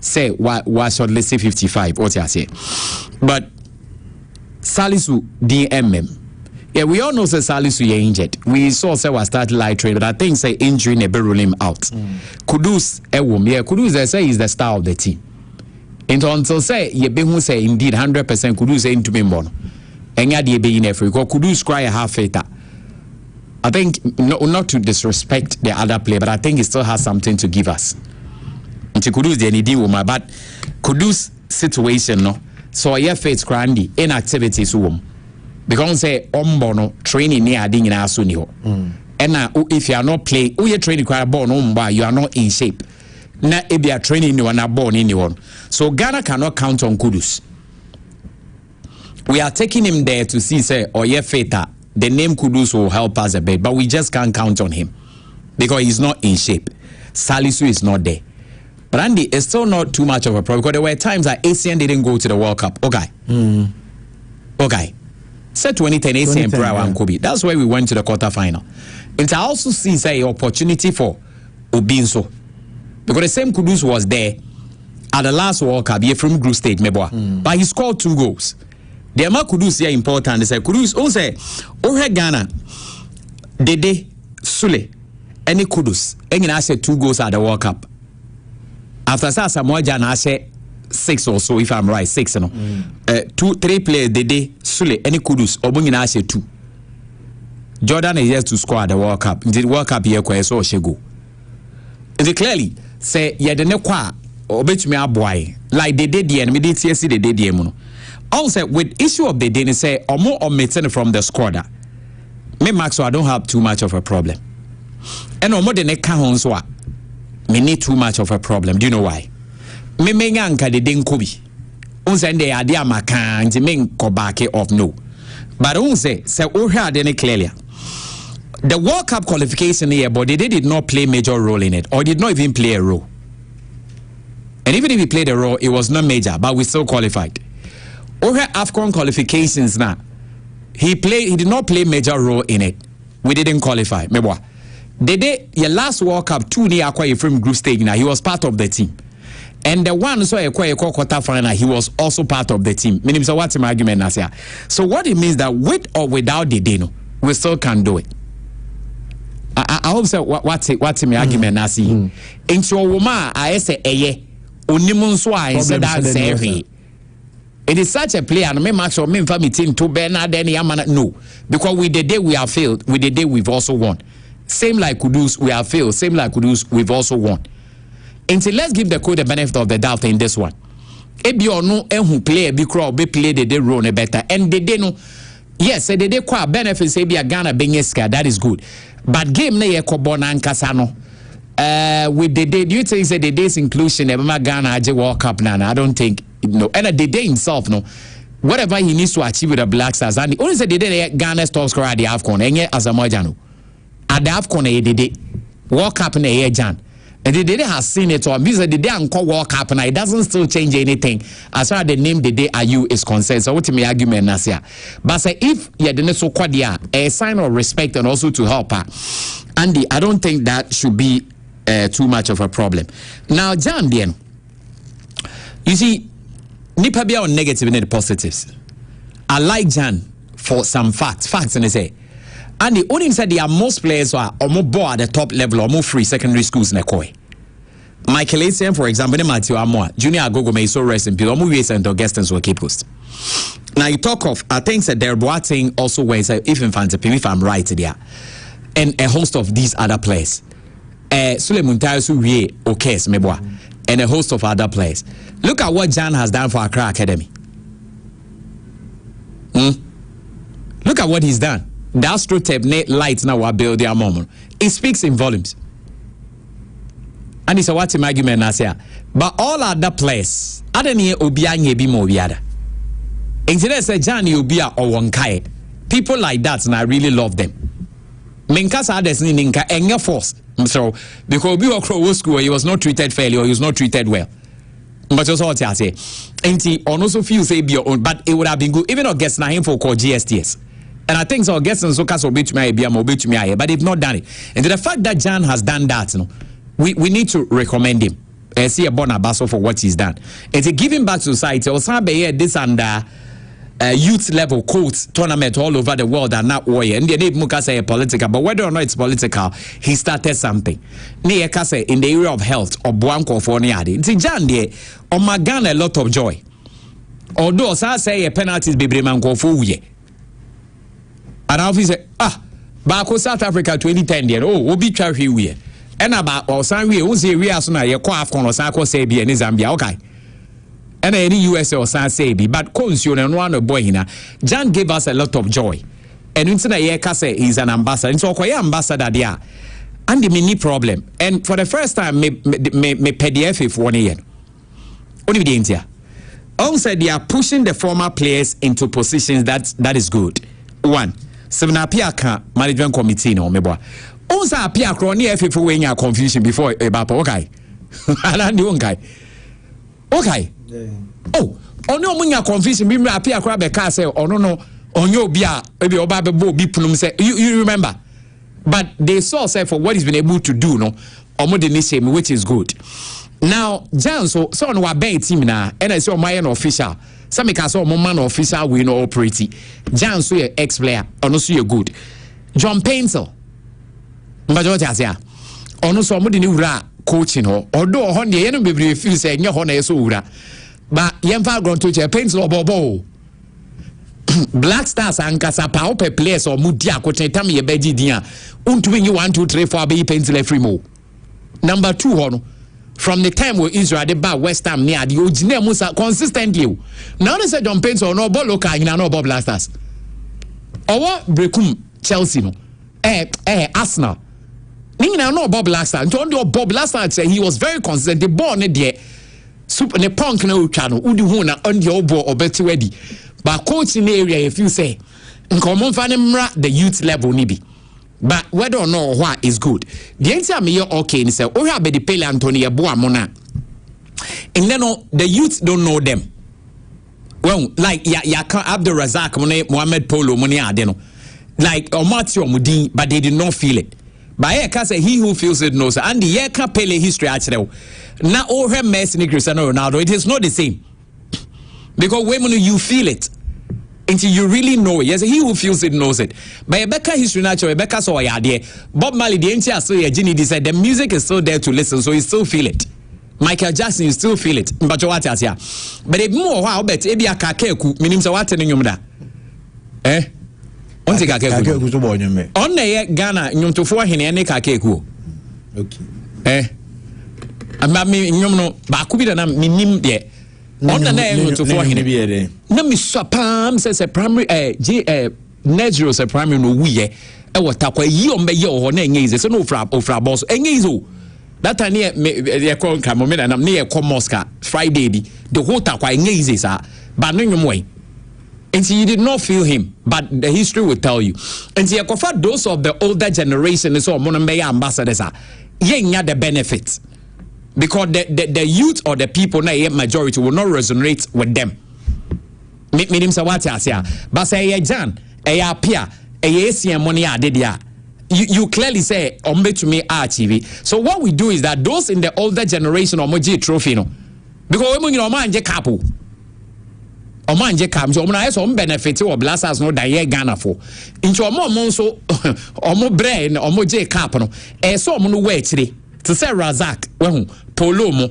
say why let's say 55. What I say, but Salisu DMM. Yeah, we all know that Salisu is injured. We saw say was started light trade, but I think say injury never rule him out. Kudus Kudus they say is the star of the team. And until say ye be who say indeed 100% Kudus say into me born. And ya be in every Kudus cry a half fater. I think not to disrespect the other player, but I think he still has something to give us. Into Kudus the ND woman, but Kudus situation no. So yeah, faith grandy inactivities wom. Because say ombono training near adding in asuni. And now if you are not playing, you training quite born you are not in shape. Na if you are training you are not born in one. So Ghana cannot count on Kudus. We are taking him there to see say yeah faith. The name Kudus will help us a bit, but we just can't count on him because he's not in shape. Salisu is not there. But Andy, it's still not too much of a problem because there were times that ACN didn't go to the World Cup. Okay. Okay. Say 2010 ACM Pro and Kobe. That's why we went to the quarterfinal. And I also see say opportunity for Obinso. Because the same Kudus was there at the last World Cup, from group stage, but he scored 2 goals. The amount Kudus here important. They say Kudus also Ohe Ghana, Dede, Sule, any Kudus, and I said 2 goals at the World Cup. After that, Samoa Ghana said 6 or so, if I'm right, 6. 3 players, Dede, Sule, any Kudus, Obungina said 2. Jordan is here to score at the World Cup. In the World Cup here, so she go. Is it clearly? Say yeah the nekwa obetumi aboy like they did the enemy did see the day no also with issue of the day say omo omitting from the squad me max so I don't have too much of a problem and omo the neka ho so me need too much of a problem. Do you know why? Me menya nka de den kobi unse ndey ade amaka nti me nko back of no but unse say o hwa ade ne clearly. The World Cup qualification here, but they did not play a major role in it, or did not even play a role. And even if he played a role, it was not major, but we still qualified. Over AFCON qualifications now, he did not play a major role in it. We didn't qualify. Your last World Cup, 2 near from group stage now, he was part of the team. And the one so a quarter final, he was also part of the team. Meaning, so what's my argument now? So what it means that with or without the Dino, we still can do it. I hope so. What's my argument now? See, into a woman, I say, unimun so I said that say it is such a player, and me max or me family team to Bernard any amana no, because with the day we have failed, with the day we've also won. Same like Kudus, we have failed. Same like Kudus, we've also won. And so let's give the code the benefit of the doubt in this one. If you no who play be crowd be play the day run better, and the day no. Yes, the day quite benefits say be a Ghana being scared. That is good. But game na ye kobona nkasano. With the day, do you think that the day's inclusion Ghana Aje World Cup now? I don't think no. And the day himself no. Whatever he needs to achieve with the Black Stars, and the only say the day Ghana's top scorer at the AFCON, enye Asamoah at the AFCON the day World Cup na ye Jan. And the day has seen it or because the day uncle World Cup and it doesn't still change anything as far as the name the day IU is concerned. So what's my argument Nasia? But say if you didn't so quadia a sign of respect and also to help her, Andy, I don't think that should be too much of a problem. Now, Jan, then you see, nipa be on negative and the positives. I like Jan for some facts, and they say. And the only said there are most players who are more born at the top level or more free secondary schools in Ekoi. Michael Asian, for example, Matthew Amoa, Junior Agogo may so rest in peace, or movie St. Augustine's will keep post. Now you talk of, I think that they're Boateng also wears if I'm right there, and a host of these other players. Suleiman Tayosu Rie Okes Meboa, and a host of other players. Look at what Jan has done for Accra Academy. Look at what he's done. The AstroTep lights now are built their moment. It speaks in volumes. And it's a what's an argument I say. But all other players, I don't hear Obiang be more biada. Instead say Johnny Obia or Wonkai. People like that and I really love them. Menkasa others ninka enya force. So because Obi Okro school he was not treated fairly or he was not treated well. But just what I say. And he also feels say be your own, but it would have been good even not guess na him for called GSTS. And I think so guess so cast obit me be me but they've not done it. And the fact that Jan has done that, you know, we need to recommend him. See a bona basso for what he's done. And to give him back to society, or some this under youth level coach tournament all over the world are not warrior. And the name Muka say political, but whether or not it's political, he started something. Near say in the area of health or Buanko for Niadi. It's Jan there on Magana a lot of joy. Although I say a penalties be Bremanko for ye. And I'll say, back South Africa 2010 there. Oh, we'll be trying we. And about or some we won't say we are soon a quaff on or Sako Sabi and Zambia. Okay. And any USA or San Sabi, but Consul and one boy here. Jan gave us a lot of joy. And Internet Yekase is an ambassador. And so Koya ambassador there. And the mini problem. And for the first time, me PDF if 1 year. Only the India. Also, they are pushing the former players into positions that is good. One. Seven appear management committee no meboa. Also appear crony if we were confusion before about okay. I don't okay. Okay. Oh, no munya confusion be appear crab a car say or no onyo bia ebi oba bebo bi punum say you remember, but they saw say for what he's been able to do no omo de ni say me, which is good. Now Jan so on wa ben team na and I say o my official some can say o man official we no operate Jan so ye ex player ono so ye good John Painter mbajo ta say ono so omo de ni wura coaching ho odo ho ne ye no bebre feel say nye ho na ye so wura ba ye mfa ground to che Painter obobo Black Stars ankasa pa ope players or mudi akote tam ye beji dia untumi you 1 2 3 4 be Painter free mo. Number 2 hono from the time where Israel they ba West Ham near the original Musa consistently. Now they say John Painter no ball local in no ball Black Stars. Owo brekum Chelsea no. Arsenal. Nina no ball Black Stars. Nto on Bob Black Stars say he was very consistent. The ball ne there super ne punk na utwa no udi hu na on the ball obeti ready. But coaching area if you say nkomo fa ne mra the youth level ni bi. But whether or not what is good. The answer me okay ni say o hwa be the Pele Anthony Eboa mona. And then the youth don't know them. Well, like ya Abdul Razak Mohamed Polo money ade no. Like Omati Omudin, but they did not feel it. But here can say he who feels it knows. And the year can Pele history actually. Now all her Messi Cristiano Ronaldo, it is not the same. Because when you feel it, until you really know it. Yes, he who feels it knows it. But Rebecca history natural, Rebecca saw ya there. Bob Marley, the entire story, Ginny said the music is still there to listen, so you still feel it. Michael Jackson, you still feel it. But you what else here? But if more how bet ebi akakeku, meaning so what telling you da? On take akakeku to boy me. On the Ghana, you to for him and akakeku. Okay. Amami nyomno ba kubi da na minim de. On the name to for him. No me swapam says a primary Negro say primary no we e watakwa yi on be ye ho na enye so no ofra boss enye zo. That time near call come moment and I'm near Moscow Friday the whole takwa enye is sa but no nyum way. And so you did not feel him, but the history will tell you. And so those of the older generation so monambe ambassadors are ye the benefits. Because the youth or the people na majority will not resonate with them. Meaning so what I say, but say Jan, appear, ACM money adedia. You clearly say ombe to me TV. So what we do is that those in the older generation or moji trophy no, because when you know man je kapu, or man je kam so na so benefit or blasters no that ye Ghana for. Into omo so omo brain omo je cap no, so omo no way today. To say Razak, Polo mo,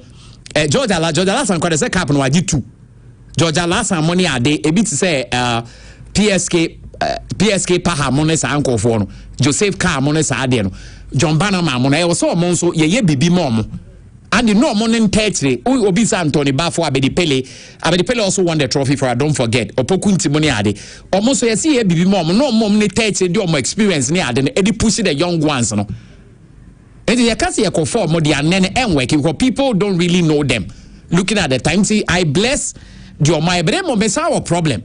Georgia Lassan kwade say cap no adi 2. Georgia Lassan money ade e bi to say PSK Paha money sa anko for no. Joseph Car money sa ade no. John Banama money e so mo so ye bibi mo. And no money 30 obi sa Anthony Bafo Abedi Pele also won the trophy for don't forget. Opokunti money ade. Almost so ye see ye bibi mo no mom ni 30 do mo experience ni ade e di push the young ones no. And you can see a conform more and working because people don't really know them. Looking at the time, see, I bless your my brain is our problem.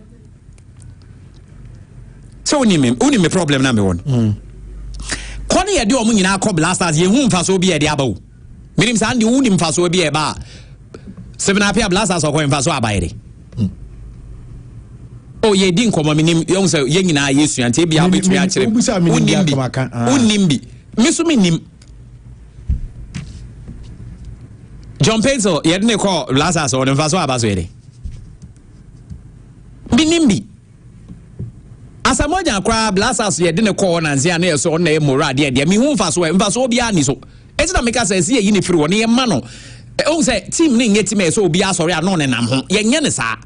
So only problem number 1. Kwani ya dio munyi na ko blasters ye hu mfa so bi e dia ba o. Minim sa ndi hu ni mfa so bi e ba. Seven apia blasters ko mfa so abaire. Oh ye din ko minim yon say ye nyina yesu ante bia betumi a kire. Unimbi. Misumi nim. John Painter, you didn't call Lazarus or the Vaso Abaswede. Binimbi. As a moja crab, Lazarus, you didn't call Nanzia, so on a Moradia, me whom Faso and Vaso Bianiso. It's not make us say, you need through near Mano. Oh, say, team Ning yet me so be sorry, non and I'm Yanisa.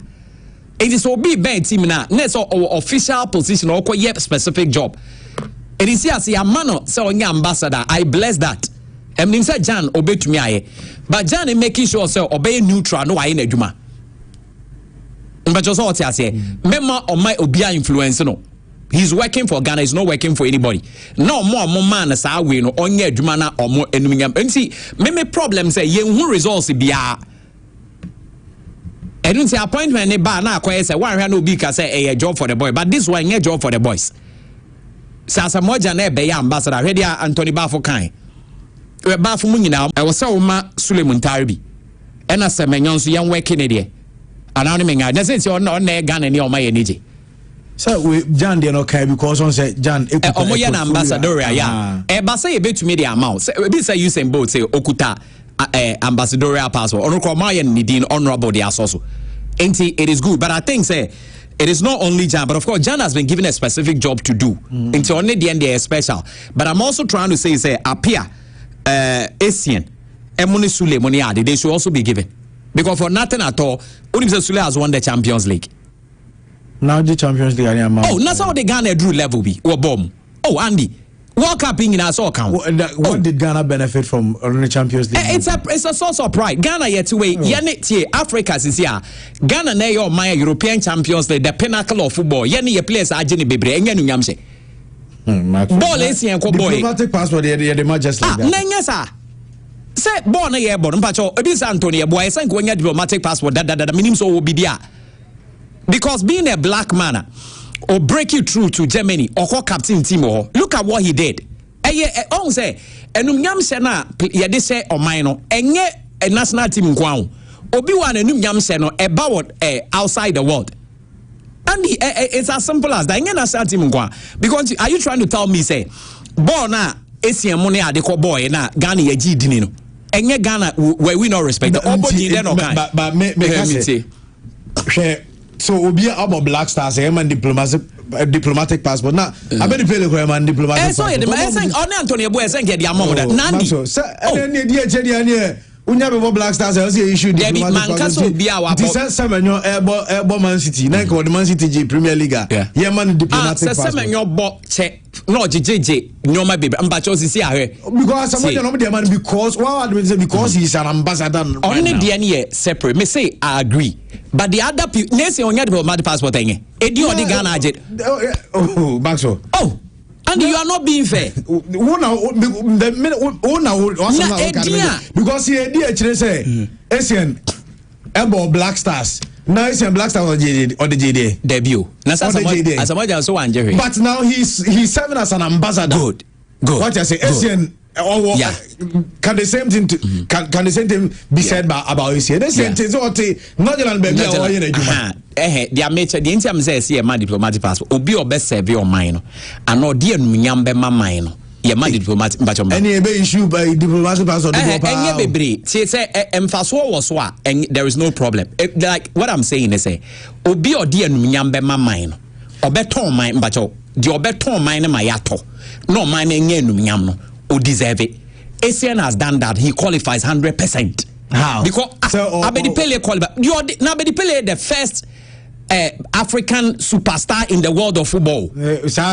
It is so be bad team now, next or official position or quite specific job. It is here, see a mano, so ambassador, I bless that. And him said Jan obey to me but Jan is making sure so obey neutral no I in eduma. But just what I say, member of my obia influence no. He's working for Ghana, he's not working for anybody. No more man as I win or onye eduma na or more enemy. And see, me problem say ye who results biya. I don't say appointment ne ba na akwa say one no be ka say a job for the boy, but this one a job for the boys. Sasa moja na be ya ambassador ready Anthony Bafo kan. Bafu mu nyina I was say ma Suleiman Taribi ena se menyon so yan working e de ana no menga na say on na Ghana ni o ma ye nije So we Jan dey no kai because on say Jan omoye na ambassador ya ba say betumi dey amount say be say Usain Bolt say okuta ambassadorial passport ono ko ma ye ni din honorable dey asoso enti it is good but I think say it is not only Jan, but of course Jan has been given a specific job to do until only the end they are special. But I'm also trying to say appear Asian Emoni Sule Moniadi they should also be given because for nothing at all Unimse Sule has won the Champions League. Now the Champions League oh that's how the Ghana drew level be or bomb. Oh Andy World Cup in our soccer account. What did Ghana benefit from the Champions League? It's a source of pride. Ghana yet way Africa is here. Ghana na your my European Champions League the pinnacle of football. Yeni ye players Argentine bebre enye nu nyamse. Ball is here ko boy. Diplomatic passport the match just like that. Nenya sa. Say ball na ye ball mpacho ebi sa Antonio boy say ko nya diplomatic passport that minim so obi dia. Because being a black man or break you through to Germany or call captain team or look at what he did. On say enum nyam se na ye de say o man no enye a national team nkwao obi wan enum nyam se no e ba what outside the world. And it's as simple as that. Enye national team nkwa because are you trying to tell me say ball na esien mo ne ade ko boy na Ghana ye gi dini no enye Ghana where we not respect the obodi den no kan but me say so obi about Black Stars man diplomatic passport na abedi pele ko man diplomatic passport on Antonio boy say get the amount that nandi so any dia che dia ne unya be Black Stars say issue diplomatic passport this semenyo ebo Man City na ko Man City G Premier League yeah man diplomatic passport semenyo bo che no jejeje nyoma bebe mbacho sisi ahwe because somebody no be man because why would say because he is an ambassador only the ne separate me say I agree but the other people they say on your diplomatic passport enye edi odi Ghana aje oh Maxo and you are not being fair because he edi say Asian ebo Black Stars now he's in Black Stars or the JD debut. But now he's serving as an ambassador. Good. What I say, Asian. Can the same thing can the same thing be said about Asian? The same thing. So not just baby. The amateur. The intiam says here, my diplomatic passport. Obi your best serve your mind. And no dear nyambe ma mind. Yeah, my diplomatic passport. Any issue by diplomatic passport. Any baby. Say emphasis was what, and there is no problem. Like what I'm saying is say, obi or dear nyambe ma mind. Obeton mind, but the obeton mind ma yato. No mind nye nyam no. Who deserve it. ACN has done that. He qualifies 100%. How? Because Abedi Pele qualified. Abedi Pele the first African superstar in the world of football.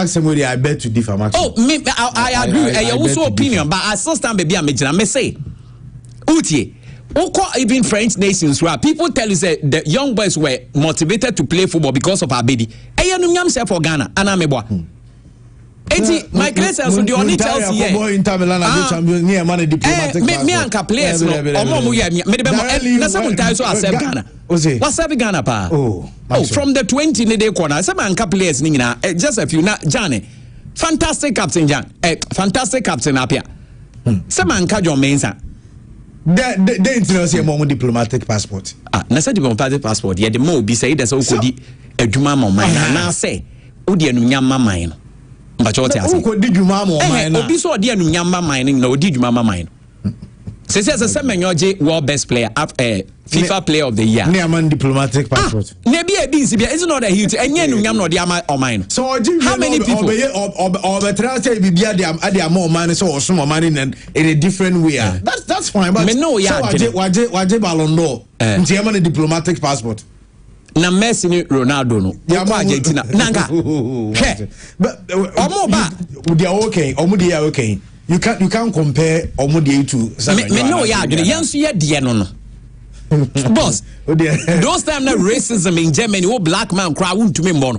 Somebody I bet to differ. I agree. I also opinion, but I still stand baby. I may say, Utie. Even French nations where people tell you say the young boys were motivated to play football because of Abedi. Ayanum say for Ghana. Anamebo. My place also the only Chelsea here. Me anka players no. Omo mu ya me de be na some time so accept Ghana. What's up Ghana pa? From the 20 in the corner. Some anka players ni na just a few na Jane. Fantastic captain Jan. Fantastic captain apia. Some anka John Mensa. They international more diplomatic passport. Na say diplomatic passport. Yeah, the mo be say there's also di adwuma mo man na say odi anu nyama man. But what I say, Obi so odi anu nyama mining na odi dwuma mine. Say a world best player, FIFA player of the year. Near diplomatic passport. Maybe a busy. It's not a huge. And yet nyam no dia or mine. So how many people? Or the transfer be there more money so some money in a different way. That's fine. But no, waje Ballon d'Or. Nti diplomatic passport. Na Messi ni Ronaldo no kwa Argentina nanga but they are okay they are okay you can't compare Omudi to me no ya adwene yanso ye de no boss those time na racism in Germany wo black man cry won't to me more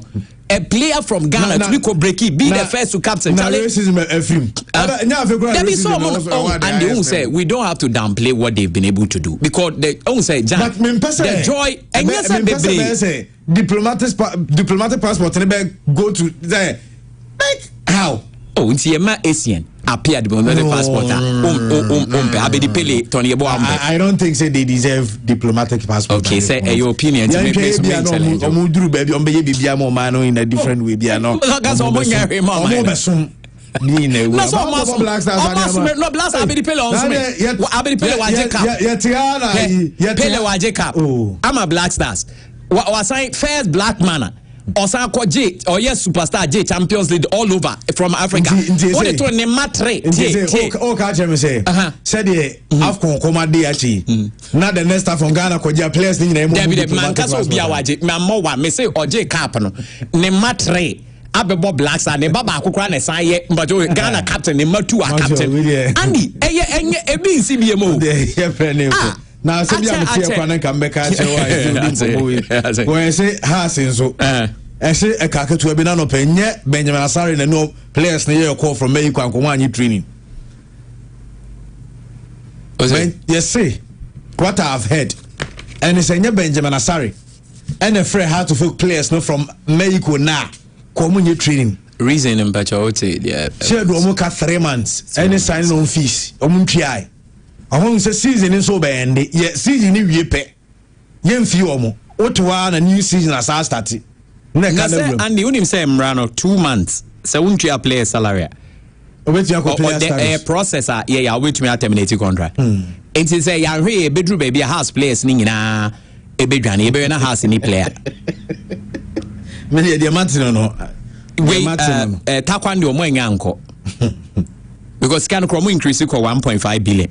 a player from Ghana to be the first to captain racism there be so and they won't say we don't have to downplay what they've been able to do because they won't say the joy and yes diplomatic passport go to there like how Oh, it's Yema Asian appeared on the passport. Abedi Pele, Tony Ebo. I don't think say they deserve diplomatic passport. Okay, say your opinion. Yeah, baby, man in a different way. No, that's all. Black Stars Abedi Pele on me. Abedi Pele Wajeka. I'm a Black Stars. Was I first black man? Osako J or yes superstar J Champions League all over from Africa. What it to matre catch me say said Afcon komade achi na the next time from Ghana ko players ni na David man ka so bia waje me mo wa me say oje cap no ne matre abebo Black Star ne baba akokra na san ye mbajo Ghana captain ne matu a captain Andy enye ebi nsi bie mo now say be am tie kwa na kan be ka che wa when say has so say e ka ketu be na no penye Benjamin Asare na no players na ye call from Mexico and anyi training when you say what I've heard and it's Benjamin Asare and a friend had to feel players no from Mexico na come anyi training reason in better I would say yeah say do omo ka 3 months any sign on fees omo ntwai I want to say season so bad. Yeah, season ni we pay. Yen fi omo. Otwa na new season as I start. And the unim say mrano 2 months. So won't you play salary? The processor yeah wait me terminate contract. It is a ya we bedroom baby a house players ni na e bedwane e be na house ni player. Me the Martin no. We takwande omo enyanko. Because can kromo increase ko 1.5 billion.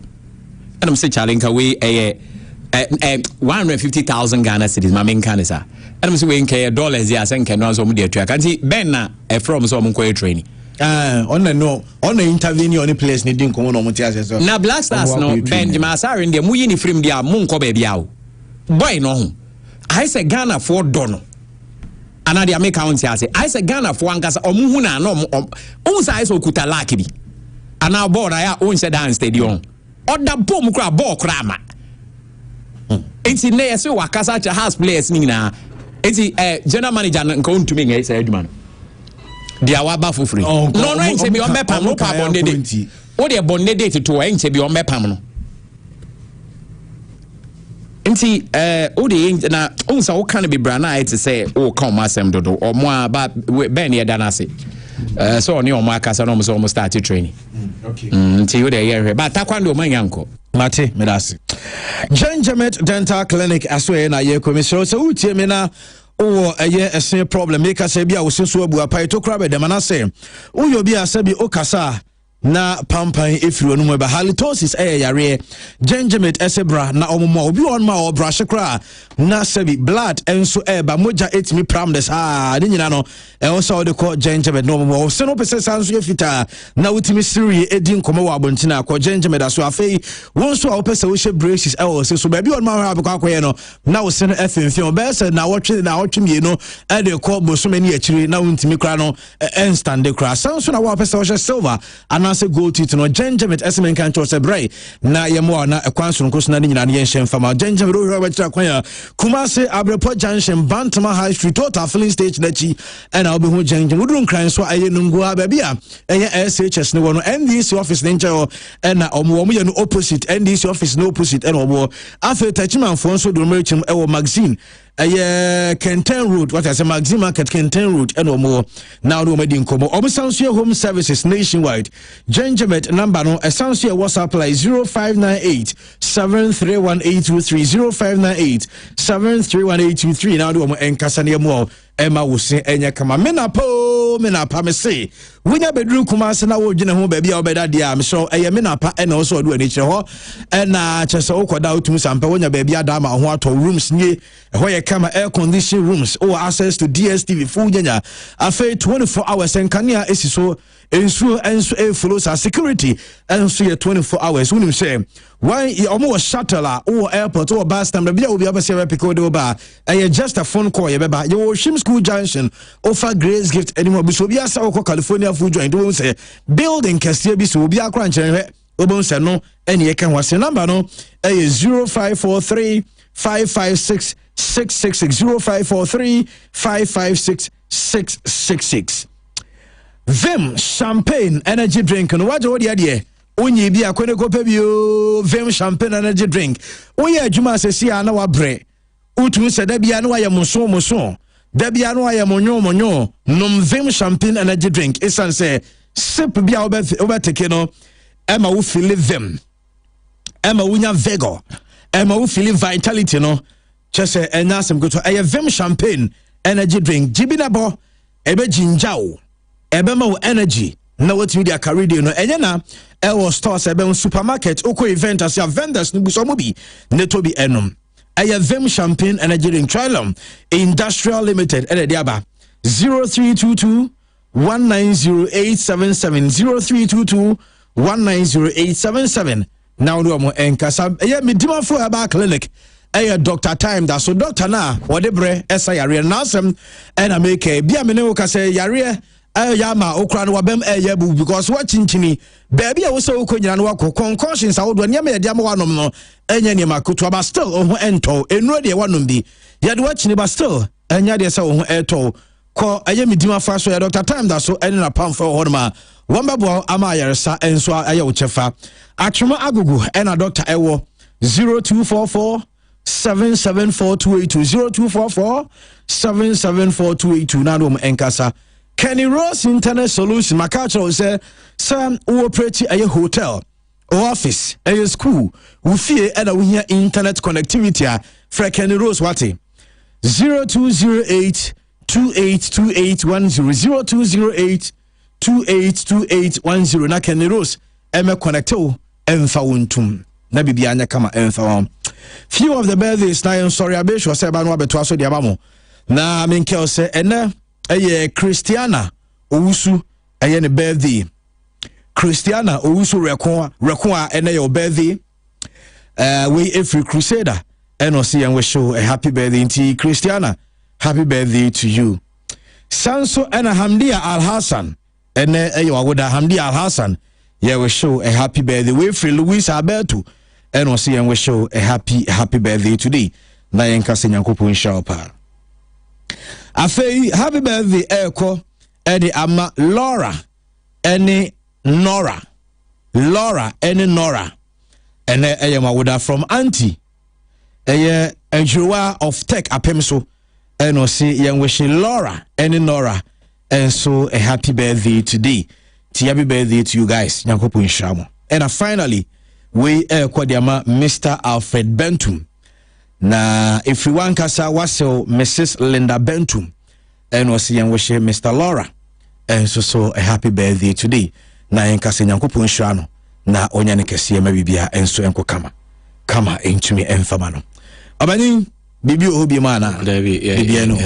And I'm saying challenge away 150,000 Ghana cedis my main canisa. And I'm saying $dollars yes and can also media track and see Ben na from some training. On the intervene on the place needing come on Mutias. Now Black Stars no Benjamin Asare in the Muyini from the Munko baby out. Boy no. I say Ghana for Dono. And I make county I say Ghana for Angasa or Muhuna no unsa iso kuta lakibi. And now board I own sedan stadium. Oda bom kra ball krama. Enti na yese wakasa cha house players ni na. Enti general manager nko ntumi ngai say aduma no. Dia waba for free. No enti bi on mepam no pa bonde de. O de bonde de to enti bi on mepam no. Enti o de na unsa wo kan be bra na enti say o kan masem dodo o mo ba ben ye danase. So on your markers and almost started training. Okay. Until you there, but takwando manyanko. Mate, medasi. Genjamet Dental Clinic aswe na ye commission so utie me na o a same problem make us bia wo so abu apai to kra be dem na say uyo bia sabi okasa na pampan efiro no ba halitosis yare genjamet esebra na omomo obi on ma obra shekra na sabi blood enso ba moja etimi pram des ni nyina no also de ko genjamet no omomo se no pese sanso efita na utimi siri edi nkomo wa abontina ko genjamet aso afei wonso a opese wo she braces se so ba bi on ma ha be kwakoye no na wo se no efenfin obese na wotwe no e de ko bosome ni akiri na untimi kra no instant de kra sanso na wo opese wo she silver ana say gold teeth no genjamet esmen kan cho sebrai na yemo na ekwanso nkoso na nyina na yenhye mfama genjamet ro hwa bachira kwan ya Kumasi Abrepo Junction Bantama High Street total filling stage nachi and I'll be hu genjamet wudun kran so aye nungua ba bia eye SHS ne wono NDC office ne nche and na omo ye no opposite NDC office no opposite and omo afa tachiman fo so do merchim e wo magazine Kenten Road, what I say, Maxim Market, Kenten Road, and more. Now, no Medin Como, Obasansia Home Services nationwide. Genjamet number no, Essansia WhatsApp line 0598 731 0598 731 Now, do Enkasania more. Emma will say, Enya Kama Menapa, me say, when you bedroom Kumasi na wo jina ho baby or better dear, I'm sure a menapa and also do an ho and just so doubt to some when your baby adama or to rooms near where you come air conditioned rooms or access to DSTV full jenya. I fay 24 hours and Kanya is so ensure and follows our security and so 24 hours. When you say, why you almost shuttle or airport or bus time, the will be able to say, Pico, and just a phone call, you Shim School Junction offer Grace Gift anymore. So be a California food joint. Don't say building Castillo so be a crunch and no any you can was the number no 0543 556 666 0543 556 666. Vim champagne energy drink no waje wodi ade onye bi akone ko pa bio Vim champagne energy drink oye adwuma asesi a na wabre utu se da bia na waye muso da bia na waye monyo nom Vim champagne energy drink esan se sip bia obeteke no ema wo feel Vim ema wunya vigor ema wo feel vitality no chese enyasem goto eye Vim champagne energy drink jibinabo ebe jinjao ebe ma energy na what media carry dey no enye na ewo stores ebe supermarket oko event as ya vendors no buso mo bi neto bi enom eye Vim champagne energy drink trial industrial limited ede dia ba 0322 190877 0322 190877 now no mo enkasa eye medima fo aba clinic eye doctor time that so doctor na wode bre esa yare na asem na make bia me ne wo ka say yare yama okra no wabem eyebu because what chinchini baby wo so okonyina no wako concussions awodo nyama ye dia ma wanom no enya ne makoto ba still oho ento enuro de wanom bi ye de wachini ba still enya de se oho eto ko aye medima fa so ya doctor time that so eni na pam for honma wambabo ama yaresa enso aye wo chefa atwoma agugu ena doctor ewo 0244 774282 0244 774282 na no enkasa Kenny Ross Internet Solution makacho say some who operate a hotel or office a school who fear and we hear internet connectivity for Kenny Ross wati 0208 282810 0208 282810 na Kenny Ross eme connecto emfa wontum na bibia anya kama emfa won few of the birthdays na sorry abesho say ba no abeto aso dia ba mo na menke say ene eye Christiana Owusu eye ne birthday Christiana Owusu rekon a ene your birthday we every crusader and o see and we show a happy birthday to Christiana happy birthday to you Sanso and Hamdia Al Hassan ene your woda Hamdia Al Hassan yeah we show a happy birthday we free Luis Alberto and o see and we show a happy birthday today na yenka senyankopon inshallah pa Afei happy birthday eko edi ama Laura ene Nora ene Nora ene eye mawuda from auntie eye enjua of tech apemso eno si yen wishi Laura ene Nora and so a happy birthday today happy birthday to you guys nyankopon shamo and finally we eko di ama Mr. Alfred Bentum na if you want kasa wasel Mrs. Linda Bentum and was young wish Mr. Laura and so a happy birthday today na en kasa nyankopon hwano na onya ne kese ma bibia enso enko kama entumi emfama no abani bibi obi ma na bibia no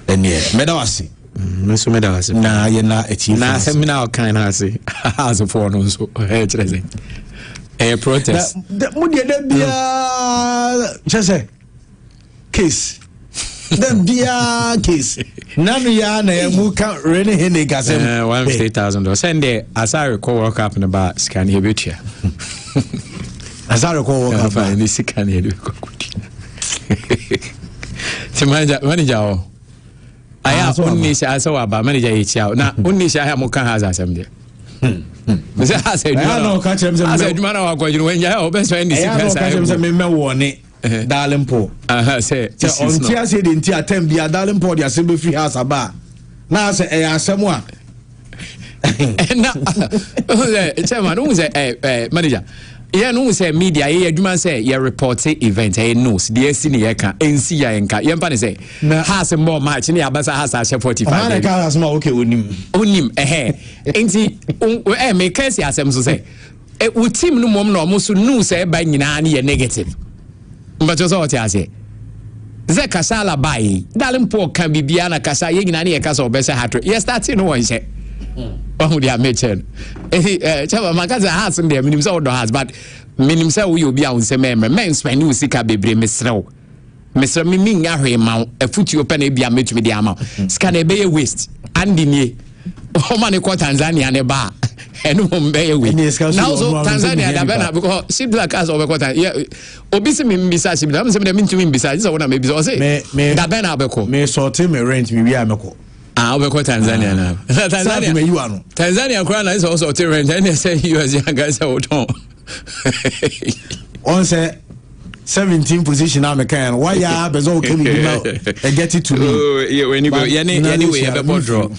enie medawasi nso medawasi na ye na eti na semina o kan na ase as for no so chereze protest mudie da bia chese case da bia case nanu ya na mu kan rene hene gasem $150,000 send there as I recall work up in about scan here betia as I recall work up in scan here manager aya onni sha sawa ba manager yi ciao na onni sha mu kan haza asem there Mese ase adwuma na wakwaji when ya obese ndi sikasa ya no me wone darling po say on tia say the tia tem bia darling po dia sembe free house aba na say e asemu a na chairman who say manager yeah no say media ye adwuma say ye report event e news the senior ye kan ensi ya enka ye mpa ne say has more match ne abasa has a 45 na ka has more okay onim enti me can say asem so say wo team no mom na omo so news e ba nyina ne ye negative but you so what you say ze kasala bai dalem po kan bibia na kasa ye nyina ne ye kasa obese hatwe ye start no one say oh dia mechen chaba makaza has ndem minim say odo has but minim say wo obi a wonse men spend wo sika bebre mesrew mi nya hwe ma afuti open e bia metumi dia ma sika na be waste andi nie o ma ne ko Tanzania ne ba enu mo be we now so Tanzania da be na because Sidla cars over quarter obi se mi mbisa Sidla am se me ntumi mbisa so wona me bisa o se da be na be ko me sorting me rent me wi ameko Obeko Tanzania now. Tanzania crown is also different. And they say US young guys are on say 17 position I'm a can. Why ya bezo can get it to me? Oh, yeah, when you go anyway, have a draw.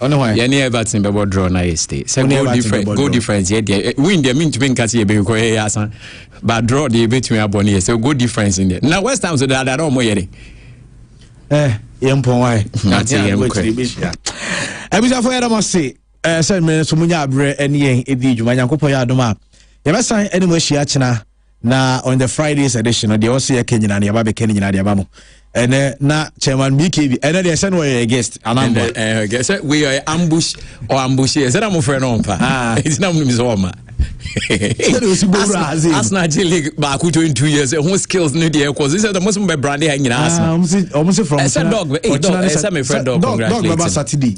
On why? Yani Everton be draw na yesterday. So go difference. Yeah, win the mean to be kasi be ko yasan. But draw the between aboni. So go difference in there. Now West Ham so that don't mo yere. Yempon why? That's Ebisa for ya must say send me so munya abre ene edi djuma Nyankopon ya adoma. Ya besan ene mo hia chena na on the Fridays edition the also ya kenyina na ya ba be kenyina de abamo. Ene na chairman BKB ene de send we guest anambo. Guess we are ambush or ambush. Is that am friend on pa? It's not me so ma. Arsenal League back 22 years who skills no dey cause this is the most be brand here nyina Arsenal almost from dog say my friend dog congratulations Saturday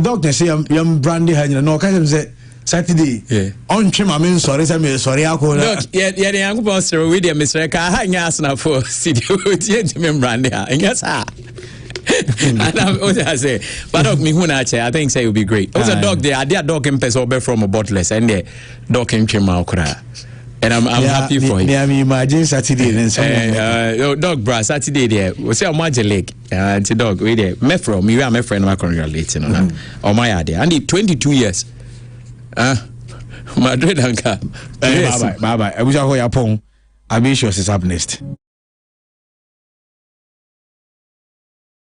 dog dey say yam brand here nyina no can say Saturday on twema me sorry say me sorry akọ dog yeah dey Yankopon sir we dey Mr. Ka ha nya Arsenal for studio tie me brand here nya sa. And I say, but dog me who I think say it will be great. Also dog there, I did dog in person from a bottless and the dog came to my cry. And I'm happy for it. Yeah, me imagine Saturday and some dog bra Saturday there. We say on my leg. And the dog we there. Me from me my friend I congratulating on that. On my idea. And the 22 years. Madrid and car. Bye bye. I wish I go Yapon. I'll be sure it's up next.